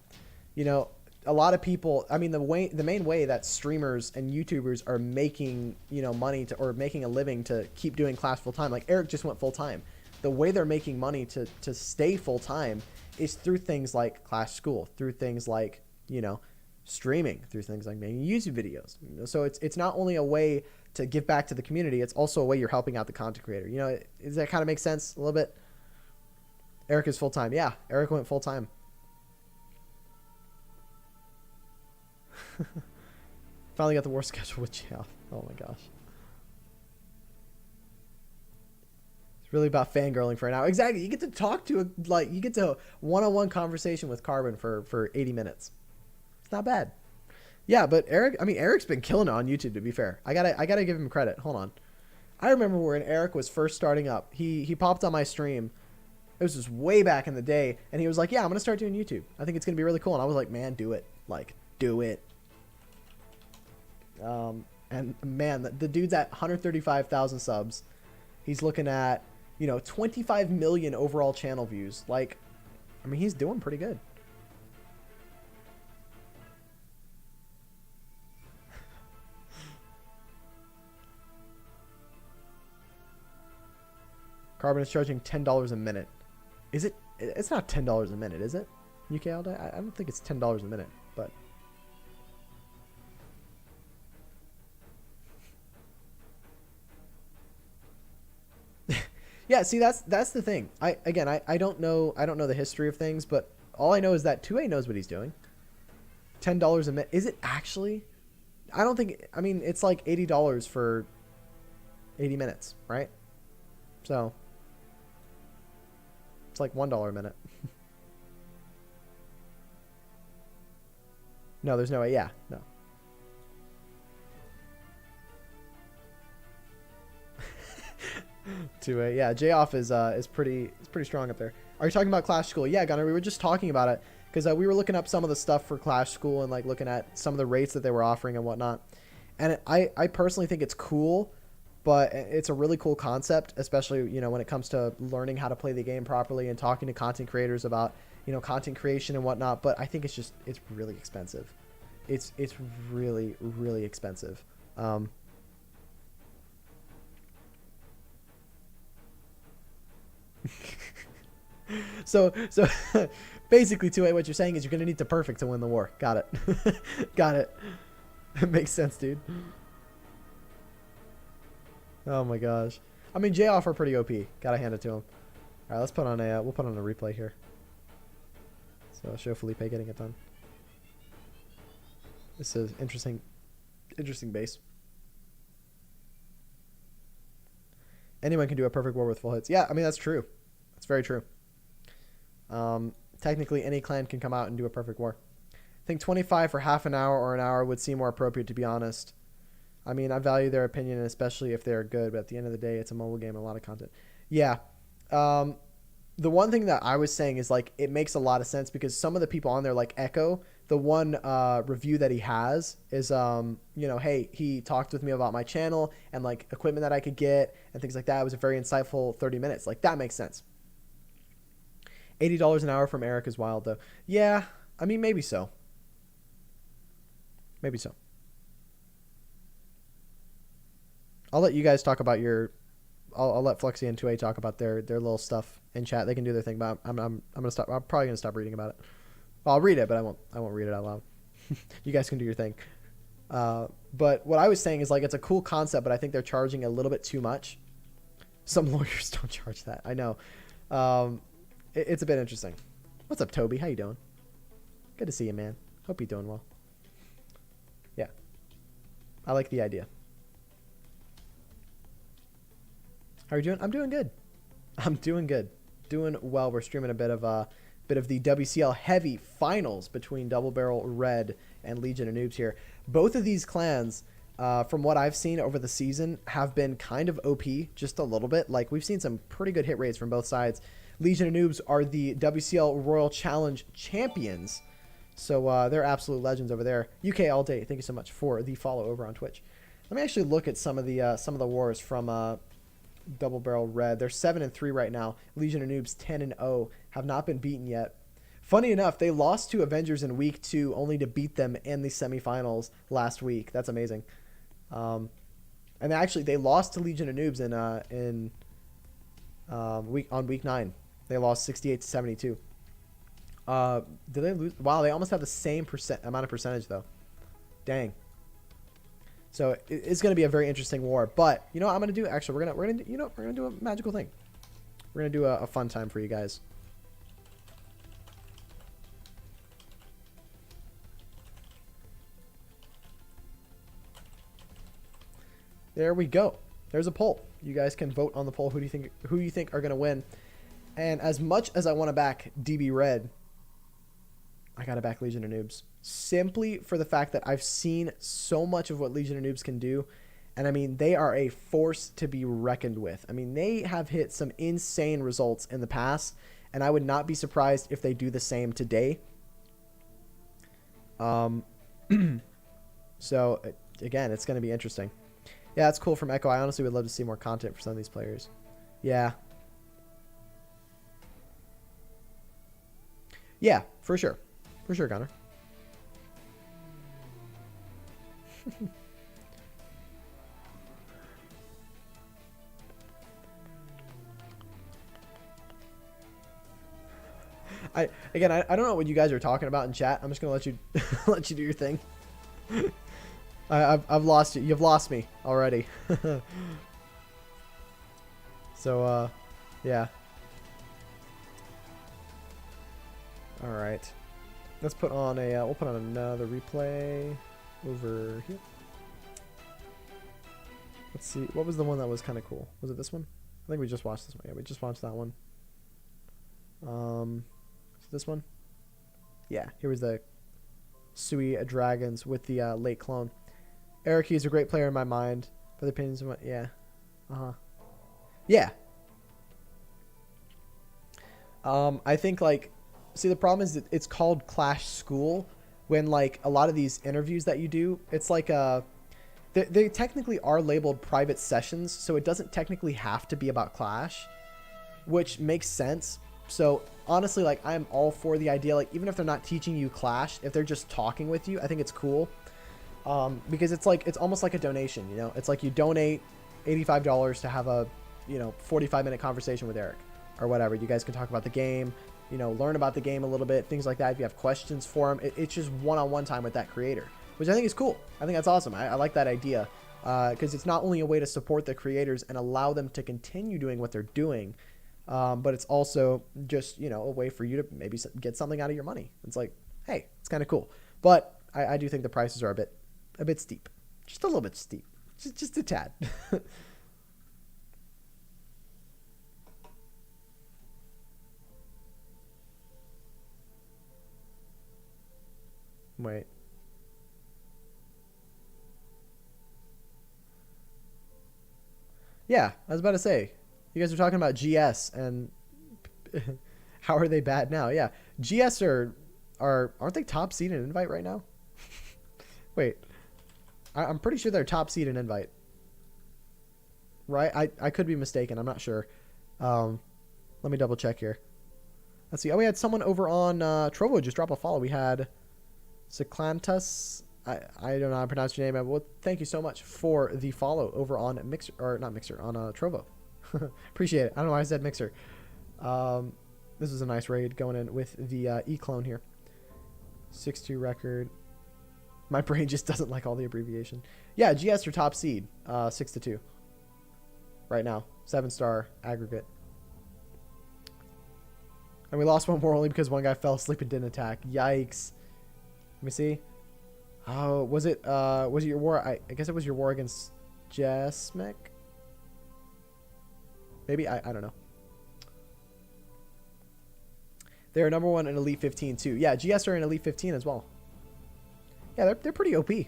You know, a lot of people, I mean, the main way that streamers and YouTubers are making, you know, money to, or making a living to keep doing Clash full time, like Eric just went full time. The way they're making money to stay full time is through things like Clash School, through things like, you know, streaming, through things like making YouTube videos. So it's not only a way to give back to the community, it's also a way you're helping out the content creator. You know, does that kind of make sense a little bit? Eric is full time. Yeah, Eric went full time. Finally got the war schedule with Jeff. Oh my gosh. It's really about fangirling for an hour. Exactly. You get to talk to you get to one-on-one conversation with Carbon for 80 minutes. It's not bad. Yeah, but Eric, I mean, Eric's been killing it on YouTube, to be fair. I gotta give him credit. Hold on. I remember when Eric was first starting up, he popped on my stream. It was just way back in the day, and he was like, yeah, I'm gonna start doing YouTube. I think it's gonna be really cool. And I was like, man, do it. Like, do it. And man, the dude's at 135,000 subs. He's looking at, you know, 25 million overall channel views. Like, I mean, he's doing pretty good. Carbon is charging $10 a minute. Is it? It's not $10 a minute, is it? UK all day? I don't think it's $10 a minute, but. Yeah, see, that's the thing. I don't know the history of things, but all I know is that 2A knows what he's doing. $10 a minute. Is it actually? I don't think. I mean, it's like $80 for 80 minutes, right? So it's like $1 a minute. No, there's no way. Yeah, no. Yeah, J-Off is pretty strong up there. Are you talking about Clash School? Yeah, Gunnar, we were just talking about it because we were looking up some of the stuff for Clash School and like looking at some of the rates that they were offering and whatnot. And I personally think it's cool, but it's a really cool concept, especially, you know, when it comes to learning how to play the game properly and talking to content creators about, you know, content creation and whatnot. But I think it's really expensive. It's really, really expensive. So basically, 2A, what you're saying is you're gonna need to perfect to win the war. Got it. Got it. It makes sense, dude. Oh my gosh. I mean, J-Off are pretty OP. Gotta hand it to him. All right, let's put on a we'll put on a replay here. So I'll show Felipe getting it done. This is interesting base. Anyone can do a perfect war with full hits. Yeah, I mean, that's true. That's very true. Technically, any clan can come out and do a perfect war. I think 25 for half an hour or an hour would seem more appropriate, to be honest. I mean, I value their opinion, especially if they're good, but at the end of the day, it's a mobile game and a lot of content. Yeah. The one thing that I was saying is, like, it makes a lot of sense because some of the people on there, like Echo, the one review that he has is, you know, hey, he talked with me about my channel and, like, equipment that I could get and things like that. It was a very insightful 30 minutes. Like, that makes sense. $80 an hour from Eric is wild, though. Yeah, I mean, maybe so. Maybe so. I'll let you guys talk about your... I'll let Flexi and 2A talk about their little stuff in chat. They can do their thing, but I'm gonna stop. I'm probably gonna stop reading about it. Well, I'll read it, but I won't read it out loud. You guys can do your thing. But what I was saying is, like, it's a cool concept, but I think they're charging a little bit too much. Some lawyers don't charge that. I know. It's a bit interesting. What's up, Toby? How you doing? Good to see you, man. Hope you're doing well. Yeah. I like the idea. How are you doing? I'm doing good. I'm doing good. Doing well. We're streaming a bit of the WCL heavy finals between Double Barrel Red and Legion of Noobs here. Both of these clans from what I've seen over the season, have been kind of OP just a little bit. Like, we've seen some pretty good hit rates from both sides. Legion of Noobs are the WCL Royal Challenge champions. So they're absolute legends over there. UK all day. Thank you so much for the follow over on Twitch. Let me actually look at some of the wars from Double Barrel Red. They're 7-3 right now. Legion of Noobs 10-0, have not been beaten yet. Funny enough, they lost to Avengers in week 2 only to beat them in the semifinals last week. That's amazing. And actually, they lost to Legion of Noobs on week 9. They lost 68-72. Did they lose? Wow, they almost have the same amount of percentage though. Dang. So it's going to be a very interesting war. But you know what I'm going to do? Actually, we're gonna do a magical thing. We're gonna do a fun time for you guys. There we go. There's a poll. You guys can vote on the poll. Who you think are going to win? And as much as I want to back DB Red, I got to back Legion of Noobs. Simply for the fact that I've seen so much of what Legion of Noobs can do. And I mean, they are a force to be reckoned with. I mean, they have hit some insane results in the past. And I would not be surprised if they do the same today. So, again, it's going to be interesting. Yeah, that's cool from Echo. I honestly would love to see more content for some of these players. Yeah. Yeah, for sure. For sure, Connor. I don't know what you guys are talking about in chat. I'm just gonna let you let you do your thing. I've lost you. You've lost me already. So yeah. All right. Let's put on a we'll put on another replay over here. Let's see. What was the one that was kind of cool? Was it this one? I think we just watched this one. Yeah, we just watched that one. This one? Yeah, here was the Sui Dragons with the late clone. Eric, he's a great player in my mind. For the opinions of what? Yeah. Yeah. I think, like, see, the problem is that it's called Clash School when, like, a lot of these interviews that you do, it's like they technically are labeled private sessions, so it doesn't technically have to be about Clash, which makes sense. So honestly, like, I'm all for the idea, like, even if they're not teaching you Clash, if they're just talking with you, I think it's cool. Because it's like, it's almost like a donation, you know, it's like you donate $85 to have a, 45-minute conversation with Eric or whatever. You guys can talk about the game, learn about the game a little bit, things like that. If you have questions for him, it's just one-on-one time with that creator, which I think is cool. I think that's awesome. I like that idea. Because it's not only a way to support the creators and allow them to continue doing what they're doing, but it's also just, a way for you to maybe get something out of your money. It's like, hey, it's kind of cool. But I do think the prices are a bit steep. Just a little bit steep. Just a tad. Wait. Yeah, I was about to say, you guys are talking about GS and how are they bad now? Yeah, GS aren't they top seed in invite right now? Wait, I'm pretty sure they're top seed in invite. Right? I could be mistaken. I'm not sure. Let me double check here. Let's see. Oh, we had someone over on Trovo just drop a follow. We had Seclantus. I don't know how to pronounce your name. Well, thank you so much for the follow over on Mixer, or not Mixer, on Trovo. Appreciate it. I don't know why I said Mixer. This is a nice raid going in with the E-clone here. 6-2 record. My brain just doesn't like all the abbreviation. Yeah, GS are top seed, 6-2. Right now, 7-star aggregate. And we lost one more only because one guy fell asleep and didn't attack. Yikes. Let me see. Oh, was it your war? I guess it was your war against Jesmek? Maybe, I don't know. They're number 1 in Elite 15 too. Yeah, GS are in Elite 15 as well. Yeah, they're pretty OP. I'm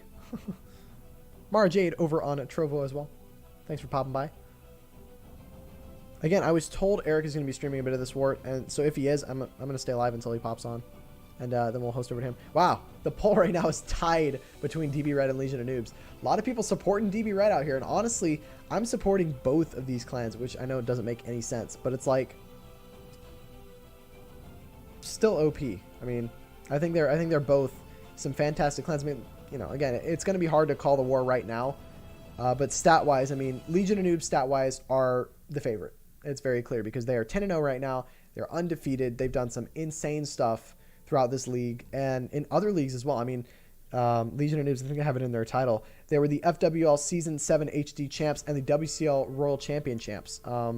Mara Jade over on Trovo as well. Thanks for popping by. Again, I was told Eric is going to be streaming a bit of this wart, and so if he is, I'm going to stay alive until he pops on, and then we'll host over to him. Wow, the poll right now is tied between DB Red and Legion of Noobs. A lot of people supporting DB Red out here, and honestly, I'm supporting both of these clans, which I know doesn't make any sense, but it's like still OP. I mean, I think they're both some fantastic clans. I mean, you know, again, it's going to be hard to call the war right now, but stat-wise, I mean, Legion of Noobs stat-wise are the favorite. It's very clear because they are 10-0 right now. They're undefeated. They've done some insane stuff throughout this league and in other leagues as well. I mean, Legion of Noobs, I think I have it in their title. They were the FWL Season 7 HD champs and the WCL Royal Champion champs. I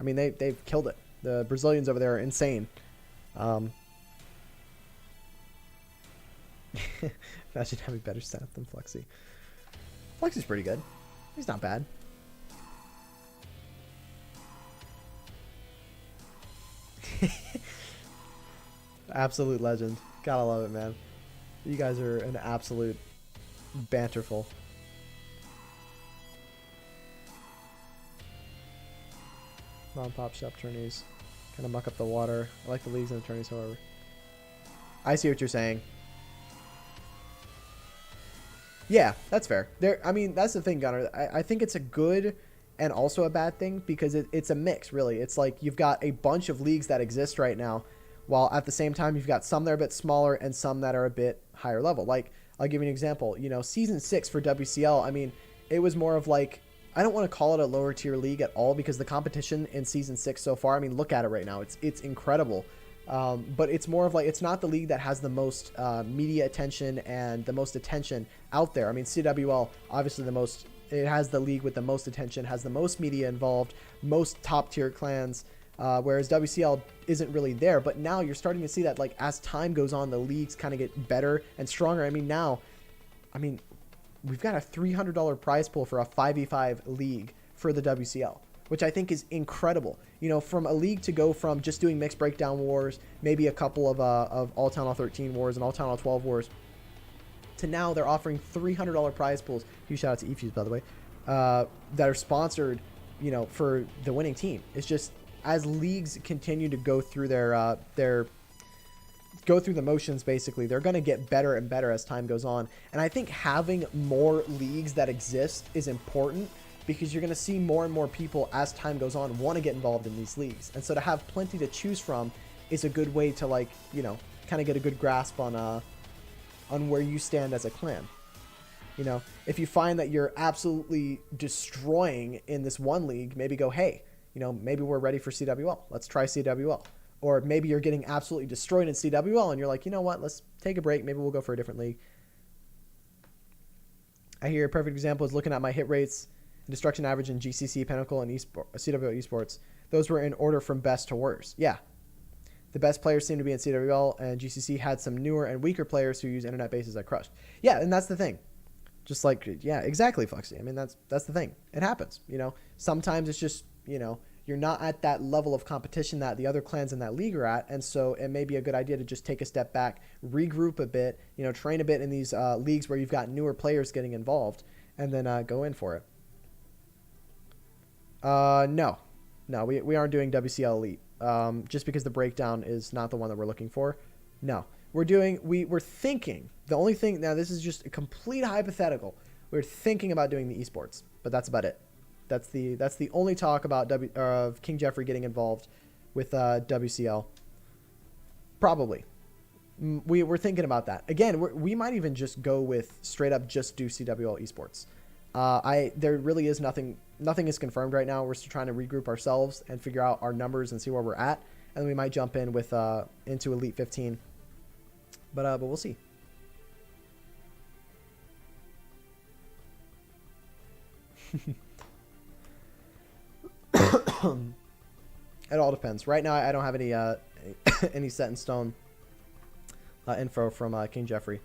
mean, they've killed it. The Brazilians over there are insane. Imagine having better stats than Flexi. Flexi's pretty good. He's not bad. Absolute legend. Gotta love it, man. You guys are an absolute banterful. Mom pop shop tourneys kind of muck up the water. I like the leagues and the tourneys, however. I see what you're saying. Yeah, that's fair. I mean, that's the thing, Gunnar. I think it's a good and also a bad thing because it's a mix, really. It's like you've got a bunch of leagues that exist right now, while at the same time you've got some that are a bit smaller and some that are a bit higher level. Like, I'll give you an example. You know, Season 6 for WCL, I mean, it was more of like, I don't want to call it a lower tier league at all because the competition in Season 6 so far, I mean, look at it right now. It's incredible. But it's more of like, it's not the league that has the most media attention and the most attention out there. I mean, CWL, obviously it has the league with the most attention, has the most media involved, most top tier clans, whereas WCL isn't really there. But now you're starting to see that, like, as time goes on, the leagues kind of get better and stronger. I mean, now, we've got a $300 prize pool for a 5v5 league for the WCL, which I think is incredible. You know, from a league to go from just doing mixed breakdown wars, maybe a couple of All Town Hall 13 wars and All Town Hall 12 wars, to now they're offering $300 prize pools. Huge shout out to eFuse, by the way, that are sponsored, you know, for the winning team. It's just, as leagues continue to go through go through the motions, basically, they're going to get better and better as time goes on. And I think having more leagues that exist is important, because you're going to see more and more people as time goes on want to get involved in these leagues. And so to have plenty to choose from is a good way to, like, you know, kind of get a good grasp on where you stand as a clan. You know, if you find that you're absolutely destroying in this one league, maybe go, hey, you know, maybe we're ready for CWL. Let's try CWL. Or maybe you're getting absolutely destroyed in CWL and you're like, you know what, let's take a break. Maybe we'll go for a different league. I hear a perfect example is looking at my hit rates, destruction average in GCC, Pinnacle, and CWL Esports. Those were in order from best to worst. Yeah. The best players seem to be in CWL, and GCC had some newer and weaker players who use internet bases that crushed. Yeah, and that's the thing. Just like, yeah, exactly, Flexi. I mean, that's the thing. It happens, you know. Sometimes it's just, you know, you're not at that level of competition that the other clans in that league are at, and so it may be a good idea to just take a step back, regroup a bit, you know, train a bit in these leagues where you've got newer players getting involved, and then go in for it. No, we aren't doing WCL Elite, just because the breakdown is not the one that we're looking for. No, we're thinking, the only thing, now this is just a complete hypothetical, we're thinking about doing the esports, but that's about it. That's the only talk about of King Jeffrey getting involved with WCL. Probably. We're thinking about that. Again, we might even just go with straight up just do CWL esports. There really is nothing is confirmed right now. We're still trying to regroup ourselves and figure out our numbers and see where we're at, and then we might jump in with into Elite 15. But we'll see. It all depends. Right now, I don't have any any set in stone info from King Jeffrey.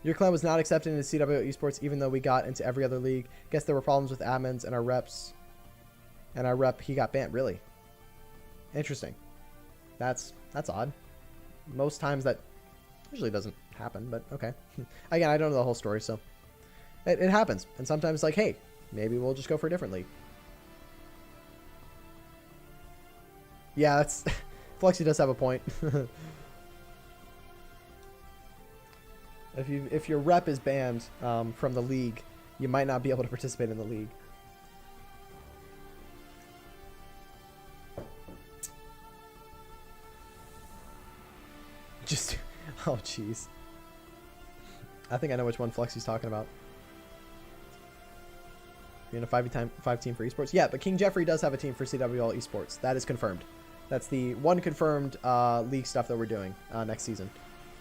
Your clan was not accepted into CWO Esports, even though we got into every other league. Guess there were problems with admins and our reps. And our rep, he got banned. Really? Interesting. That's odd. Most times that usually doesn't happen, but okay. Again, I don't know the whole story, so it happens. And sometimes like, hey, maybe we'll just go for a different league. Yeah, that's Flexi does have a point. If your rep is banned from the league, you might not be able to participate in the league. Just, oh jeez. I think I know which one Flexi's talking about. You're in a 5v5 team for esports? Yeah, but King Jeffrey does have a team for CWL esports. That is confirmed. That's the one confirmed league stuff that we're doing next season.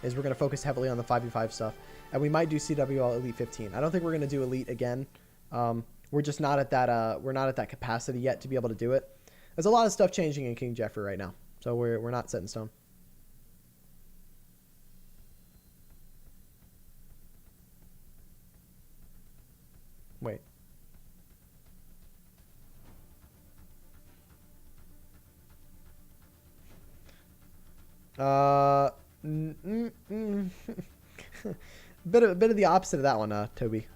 Is we're going to focus heavily on the 5v5 stuff. And we might do CWL Elite 15. I don't think we're going to do Elite again. We're just not at that we're not at that capacity yet to be able to do it. There's a lot of stuff changing in King Jeffrey right now. So we're not set in stone. Wait. bit of the opposite of that one, Toby.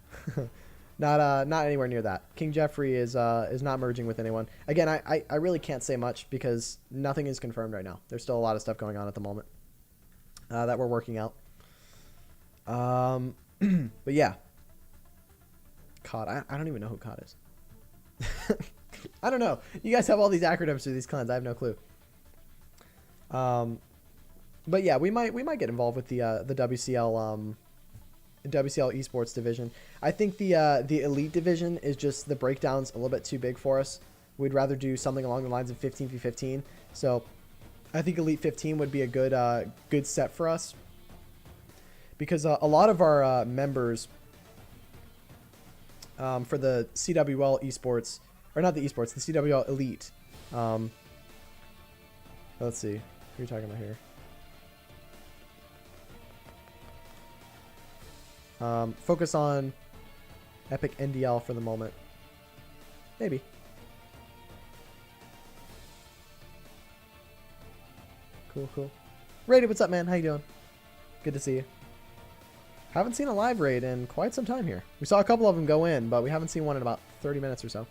Not anywhere near that. King Jeffrey is not merging with anyone. Again, I really can't say much because nothing is confirmed right now. There's still a lot of stuff going on at the moment that we're working out. But yeah. COD. I don't even know who COD is. I don't know. You guys have all these acronyms for these clans. I have no clue. But yeah, we might get involved with the WCL WCL esports division. I think the elite division is just the breakdowns a little bit too big for us. We'd rather do something along the lines of 15v15. So I think Elite 15 would be a good set for us because a lot of our members for the CWL esports, or not the esports, the CWL elite. Let's see, who are you talking about here? Focus on Epic NDL for the moment. Maybe. Cool. Rated, what's up, man? How you doing? Good to see you. Haven't seen a live raid in quite some time here. We saw a couple of them go in, but we haven't seen one in about 30 minutes or so.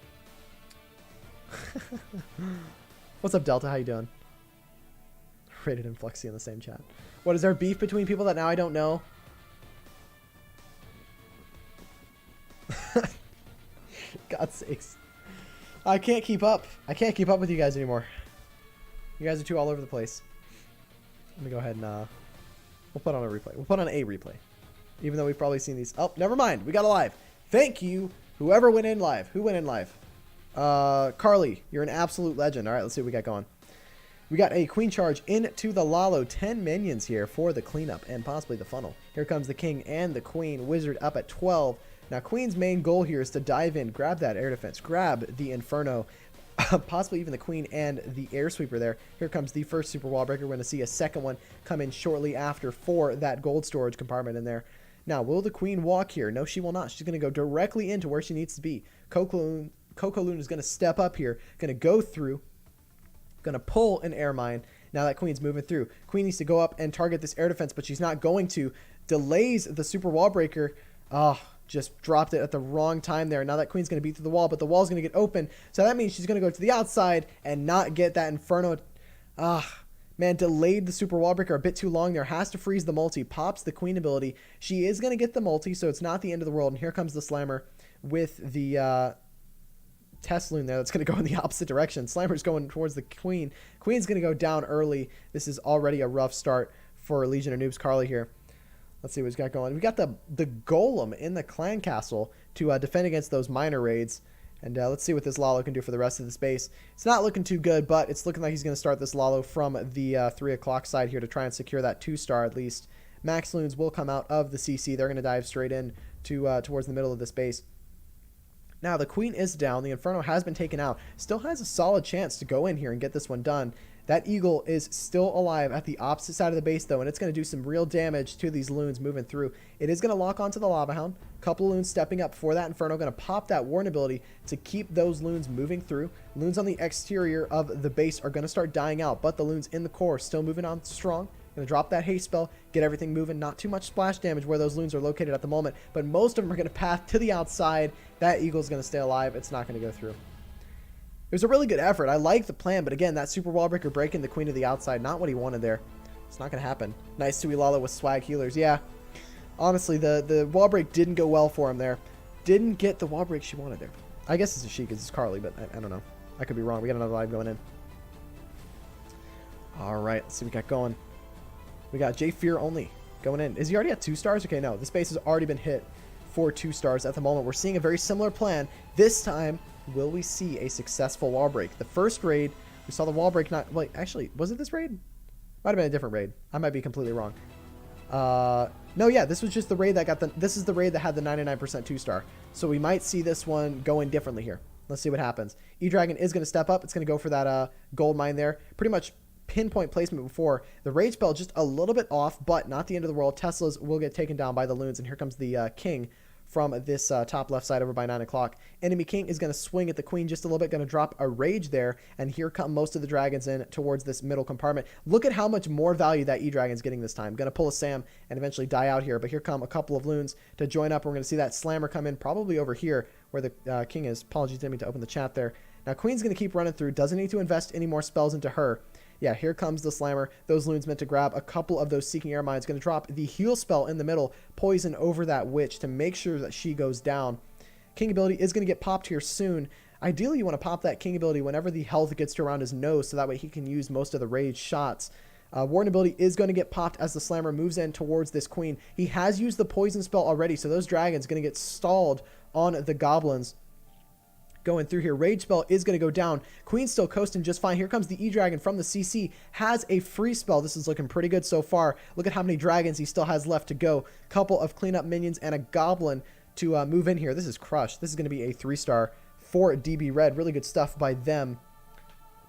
What's up, Delta? How you doing? Rated and Flexi in the same chat. What, is there beef between people that now I don't know? God's sakes. I can't keep up. I can't keep up with you guys anymore. You guys are too all over the place. Let me go ahead and we'll put on a replay. We'll put on a replay. Even though we've probably seen these. Oh, never mind. We got a live. Thank you. Whoever went in live. Who went in live? Carly, you're an absolute legend. All right, let's see what we got going. We got a queen charge into the Lalo. 10 minions here for the cleanup and possibly the funnel. Here comes the king and the queen. Wizard up at 12. Now, queen's main goal here is to dive in, grab that air defense, grab the inferno, possibly even the queen and the air sweeper there. Here comes the first super wall breaker. We're going to see a second one come in shortly after for that gold storage compartment in there. Now, will the queen walk here? No, she will not. She's going to go directly into where she needs to be. Coco Loon is going to step up here, going to go through, going to pull an air mine. Now that queen's moving through. Queen needs to go up and target this air defense, but she's not going to. Delays the super wall breaker. Just dropped it at the wrong time there. Now that queen's going to beat through the wall, but the wall's going to get open. So that means she's going to go to the outside and not get that inferno. Man, delayed the super wall breaker a bit too long there. Has to freeze the multi. Pops the queen ability. She is going to get the multi, so it's not the end of the world. And here comes the slammer with the Tesloon there. That's going to go in the opposite direction. Slammer's going towards the queen. Queen's going to go down early. This is already a rough start for Legion of Noobs Carly here. Let's see what he's got going. We got the golem in the clan castle to defend against those minor raids. And let's see what this Lalo can do for the rest of the space. It's not looking too good, but it's looking like he's going to start this Lalo from the 3 o'clock side here to try and secure that 2-star at least. Max Loons will come out of the CC. They're going to dive straight in to towards the middle of the space. Now, the queen is down. The Inferno has been taken out. Still has a solid chance to go in here and get this one done. That Eagle is still alive at the opposite side of the base, though, and it's going to do some real damage to these Loons moving through. It is going to lock onto the Lava Hound. Couple of Loons stepping up for that Inferno. Going to pop that Warn ability to keep those Loons moving through. Loons on the exterior of the base are going to start dying out, but the Loons in the core still moving on strong. Gonna drop that haste spell, get everything moving. Not too much splash damage where those loons are located at the moment, but most of them are gonna path to the outside. That eagle's gonna stay alive. It's not gonna go through. It was a really good effort. I like the plan, but again, that super wall breaker breaking the queen to the outside, not what he wanted there. It's not gonna happen. Nice Tuilala with swag healers. Yeah, honestly, the wall break didn't go well for him there. Didn't get the wall break she wanted there. I guess it's a she because it's Carly, but I don't know. I could be wrong. We got another live going in. All right, let's see what we got going. We got J Fear only going in. Is he already at 2 stars? Okay, no. The space has already been hit for 2 stars at the moment. We're seeing a very similar plan. This time, will we see a successful wall break? The first raid, we saw the wall break not... Wait, actually, was it this raid? Might have been a different raid. I might be completely wrong. No, yeah, this was just the raid that got the... This is the raid that had the 99% 2-star. So we might see this one going differently here. Let's see what happens. E-Dragon is going to step up. It's going to go for that gold mine there. Pretty much pinpoint placement before. The rage spell just a little bit off, but not the end of the world. Teslas will get taken down by the loons, and here comes the king from this top left side over by 9 o'clock. Enemy king is going to swing at the queen just a little bit, going to drop a rage there, and here come most of the dragons in towards this middle compartment. Look at how much more value that E-Dragon's getting this time. Going to pull a Sam and eventually die out here, but here come a couple of loons to join up. We're going to see that slammer come in probably over here where the king is. Apologies, didn't mean to open the chat there. Now queen's going to keep running through. Doesn't need to invest any more spells into her. Yeah, here comes the slammer. Those loons meant to grab a couple of those seeking air mines. Going to drop the heal spell in the middle. Poison over that witch to make sure that she goes down. King ability is going to get popped here soon. Ideally, you want to pop that king ability whenever the health gets to around his nose, so that way he can use most of the rage shots. Warden ability is going to get popped as the slammer moves in towards this queen. He has used the poison spell already, so those dragons going to get stalled on the goblins. Going through here. Rage spell is going to go down. Queen's still coasting just fine. Here comes the E-Dragon from the CC. Has a free spell. This is looking pretty good so far. Look at how many dragons he still has left to go. Couple of cleanup minions and a goblin to move in here. This is crushed. This is going to be a 3-star for DB Red. Really good stuff by them.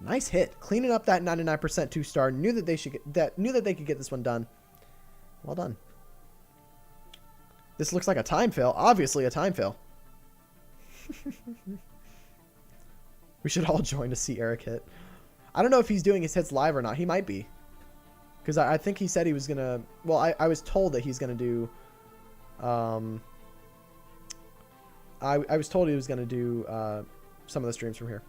Nice hit. Cleaning up that 99% 2-star. Knew that they should get that. Knew that they could get this one done. Well done. This looks like a time fail. Obviously a time fail. We should all join to see Eric hit. I don't know if he's doing his hits live or not. He might be. Because I think he said he was going to... Well, I was told that he's going to do... I was told he was going to do some of the streams from here.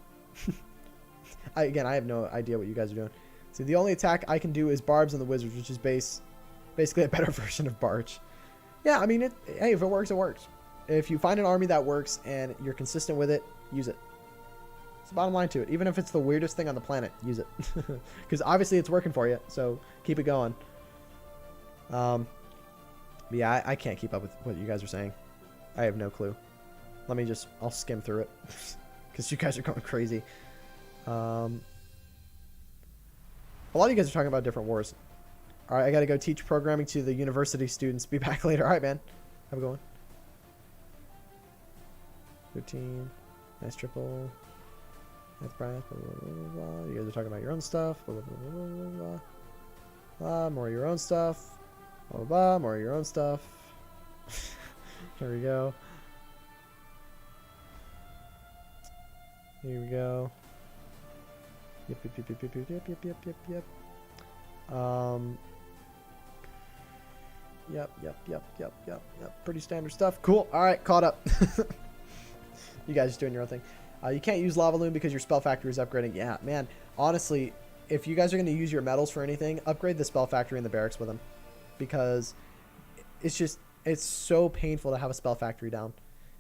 Again, I have no idea what you guys are doing. See, the only attack I can do is Barbs and the Wizards, which is basically a better version of Barch. Yeah, I mean, hey, if it works, it works. If you find an army that works and you're consistent with it, use it. It's the bottom line to it. Even if it's the weirdest thing on the planet, use it. Because obviously it's working for you, so keep it going. Yeah, I can't keep up with what you guys are saying. I have no clue. I'll skim through it. Because you guys are going crazy. A lot of you guys are talking about different wars. Alright, I gotta go teach programming to the university students. Be back later. Alright, man. Have a good one. 13. Nice triple. That's breath. Blah, blah, blah, blah. You guys are talking about your own stuff. Blah, blah, blah, blah, blah, blah. Blah, more of your own stuff. Blah, blah, blah. More of your own stuff. There we go. Here we go. Yep, yep, yep, yep, yep, yep, yep, yep, yep. Yep. Pretty standard stuff. Cool. All right, caught up. You guys just doing your own thing. You can't use Lava Loon because your spell factory is upgrading. Yeah, man. Honestly, if you guys are going to use your medals for anything, upgrade the spell factory and the barracks with them, because it's so painful to have a spell factory down.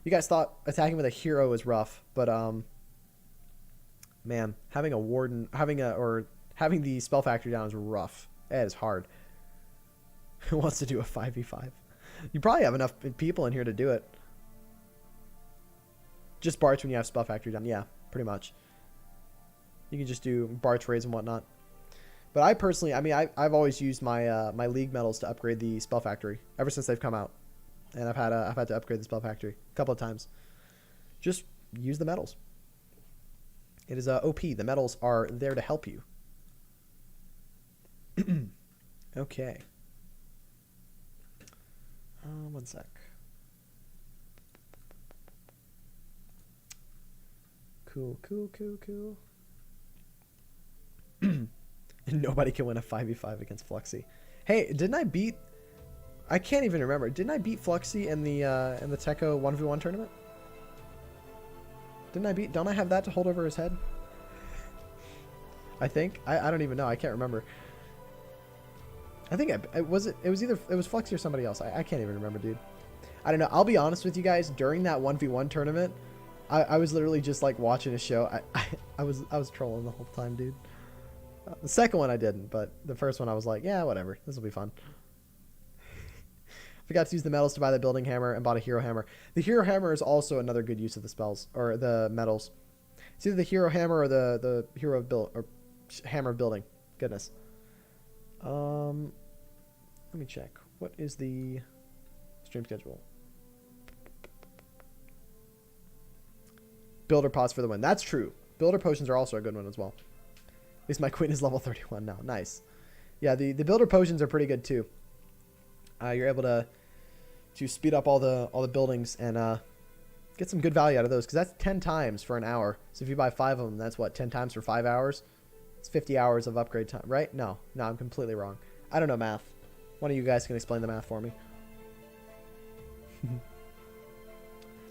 You guys thought attacking with a hero is rough, but man, having a warden, having the spell factory down is rough. It is hard. Who wants to do a 5v5? You probably have enough people in here to do it. Just Barch when you have spell factory down. Yeah, pretty much. You can just do Barch raids and whatnot. But I personally, I mean, I've always used my my league medals to upgrade the spell factory ever since they've come out, and I've had to upgrade the spell factory a couple of times. Just use the medals. It is OP. The medals are there to help you. Okay. One sec. Cool. And nobody can win a 5v5 against Fluxy. Hey, didn't I beat... I can't even remember. Didn't I beat Fluxy in the Techo 1v1 tournament? Didn't I beat... Don't I have that to hold over his head? I think. I don't even know. I can't remember. I think it was either Fluxy or somebody else. I can't even remember, dude. I don't know. I'll be honest with you guys. During that 1v1 tournament, I was literally just like watching a show. I was trolling the whole time, dude. The second one I didn't, but the first one I was like, yeah, whatever. This will be fun. Forgot to use the metals to buy the building hammer and bought a hero hammer. The hero hammer is also another good use of the spells or the metals. It's either the hero hammer or the hero of build or hammer of building. Goodness. Let me check. What is the stream schedule? Builder pots for the win. That's true. Builder potions are also a good one as well. At least my queen is level 31 now. Nice. Yeah, the builder potions are pretty good too. You're able to speed up all the buildings and get some good value out of those because that's 10 times for an hour. So if you buy 5 of them, that's what, 10 times for 5 hours? It's 50 hours of upgrade time, right? No, I'm completely wrong. I don't know math. One of you guys can explain the math for me.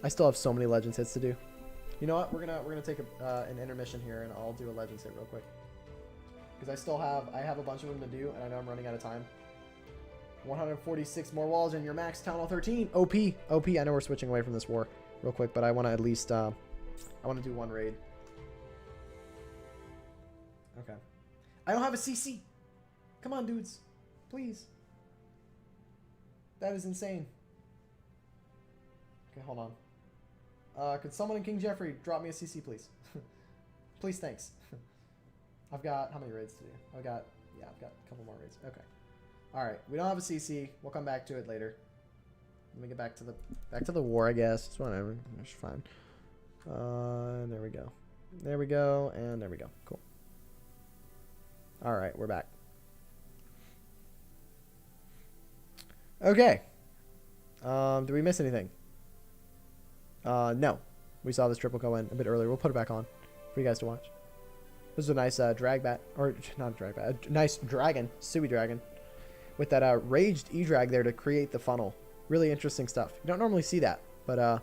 I still have so many Legends hits to do. You know what? We're gonna take an intermission here, and I'll do a Legends hit real quick. Because I have a bunch of them to do, and I know I'm running out of time. 146 more walls, and your max Town Hall 13. OP. I know we're switching away from this war real quick, but I want to at least I want to do one raid. Okay. I don't have a CC. Come on, dudes. Please. That is insane. Okay, hold on. Could someone in King Jeffrey drop me a CC, please? Please, thanks. I've got... How many raids to do? I've got a couple more raids. Okay. Alright, we don't have a CC. We'll come back to it later. Let me get back to the war, I guess. It's whatever. It's fine. There we go. There we go, and there we go. Cool. Alright, we're back. Okay. Did we miss anything? No. We saw this triple go in a bit earlier. We'll put it back on for you guys to watch. This is a nice drag bat, or not a drag bat, a nice dragon, Sui dragon, with that raged E-drag there to create the funnel. Really interesting stuff. You don't normally see that, but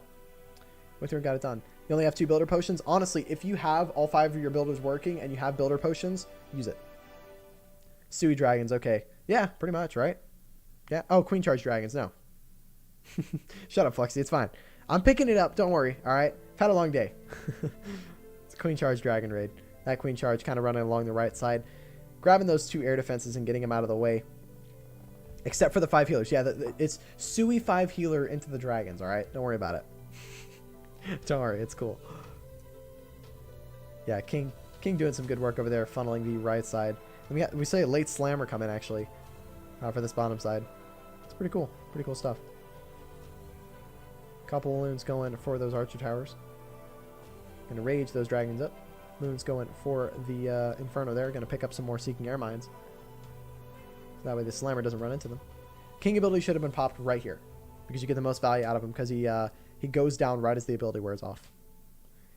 Withering got it done. You only have 2 builder potions. Honestly, if you have all 5 of your builders working and you have builder potions, use it. Sui dragons, okay. Yeah, pretty much, right? Yeah. Oh, queen charge dragons, no. Shut up, Flexi. It's fine. I'm picking it up. Don't worry. All right. I've had a long day. It's a queen charge dragon raid. That queen charge kind of running along the right side, grabbing those 2 air defenses and getting them out of the way. Except for the 5 healers. Yeah, it's Sui 5 healer into the dragons. All right. Don't worry about it. Don't worry. It's cool. Yeah, King doing some good work over there, funneling the right side. And we see a late slammer come in actually for this bottom side. It's pretty cool. Pretty cool stuff. Couple loons going for those archer towers. Gonna rage those dragons up. Loons going for the inferno there. Gonna pick up some more seeking air mines. So that way the slammer doesn't run into them. King ability should have been popped right here because you get the most value out of him because he goes down right as the ability wears off.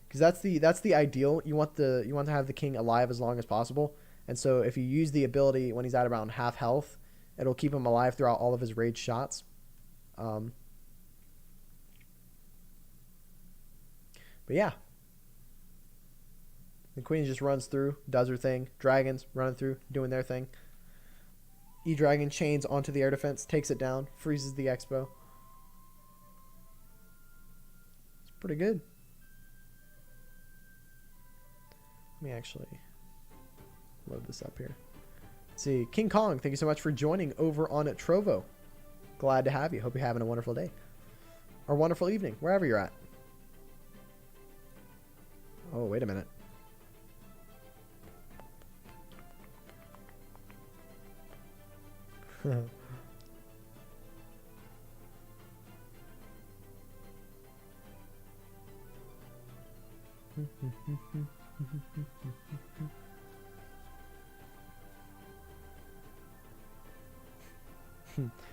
Because that's the ideal. You want to have the king alive as long as possible. And so if you use the ability when he's at around half health, it'll keep him alive throughout all of his rage shots. But yeah. The queen just runs through, does her thing. Dragons running through, doing their thing. E-Dragon chains onto the air defense, takes it down, freezes the expo. It's pretty good. Let me actually load this up here. Let's see, King Kong, thank you so much for joining over on Trovo. Glad to have you. Hope you're having a wonderful day. Or wonderful evening, wherever you're at. Oh, wait a minute.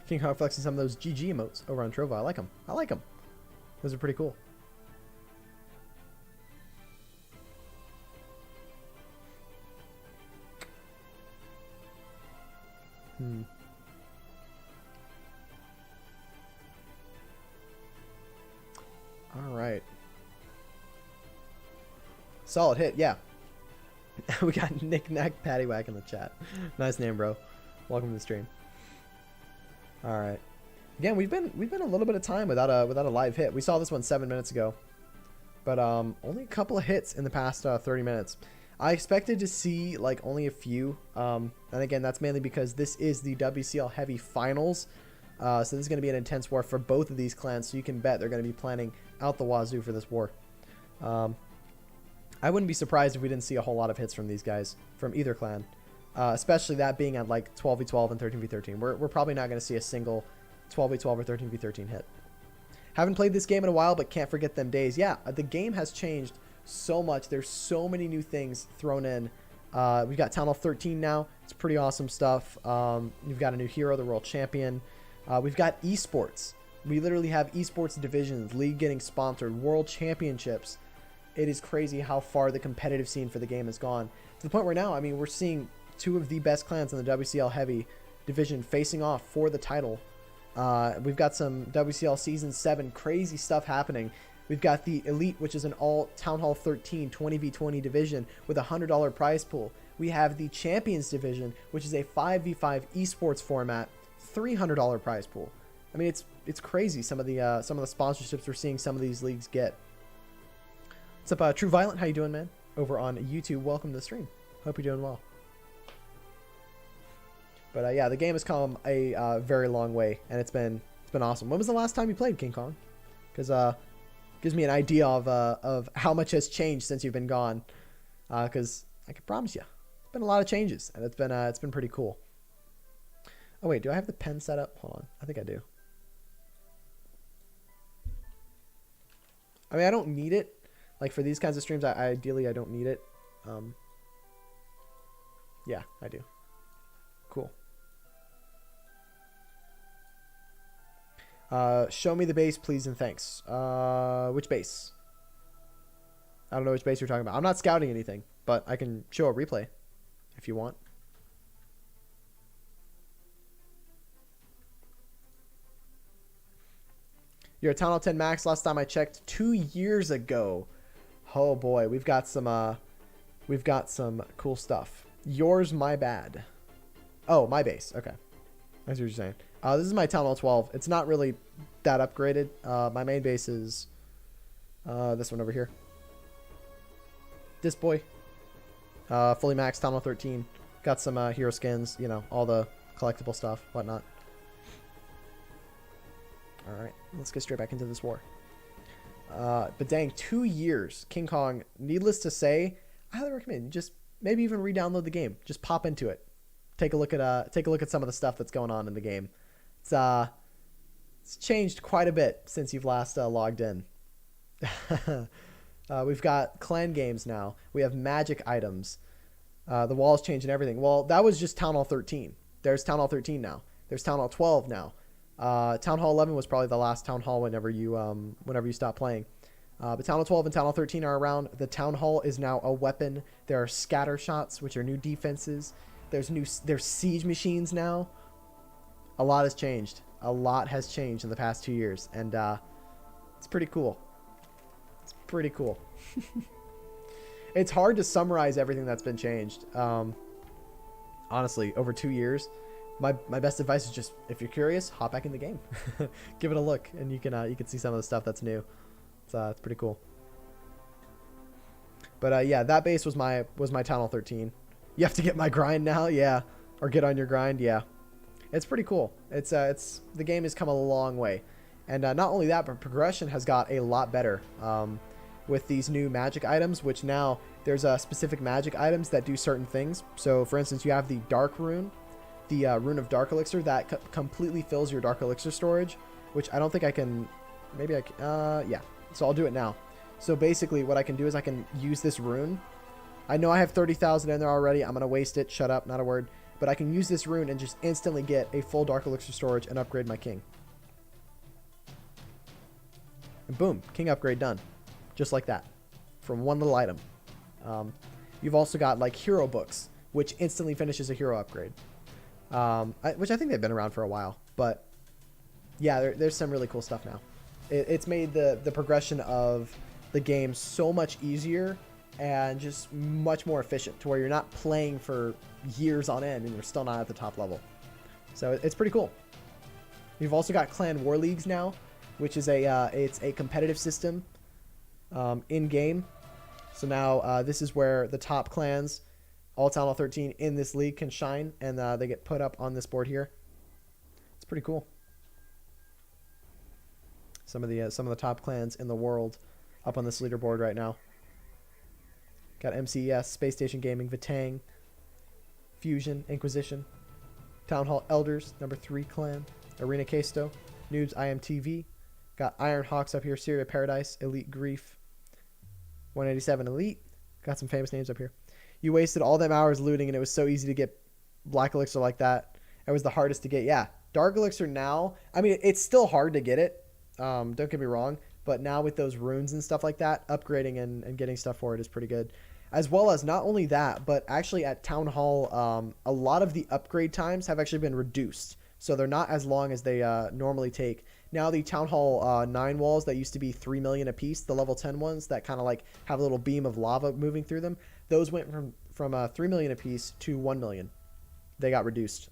King Kong flexing some of those GG emotes over on Trovo. I like them. I like them. Those are pretty cool. solid hit. Yeah. We got Knick Knack Paddywhack in the chat. Nice name, bro. Welcome to the stream. All right. Again, we've been a little bit of time without a live hit. We saw this one 7 minutes ago, but only a couple of hits in the past 30 minutes. I expected to see like only a few, and again, that's mainly because this is the WCL Heavy Finals. So this is going to be an intense war for both of these clans. So you can bet they're going to be planning out the wazoo for this war. I wouldn't be surprised if we didn't see a whole lot of hits from these guys from either clan, especially that being at like 12v12 and 13v13. We're probably not going to see a single 12v12 or 13v13 hit. Haven't played this game in a while, but can't forget them days. Yeah, the game has changed so much. There's so many new things thrown in. We've got Town Hall 13 now. It's pretty awesome stuff. We've got a new hero, the world champion. We've got esports. We literally have esports divisions, league getting sponsored, world championships. It is crazy how far the competitive scene for the game has gone. To the point where now, I mean, we're seeing two of the best clans in the WCL Heavy division facing off for the title. We've got some WCL Season 7 crazy stuff happening. We've got the Elite, which is an all Town Hall 13 20v20 division with a $100 prize pool. We have the Champions division, which is a 5v5 esports format, $300 prize pool. I mean, it's crazy some of the sponsorships we're seeing some of these leagues get. What's up, True Violent? How you doing, man? Over on YouTube. Welcome to the stream. Hope you're doing well. But yeah, the game has come a very long way, and it's been awesome. When was the last time you played King Kong? Because gives me an idea of how much has changed since you've been gone. Because I can promise you, it's been a lot of changes, and it's been pretty cool. Oh wait, do I have the pen set up? Hold on, I think I do. I mean, I don't need it. Like for these kinds of streams, ideally I don't need it. Yeah, I do. Cool. Show me the base, please, and thanks. Which base? I don't know which base you're talking about. I'm not scouting anything, but I can show a replay if you want. You're at Town Hall 10 Max. Last time I checked, 2 years ago. Oh boy, we've got some cool stuff. Yours, my bad. Oh, my base. Okay, that's what you're saying. This is my Town Hall 12. It's not really that upgraded. My main base is this one over here. This boy. Fully maxed Town Hall 13. Got some hero skins, you know, all the collectible stuff, whatnot. All right, let's get straight back into this war. But dang, 2 years, King Kong. Needless to say, I highly recommend you just maybe even re-download the game. Just pop into it. Take a look at some of the stuff that's going on in the game. It's changed quite a bit since you've last logged in. We've got clan games now. We have magic items. The walls changed and everything. Well, that was just Town Hall 13. There's Town Hall 13 now. There's Town Hall 12 now. Town Hall 11 was probably the last Town Hall whenever you stop playing. But Town Hall 12 and Town Hall 13 are around. The Town Hall is now a weapon. There are scatter shots, which are new defenses. There's siege machines now. A lot has changed. A lot has changed in the past 2 years, and it's pretty cool. It's pretty cool. It's hard to summarize everything that's been changed. Honestly, over 2 years. My best advice is just, if you're curious, hop back in the game. Give it a look, and you can see some of the stuff that's new. It's pretty cool. But yeah, that base was my Town Hall 13. You have to get my grind now, yeah, or get on your grind, yeah. It's pretty cool. The game has come a long way, and not only that, but progression has got a lot better with these new magic items. Which now there's specific magic items that do certain things. So, for instance, you have the Dark Rune. The Rune of Dark Elixir that completely fills your Dark Elixir storage, which I don't think I can. Maybe I can. Yeah. So I'll do it now. So basically, what I can do is I can use this rune. I know I have 30,000 in there already. I'm gonna waste it. Shut up, not a word. But I can use this rune and just instantly get a full Dark Elixir storage and upgrade my king. And boom, king upgrade done, just like that, from one little item. You've also got like hero books, which instantly finishes a hero upgrade. Which I think they've been around for a while, but yeah, there's some really cool stuff now. It's made the progression of the game so much easier and just much more efficient to where you're not playing for years on end and you're still not at the top level. So it's pretty cool. We've also got clan war leagues now, which is it's a competitive system in game. So now this is where the top clans, all Town Hall 13 in this league, can shine, and they get put up on this board here. It's pretty cool. Some of the top clans in the world up on this leaderboard right now. Got MCES, Space Station Gaming, Vitang, Fusion, Inquisition, Town Hall Elders, number 3 clan, Arena Casto, Noobs IMTV. Got Iron Hawks up here, Syria Paradise, Elite Grief, 187 Elite. Got some famous names up here. You wasted all them hours looting, and it was so easy to get Black Elixir like that. It was the hardest to get. Yeah, Dark Elixir now, I mean, it's still hard to get it. Don't get me wrong. But now with those runes and stuff like that, upgrading and getting stuff for it is pretty good. As well as not only that, but actually at Town Hall, a lot of the upgrade times have actually been reduced. So they're not as long as they normally take. Now the Town Hall 9 walls that used to be 3 million a piece, the level 10 ones that kind of like have a little beam of lava moving through them, those went from 3 million a piece to 1 million. They got reduced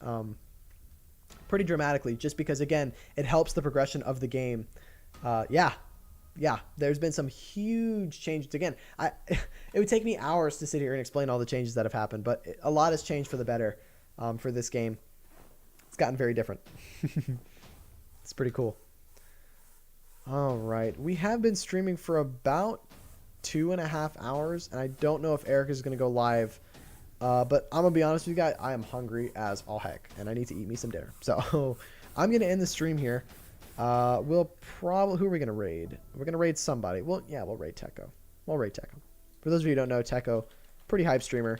pretty dramatically, just because, again, it helps the progression of the game. Yeah, there's been some huge changes. Again, it would take me hours to sit here and explain all the changes that have happened, but a lot has changed for the better for this game. It's gotten very different. It's pretty cool. All right, we have been streaming for about 2.5 hours, and I don't know if Eric is going to go live, but I'm going to be honest with you guys, I am hungry as all heck, and I need to eat me some dinner. So I'm going to end the stream here. We'll probably, who are we going to raid? We're going to raid somebody. Well, yeah, we'll raid Techo. For those of you who don't know, Techo, pretty hype streamer.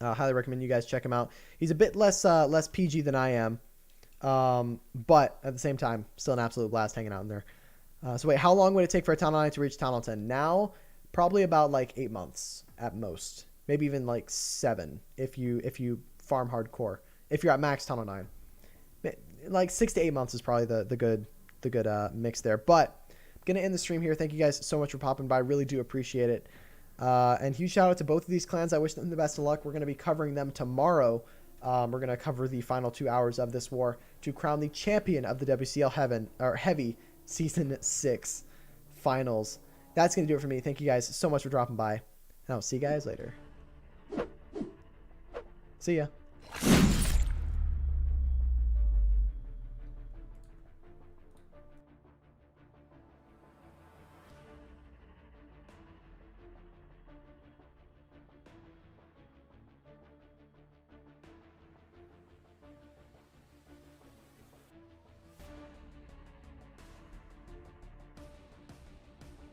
Highly recommend you guys check him out. He's a bit less PG than I am, but at the same time, still an absolute blast hanging out in there. So wait, how long would it take for a Town Hall 9 to reach Town Hall 10? Now, probably about like 8 months at most, maybe even like 7 if you farm hardcore. If you're at max Town Hall 9. Like 6 to 8 months is probably the good mix there. But I'm gonna end the stream here. Thank you guys so much for popping by. Really do appreciate it. And huge shout out to both of these clans. I wish them the best of luck. We're gonna be covering them tomorrow. We're gonna cover the final 2 hours of this war to crown the champion of the WCL Heavy Season 6 Finals. That's gonna do it for me. Thank you guys so much for dropping by. And I'll see you guys later. See ya.